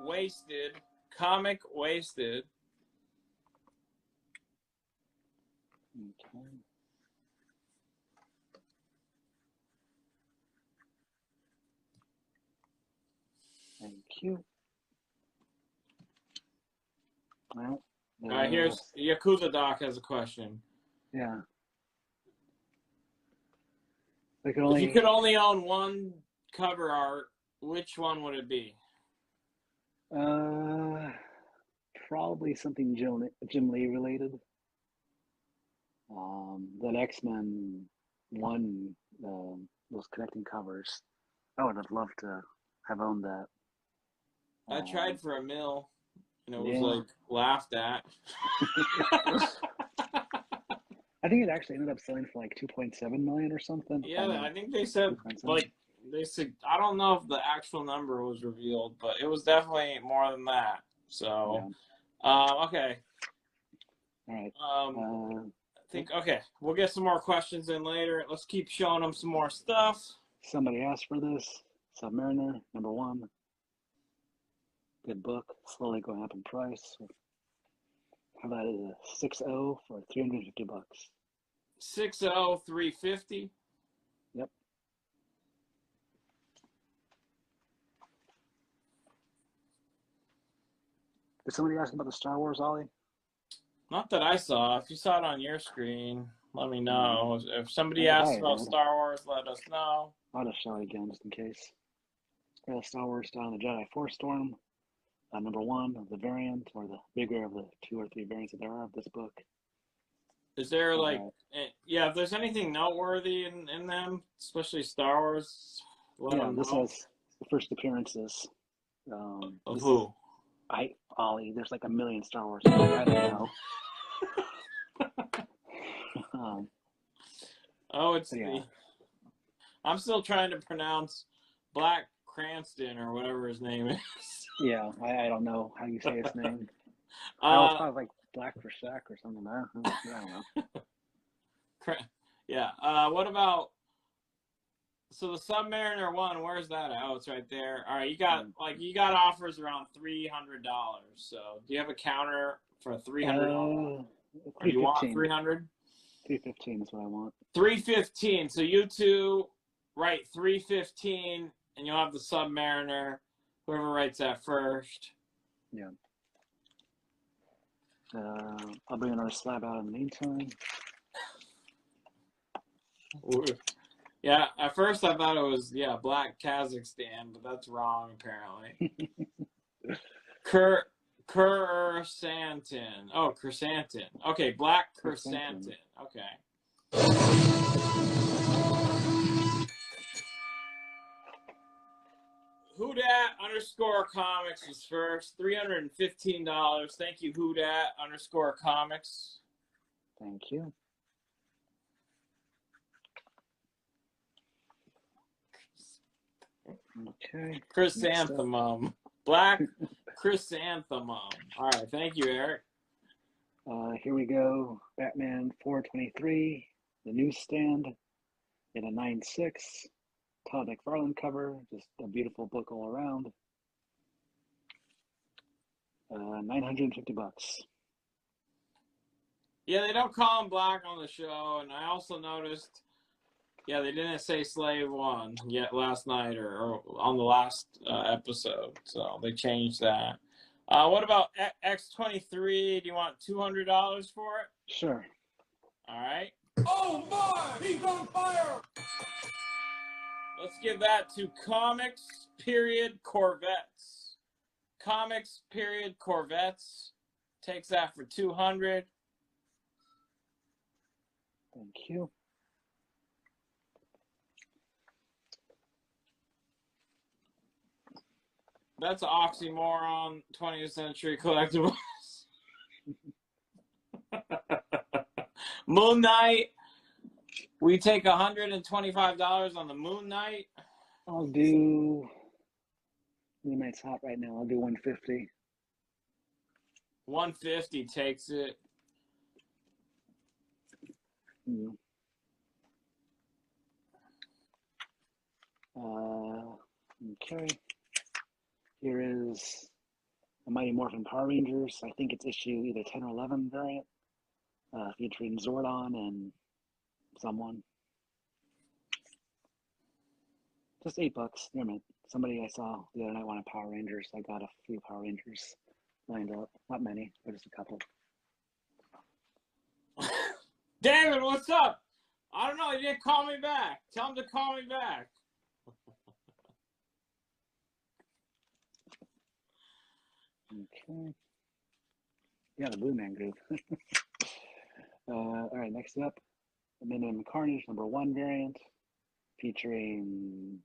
Wasted. Comic Wasted. Okay. Thank you. Well, here's Yakuza Doc has a question. Yeah. If you could only own one cover art, which one would it be? Probably something Jim Lee related. That X-Men one, those connecting covers. I would have loved to have owned that. I tried for $1 million, and it was like laughed at. I think it actually ended up selling for like 2.7 million or something. Yeah, I think they said I don't know if the actual number was revealed, but it was definitely more than that. So, okay. All right. We'll get some more questions in later. Let's keep showing them some more stuff. Somebody asked for this. Submariner, number 1. Good book. Slowly going up in price. How about a 6.0 for $350? 6.0, $350. Yep. Did somebody ask about the Star Wars, Ollie? Not that I saw. If you saw it on your screen, let me know. If somebody asks about Star Wars, let us know. I'll just show it again just in case. Star Wars Down the Jedi Force Storm. Number 1 of the variant, or the bigger of the 2 or 3 variants that there are of this book. Is there if there's anything noteworthy in them, especially Star Wars? This has the first appearances. Of who? Ollie, there's like 1 million Star Wars. I don't know. I'm still trying to pronounce Black Cranston or whatever his name is. Yeah, I don't know how you say his name. I was probably like Black for Shaq or something. I don't know. Yeah. What about? So the Submariner 1, where's that at? Oh, it's right there. All right, you got offers around $300. So do you have a counter for $300? Or you want 300? 315 is what I want. 315. So you two write 315, and you'll have the Submariner. Whoever writes that first. Yeah. I'll bring another slab out in the meantime. Yeah, at first I thought it was, Black Kazakhstan, but that's wrong, apparently. Chrysanthemum. Oh, chrysanthemum. Okay, Black chrysanthemum. Okay. Whodat_comics was first. $315. Thank you, Whodat_comics. Thank you. Okay. Chrysanthemum. Black chrysanthemum. All right. Thank you, Eric. Here we go. Batman 423, the newsstand in a 9.6. Todd McFarlane cover. Just a beautiful book all around. $950. Yeah, they don't call him Black on the show, and I also noticed, they didn't say Slave 1 yet last night or on the last episode, so they changed that. What about X-23? Do you want $200 for it? Sure. All right. Oh my! He's on fire! Let's give that to Comics Corvettes. Comics Corvettes takes that for $200. Thank you. That's an oxymoron, 20th century collectibles. Moon Knight. We take $125 on the Moon Knight. I'll do. Moon Knight's hot right now. I'll do 150. 150 takes it. Okay. Here is a Mighty Morphin Power Rangers. I think it's issue either 10 or 11 variant, featuring Zordon and someone. Just $8. Near mint. Somebody I saw the other night wanted Power Rangers. I got a few Power Rangers lined up. Not many, but just a couple. David, what's up? I don't know. You didn't call me back. Tell him to call me back. Okay. Yeah, the Blue Man Group. All right, next up, the Minimum Carnage #1 variant, featuring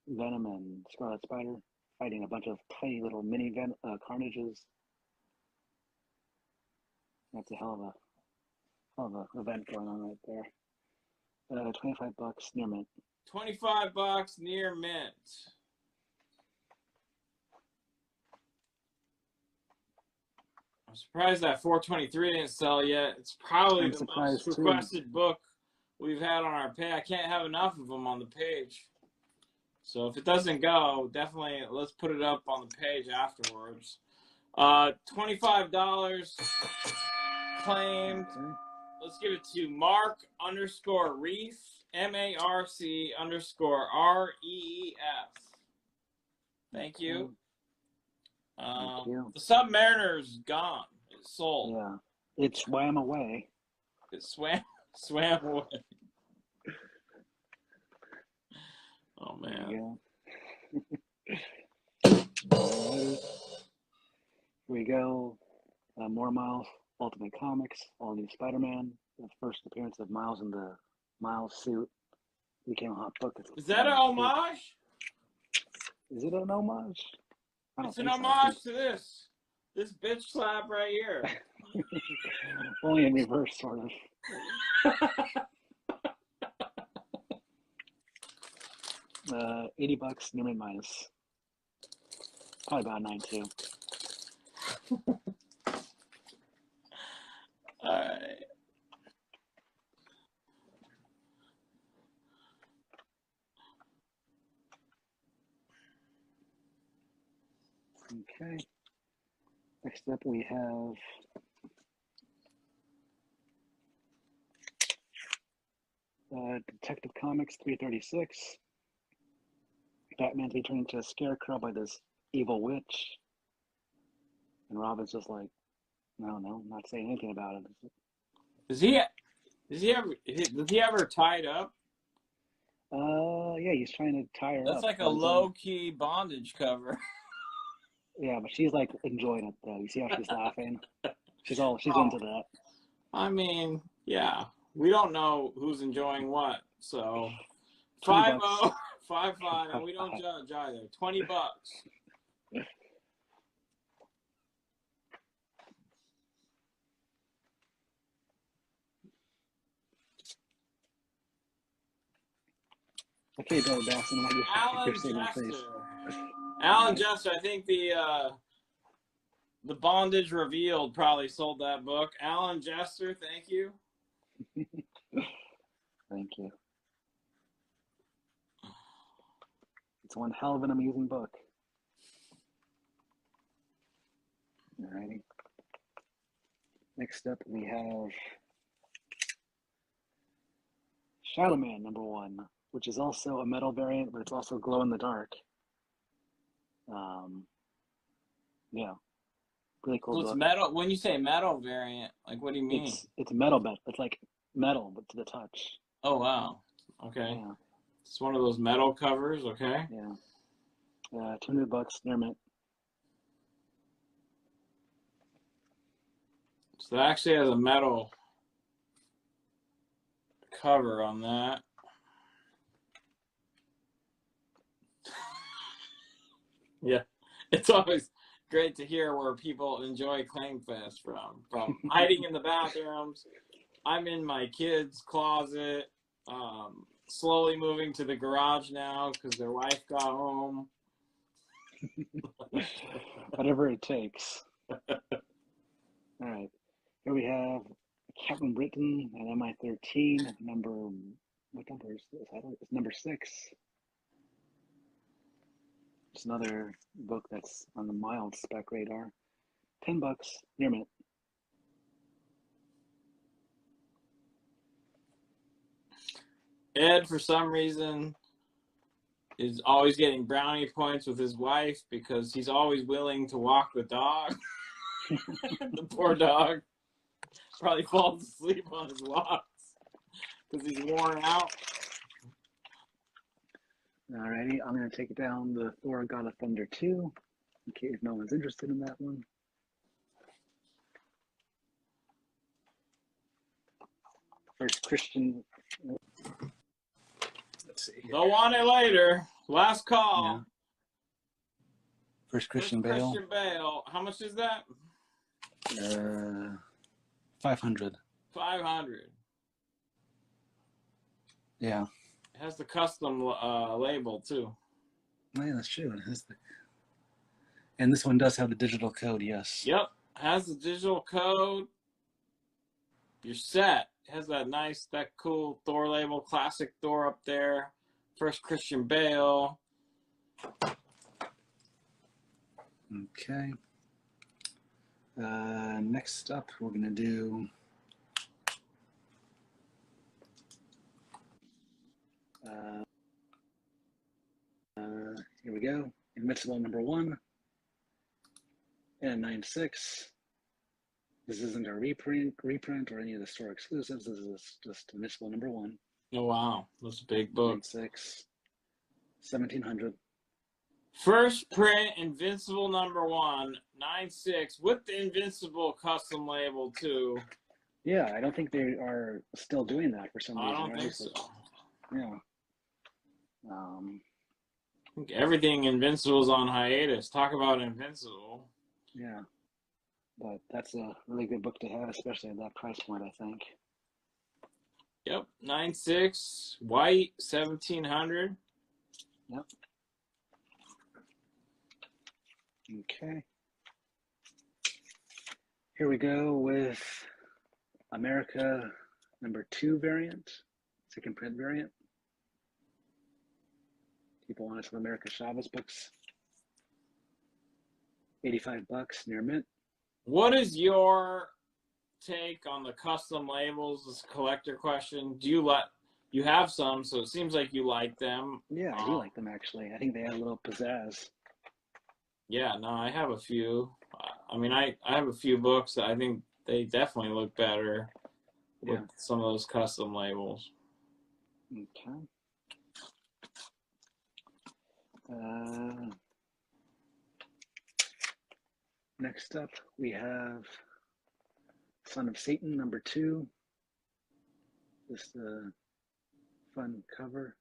Venom and Scarlet Spider fighting a bunch of tiny little mini Carnages. That's a hell of a event going on right there. $25 near mint. $25 near mint. I'm surprised that 423 didn't sell yet. It's probably the most requested book we've had on our page. I can't have enough of them on the page. So if it doesn't go, definitely let's put it up on the page afterwards. $25 claimed. Let's give it to Mark_Reef, MARC_REEF. Thank you. Thank you. The Submariner's gone. It's sold. Yeah. It swam away. It swam away. Oh, man. Here we go. More Miles Ultimate Comics, all new Spider-Man. The first appearance of Miles in the Miles suit. Became a hot book. Is that an homage? Is it an homage? It's an homage to this bitch slap right here. Only in reverse, sort of. $80 near mint minus. Probably about 9 too. Alright. Okay. Next up we have Detective Comics 336. Batman's returning to a scarecrow by this evil witch. And Robin's just like, no, not saying anything about it. Does he ever tie it up? Yeah, he's trying to tie her up. That's like a low-key bondage cover. Yeah, but she's like enjoying it though. You see how she's laughing? She's into that. I mean, yeah. We don't know who's enjoying what, so 5-0, 5-5, and we don't judge either. $20. Okay, Bill Basson, Alan Jester. Alan Jester, I think the Bondage Revealed probably sold that book. Alan Jester, thank you. Thank you. It's one hell of an amusing book. Alrighty. Next up, we have Charlemagne #1, which is also a metal variant, but it's also glow in the dark. Yeah, really cool. So book. it's metal. When you say metal variant, like what do you mean? It's metal, but it's like metal, but to the touch. Oh wow. Okay. Yeah. It's one of those metal covers. Okay. Yeah. 2 new books, near mint. So it actually has a metal cover on that. Yeah, it's always great to hear where people enjoy Claim Fest from hiding in the bathrooms. I'm in my kid's closet, slowly moving to the garage now because their wife got home. Whatever it takes. All right. Here we have Captain Britain and MI13, what number is this? It's number 6. It's another book that's on the mild spec radar. $10, near mint. Ed, for some reason, is always getting brownie points with his wife because he's always willing to walk the dog. The poor dog probably falls asleep on his walks because he's worn out. Alrighty, I'm going to take down the Thor God of Thunder 2, in case no one's interested in that one. First Christian. Let's see. They'll want it later. Last call. Yeah. First Christian Bale. Christian Bale. How much is that? 500. 500. Yeah. It has the custom label too. Oh, yeah, that's true. It has and this one does have the digital code, yes. Yep. Has the digital code. You're set. It has that cool Thor label, classic Thor up there. First Christian Bale. Okay. Next up, we're going to do here we go. Invincible #1 and 9.6. This isn't a reprint or any of the store exclusives. This is just Invincible #1. Oh wow, that's a big book. 9.6, 1700. First print Invincible #1, 9.6 with the Invincible custom label too. Yeah, I don't think they are still doing that for some reason. I don't think so. Yeah. I think everything Invincible's on hiatus. Talk about Invincible. Yeah. But that's a really good book to have, especially at that price point, I think. Yep, 9.6, white, 1700. Yep. Okay. Here we go with America #2 variant, second print variant. People want some America Chavez books. $85 near mint. What is your take on the custom labels? This collector question. Do you you have some, so it seems like you like them. Yeah, I do like them actually. I think they add a little pizzazz. Yeah, no, I have a few. I mean, I have a few books that I think they definitely look better with some of those custom labels. Okay. Next up, we have Son of Satan, number 2. Just a fun cover.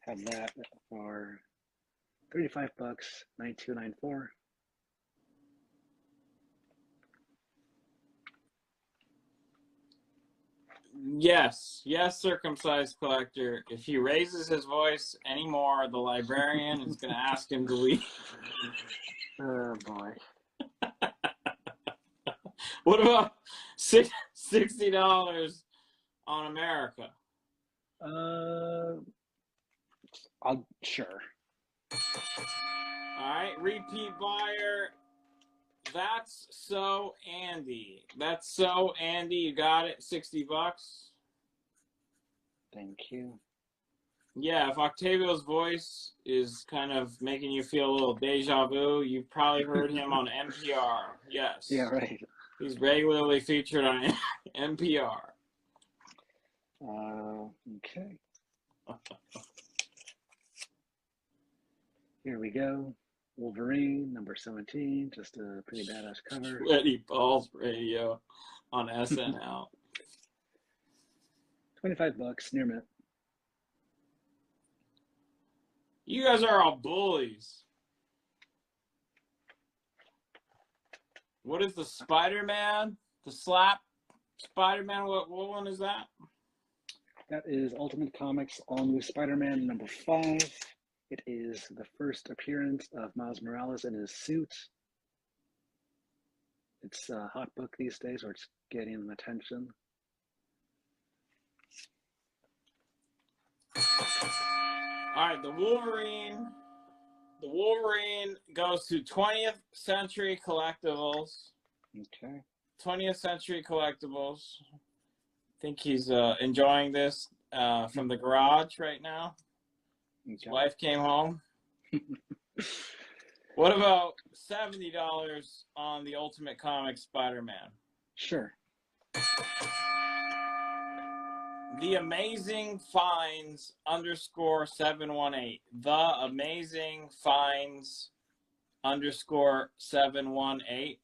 Have that for $35, $92.94. Yes, circumcised collector. If he raises his voice anymore, the librarian is going to ask him to leave. Oh boy. What about $60 on America? Sure. All right, repeat buyer. That's so Andy. That's so Andy. You got it. $60. Thank you. Yeah, if Octavio's voice is kind of making you feel a little deja vu, you've probably heard him on NPR. Yes. Yeah, right. He's regularly featured on NPR. Okay. Here we go. Wolverine, number 17. Just a pretty badass cover. Sweaty Balls Radio on SNL. $25, near mint. You guys are all bullies. What is the Spider-Man? The slap Spider-Man? What one is that? That is Ultimate Comics All New Spider-Man number 5. It is the first appearance of Miles Morales in his suit. It's a hot book these days, or it's getting attention. All right, the Wolverine goes to 20th Century Collectibles. Okay. 20th Century Collectibles. I think he's enjoying this from the garage right now. His wife came home. What about $70 on the Ultimate Comics Spider-Man? Sure. The Amazing Finds _718. The Amazing Finds _718.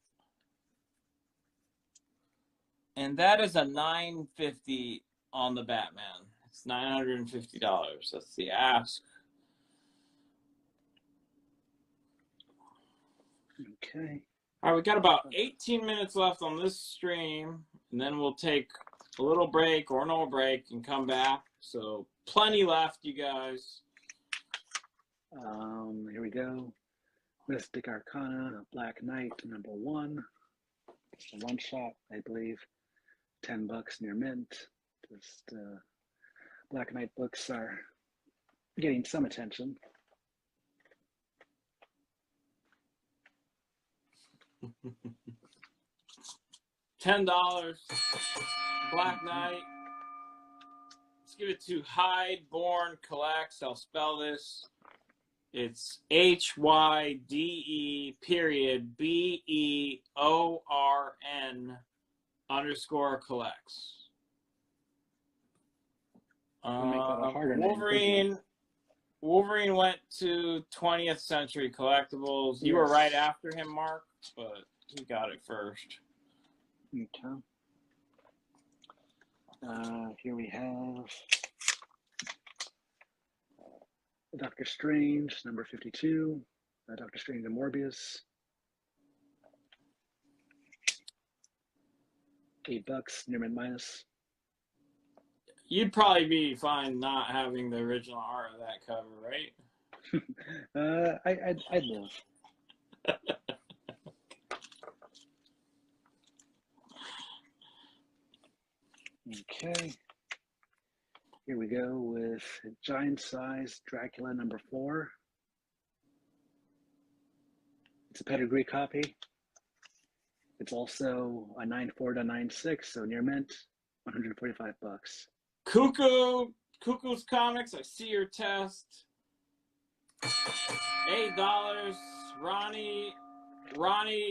And that is a $950 on the Batman. It's $950. That's the ask. Okay. All right, we got about 18 minutes left on this stream, and then we'll take a little break or no break and come back. So plenty left, you guys. Here we go. Mystic Arcana, Black Knight, number 1. It's a one shot, I believe. $10 near mint. Just Black Knight books are getting some attention. $10. Black Knight. Let's give it to Hydeborn Collects. I'll spell this. It's HYDE period BEORN _collects. Wolverine went to 20th Century Collectibles. You were right after him, Mark, but he got it first. Okay. Here we have Doctor Strange, number 52. Doctor Strange and Morbius. $8, near mint minus. You'd probably be fine not having the original art of that cover, right? I'd live. Okay. Here we go with giant size Dracula number 4. It's a Pedigree copy. It's also a 9.4 to 9.6, so near mint. $145. Cuckoo's Comics. I see your test. $8. Ronnie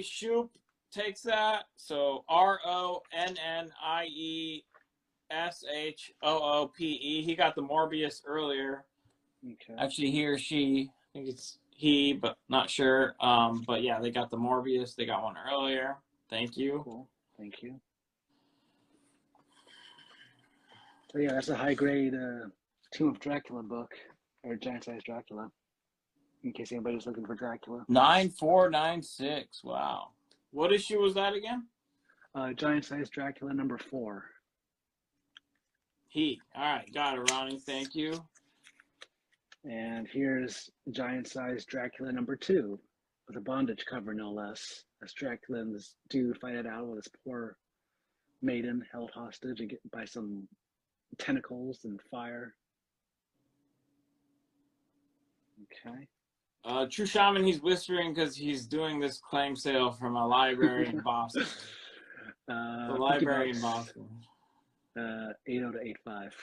Shoop takes that. So RONNIESHOOPE. He got the Morbius earlier. Okay. Actually, he or she. I think it's he, but not sure. But yeah, they got the Morbius. They got one earlier. Thank you. Cool. Thank you. So yeah, that's a high grade Tomb of Dracula book, or Giant Size Dracula. In case anybody's looking for Dracula. 9496. Wow. What issue was that again? Giant Size Dracula number 4. All right, got it, Ronnie. Thank you. And here's Giant Size Dracula number 2, with a bondage cover, no less. As Dracula and this dude fight it out with this poor maiden held hostage by some tentacles and fire. Okay. True Shaman, he's whispering because he's doing this claim sale from a library in Boston. The library in Boston. 80 to 85.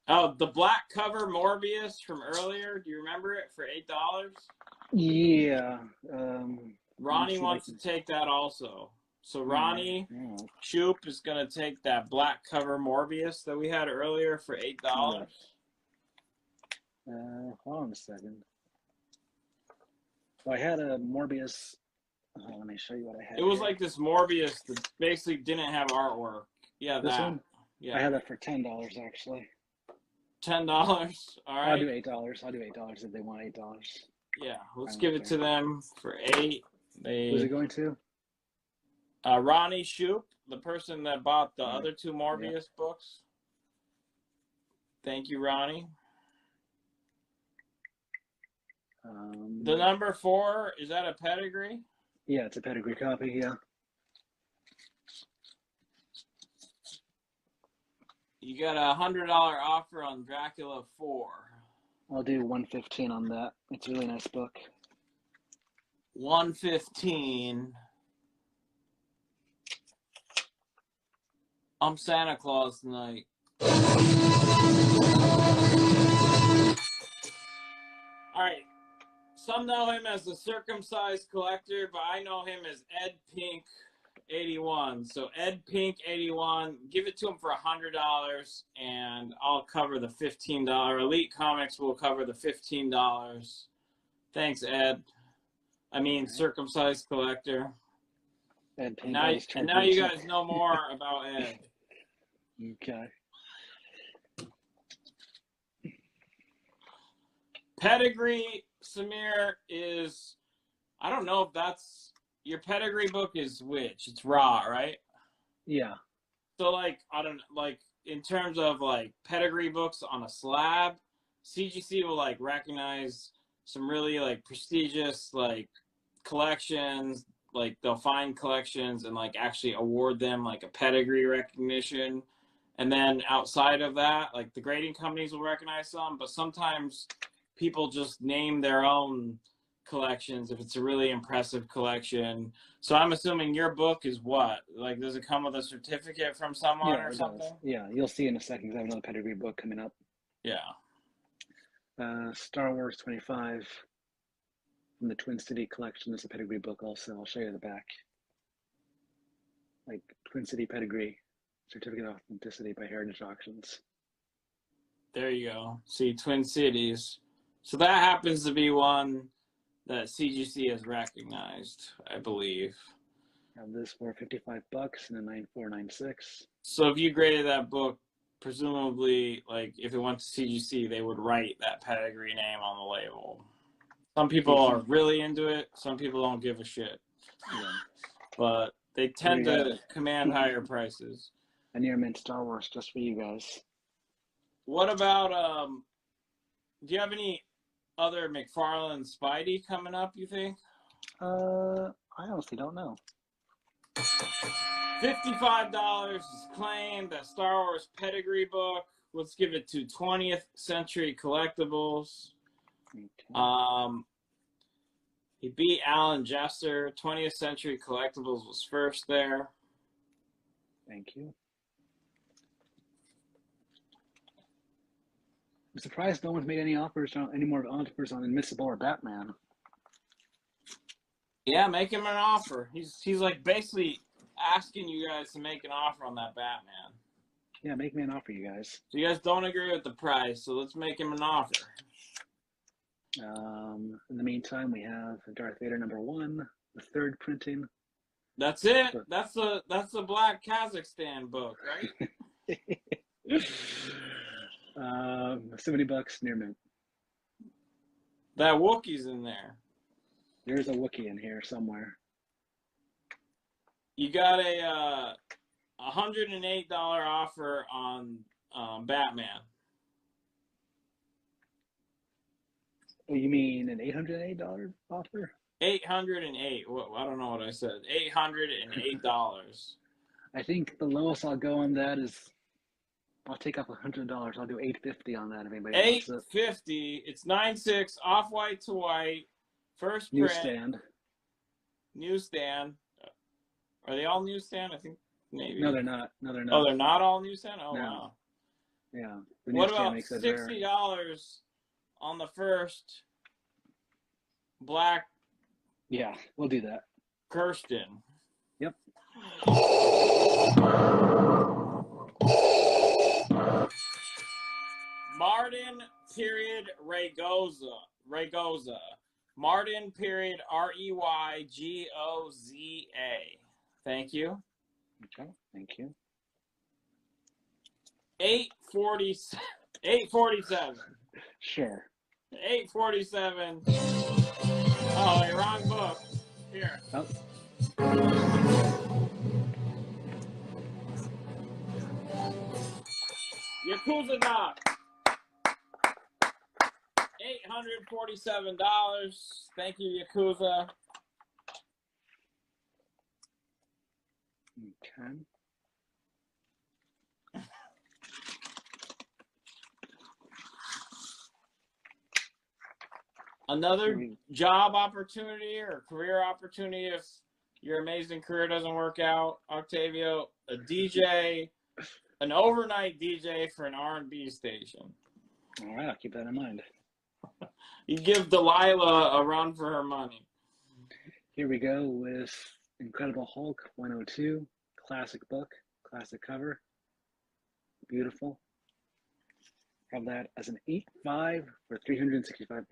Oh, the black cover Morbius from earlier. Do you remember it for $8? Yeah. Ronnie wants to take that also. So Ronnie Shoop is going to take that black cover Morbius that we had earlier for $8. Hold on a second. Well, I had a Morbius. Let me show you what I had. It was like this Morbius that basically didn't have artwork. Yeah, this that. one? Yeah. I had that for $10 actually. $10. All right. I'll do $8. I'll do $8 if they want $8. Yeah, let's give it to them for $8. Who's it going to? Ronnie Shoop, the person that bought the other 2 Morbius books. Thank you, Ronnie. The number 4, is that a Pedigree? Yeah, it's a Pedigree copy, yeah. You got a $100 offer on Dracula 4. I'll do $115 on that. It's a really nice book. $115. I'm Santa Claus tonight. All right. Some know him as the Circumcised Collector, but I know him as Ed Pink 81. So Ed Pink 81, give it to him for $100, and I'll cover the $15. Elite Comics will cover the $15. Thanks, Ed. I mean, Circumcised Collector. Ed Pink. And now you guys know more about Ed. Okay. Pedigree, Samir, is, I don't know if that's, your Pedigree book is which? It's Raw, right? Yeah. So, like, I don't, like, in terms of, like, Pedigree books on a slab, CGC will, like, recognize some really, like, prestigious, like, collections. Like, they'll find collections and, like, actually award them, like, a Pedigree recognition. And then outside of that, like, the grading companies will recognize some, but sometimes people just name their own collections if it's a really impressive collection. So I'm assuming your book is what? Like, does it come with a certificate from someone or something? Does. Yeah, you'll see in a second because I have another Pedigree book coming up. Yeah. Star Wars 25 from the Twin City collection is a Pedigree book also. I'll show you the back. Like, Twin City Pedigree, Certificate of Authenticity by Heritage Auctions. There you go. See, Twin Cities. So that happens to be one that CGC has recognized, I believe. Have this for $55 and a 9496. So if you graded that book, presumably, like, if it went to CGC, they would write that Pedigree name on the label. Some people are really into it. Some people don't give a shit. Yeah. But they tend to command higher prices. A near mint Star Wars just for you guys. What about, do you have any other McFarlane Spidey coming up, you think? I honestly don't know. $55 is claimed. That Star Wars Pedigree book. let's give it to 20th Century Collectibles. Okay. He beat Alan Jesser. 20th Century Collectibles was first there. Thank you. I'm surprised no one's made any more offers on Invincible or Batman. Yeah, make him an offer. He's like basically asking you guys to make an offer on that Batman. Yeah, make me an offer, you guys. So you guys don't agree with the price, so let's make him an offer. In the meantime, we have Darth Vader #1, the 3rd printing. That's it. That's the Black Kazakhstan book, right? $70 near mint. That Wookiee's in there. There's a Wookiee in here somewhere. You got a $108 offer on Batman. Oh, you mean an $808 offer? 808. What? I don't know what I said. $808. I think the lowest I'll go on that is I'll take off $100. I'll do $850 on that if anybody wants it. $850. It's 9.6 off white to white. First print. Newsstand. Newsstand. Are they all newsstand? I think maybe. No, they're not. No, they're not. Oh, they're not all newsstand? Oh, No. wow. Yeah. What about $60 on the first Black Yeah, we'll do that. Kirsten? Yep. Martin period Raygoza. Martin period Reygoza. Thank you. Okay, thank you. 847. Sure. 847. Oh, you're wrong book. Here. Oh. Yakuza Doc. $847. Thank you, Yakuza. Okay. Another job opportunity or career opportunity if your amazing career doesn't work out, Octavio, a DJ, an overnight DJ for an R&B station. All right, I'll keep that in mind. You give Delilah a run for her money. Here we go with Incredible Hulk 102, classic book, classic cover, beautiful. Have that as an 8.5 for $365.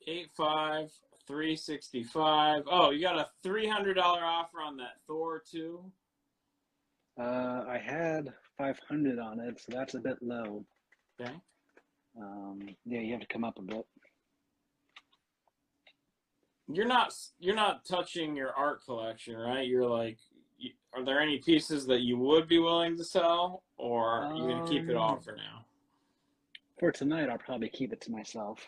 8.5, $365. Oh, you got a $300 offer on that Thor too. I had 500 on it, so that's a bit low. Okay. Yeah, you have to come up a bit. You're not touching your art collection, right? You're like, are there any pieces that you would be willing to sell, or are you gonna keep it all for now? For tonight, I'll probably keep it to myself.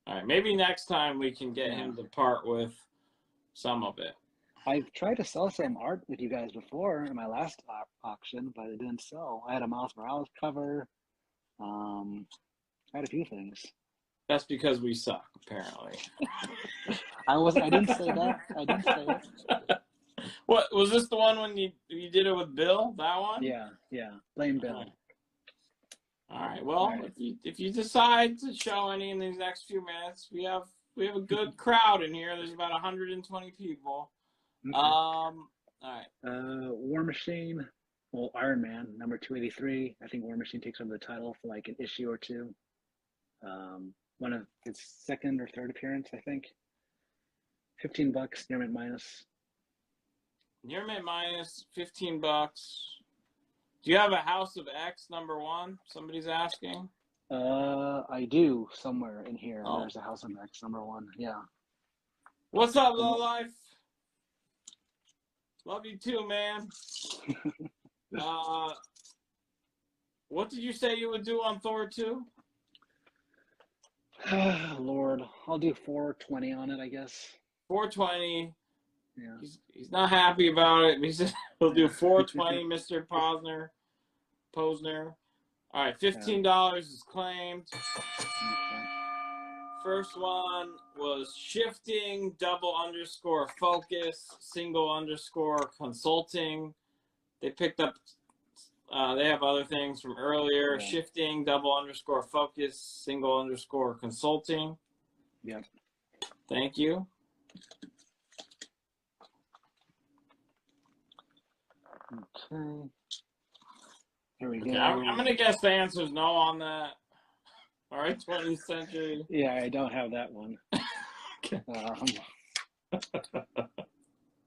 All right, maybe next time we can get him to part with some of it. I've tried to sell some art with you guys before in my last auction, but it didn't sell. I had a Miles Morales cover. I had a few things. That's because we suck, apparently. I didn't say that. I didn't say it. What was this the one when you did it with Bill? That one? Yeah. Blame Bill. All right. Well, if you decide to show any in these next few minutes, we have a good crowd in here. There's about 120 people. Okay. All right. War Machine. Well, Iron Man number 283. I think War Machine takes over the title for like an issue or two. One of his second or third appearance, I think. $15, near mint minus. Near mint minus, $15. Do you have a House of X #1? Somebody's asking. I do somewhere in here. Oh. There's a House of X #1. Yeah. What's up, Lowlife? Love you too, man. What did you say you would do on Thor 2? Lord, I'll do 420 on it, I guess. 420. Yeah. He's not happy about it. He said he'll do 420, Mr. Posner. All right, $15 is claimed. Okay. First one was shifting, _focus, _consulting. They picked up, they have other things from earlier. Yeah. Shifting, _focus, _consulting. Yep. Thank you. Okay. Here we go. Okay, I'm going to guess the answer is no on that. All right, 20th century. Yeah, I don't have that one.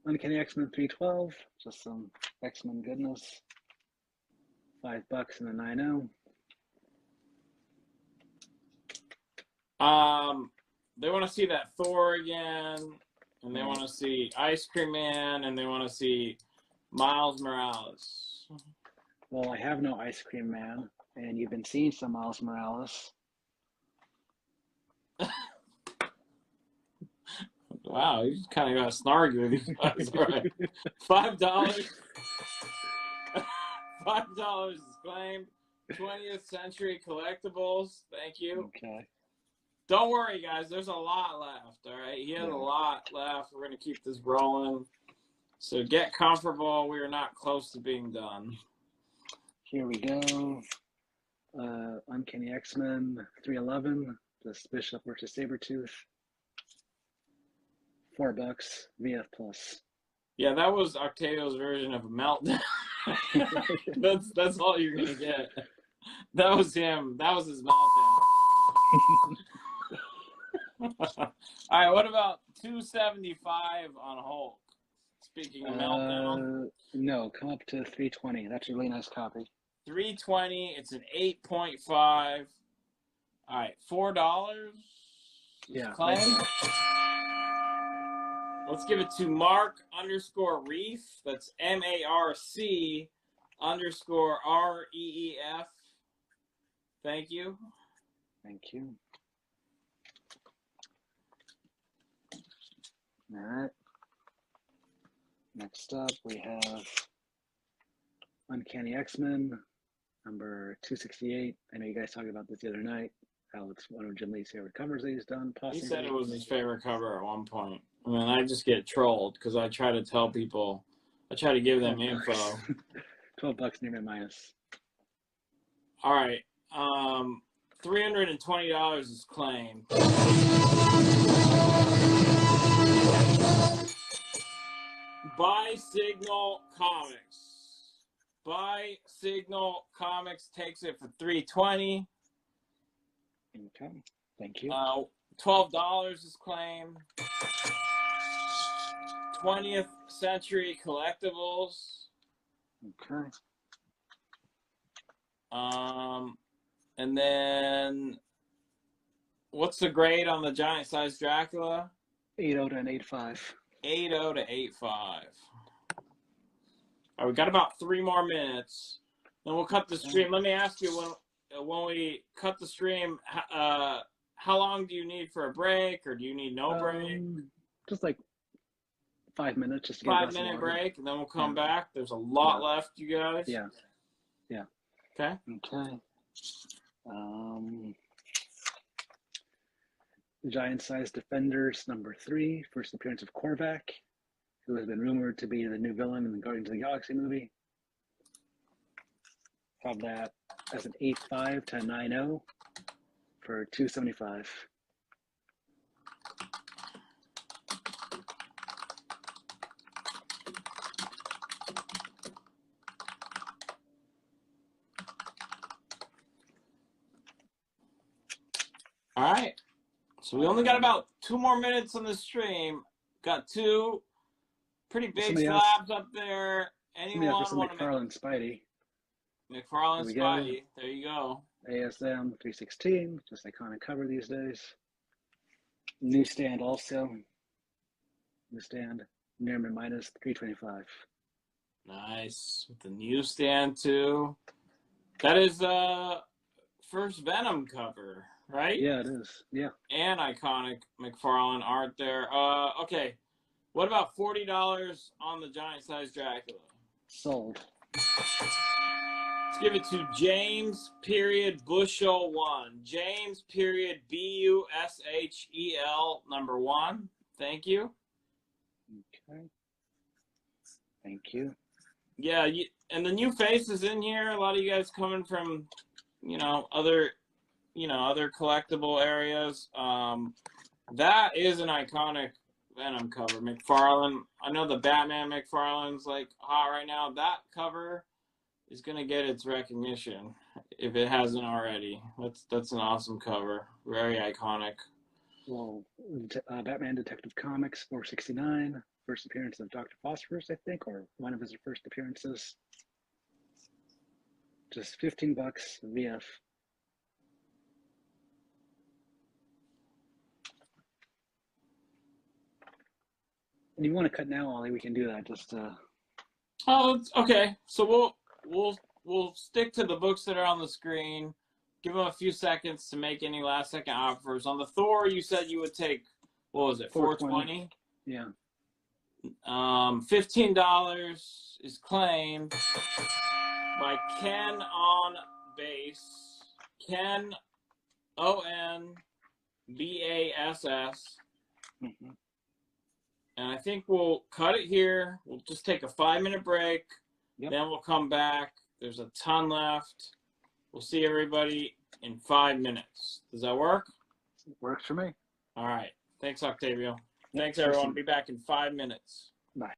Uncanny X-Men 312, just some X-Men goodness. $5 and a 9.0. They want to see that Thor again, and they want to see Ice Cream Man, and they want to see Miles Morales. Well, I have no Ice Cream Man, and you've been seeing some Miles Morales. Wow, you just kind of got snarky with these guys. All right. $5. $5 is claimed. 20th Century Collectibles. Thank you. Okay. Don't worry, guys. There's a lot left. All right. He has a lot left. We're going to keep this rolling. So get comfortable. We are not close to being done. Here we go. Uncanny X-Men 311, just Bishop versus Sabretooth. $4, VF Plus. Yeah, that was Octavio's version of a meltdown. that's all you're gonna get. That was him. That was his meltdown. All right, what about 275 on Hulk? Speaking of meltdown. No, come up to 320. That's a really nice copy. 320. It's an 8.5. All right, $4. Yeah. Let's give it to Mark_Reef. That's MARC_REEF. Thank you. Thank you. All right. Next up, we have Uncanny X-Men, number 268. I know you guys talked about this the other night. How it's one of Jim Lee's favorite covers that he's done, possibly. He said it was his favorite cover at one point. I mean, I just get trolled because I try to tell people, I try to give them info. $12 near minus. All right. $320 is claimed. Buy Signal Comics. Buy Signal Comics takes it for $320. Okay, thank you. $12 is claimed. 20th Century Collectibles. Okay. And then what's the grade on the giant size Dracula? 8.0 to an 8.5. 8.0 to 8.5. All right, we got about 3 more minutes. Then we'll cut the stream. Let me ask you, when we cut the stream, how long do you need for a break, or do you need no break? Just like 5 minutes. Just to get 5-minute break, and then we'll come back. There's a lot left, you guys. Yeah. Yeah. Okay. Okay. Giant-sized Defenders number 3, first appearance of Korvac, who has been rumored to be the new villain in the Guardians of the Galaxy movie. Have that as an 8.5 to 9.0 for $275. All right. So we only got about 2 more minutes on the stream. Got 2 pretty big slabs up there. Anyone want to McFarlane Spidey? McFarlane Spidey. There you go. ASM 316, just iconic cover these days. Newsstand also. Newsstand, Nerman minus 325. Nice. With the newsstand too. That is first Venom cover, right? Yeah, it is. Yeah. And iconic McFarlane art there. Okay. What about $40 on the giant size Dracula? Sold. Let's give it to James period Bushel 1. James period Bushel number 1. Thank you. Okay. Thank you. Yeah, and the new faces in here. A lot of you guys coming from, other collectible areas. That is an iconic Venom cover. McFarlane. I know the Batman McFarlane's like hot right now. That cover is gonna get its recognition if it hasn't already. That's an awesome cover. Very iconic. Well, Batman Detective Comics 469, first appearance of Dr. Phosphorus, I think, or one of his first appearances. Just $15 VF. And you want to cut now, Ollie? We can do that. Just. Oh, okay. So we'll stick to the books that are on the screen. Give them a few seconds to make any last second offers. On the Thor, you said you would take, what was it, $420? Yeah. $15 is claimed by Ken on base. Ken ONBASS. Mm-hmm. And I think we'll cut it here. We'll just take a 5-minute break. Yep. Then we'll come back. There's a ton left. We'll see everybody in 5 minutes. Does that work? Works for me. All right. Thanks, Octavio. Yep. Thanks, everyone. Be back in 5 minutes. Bye.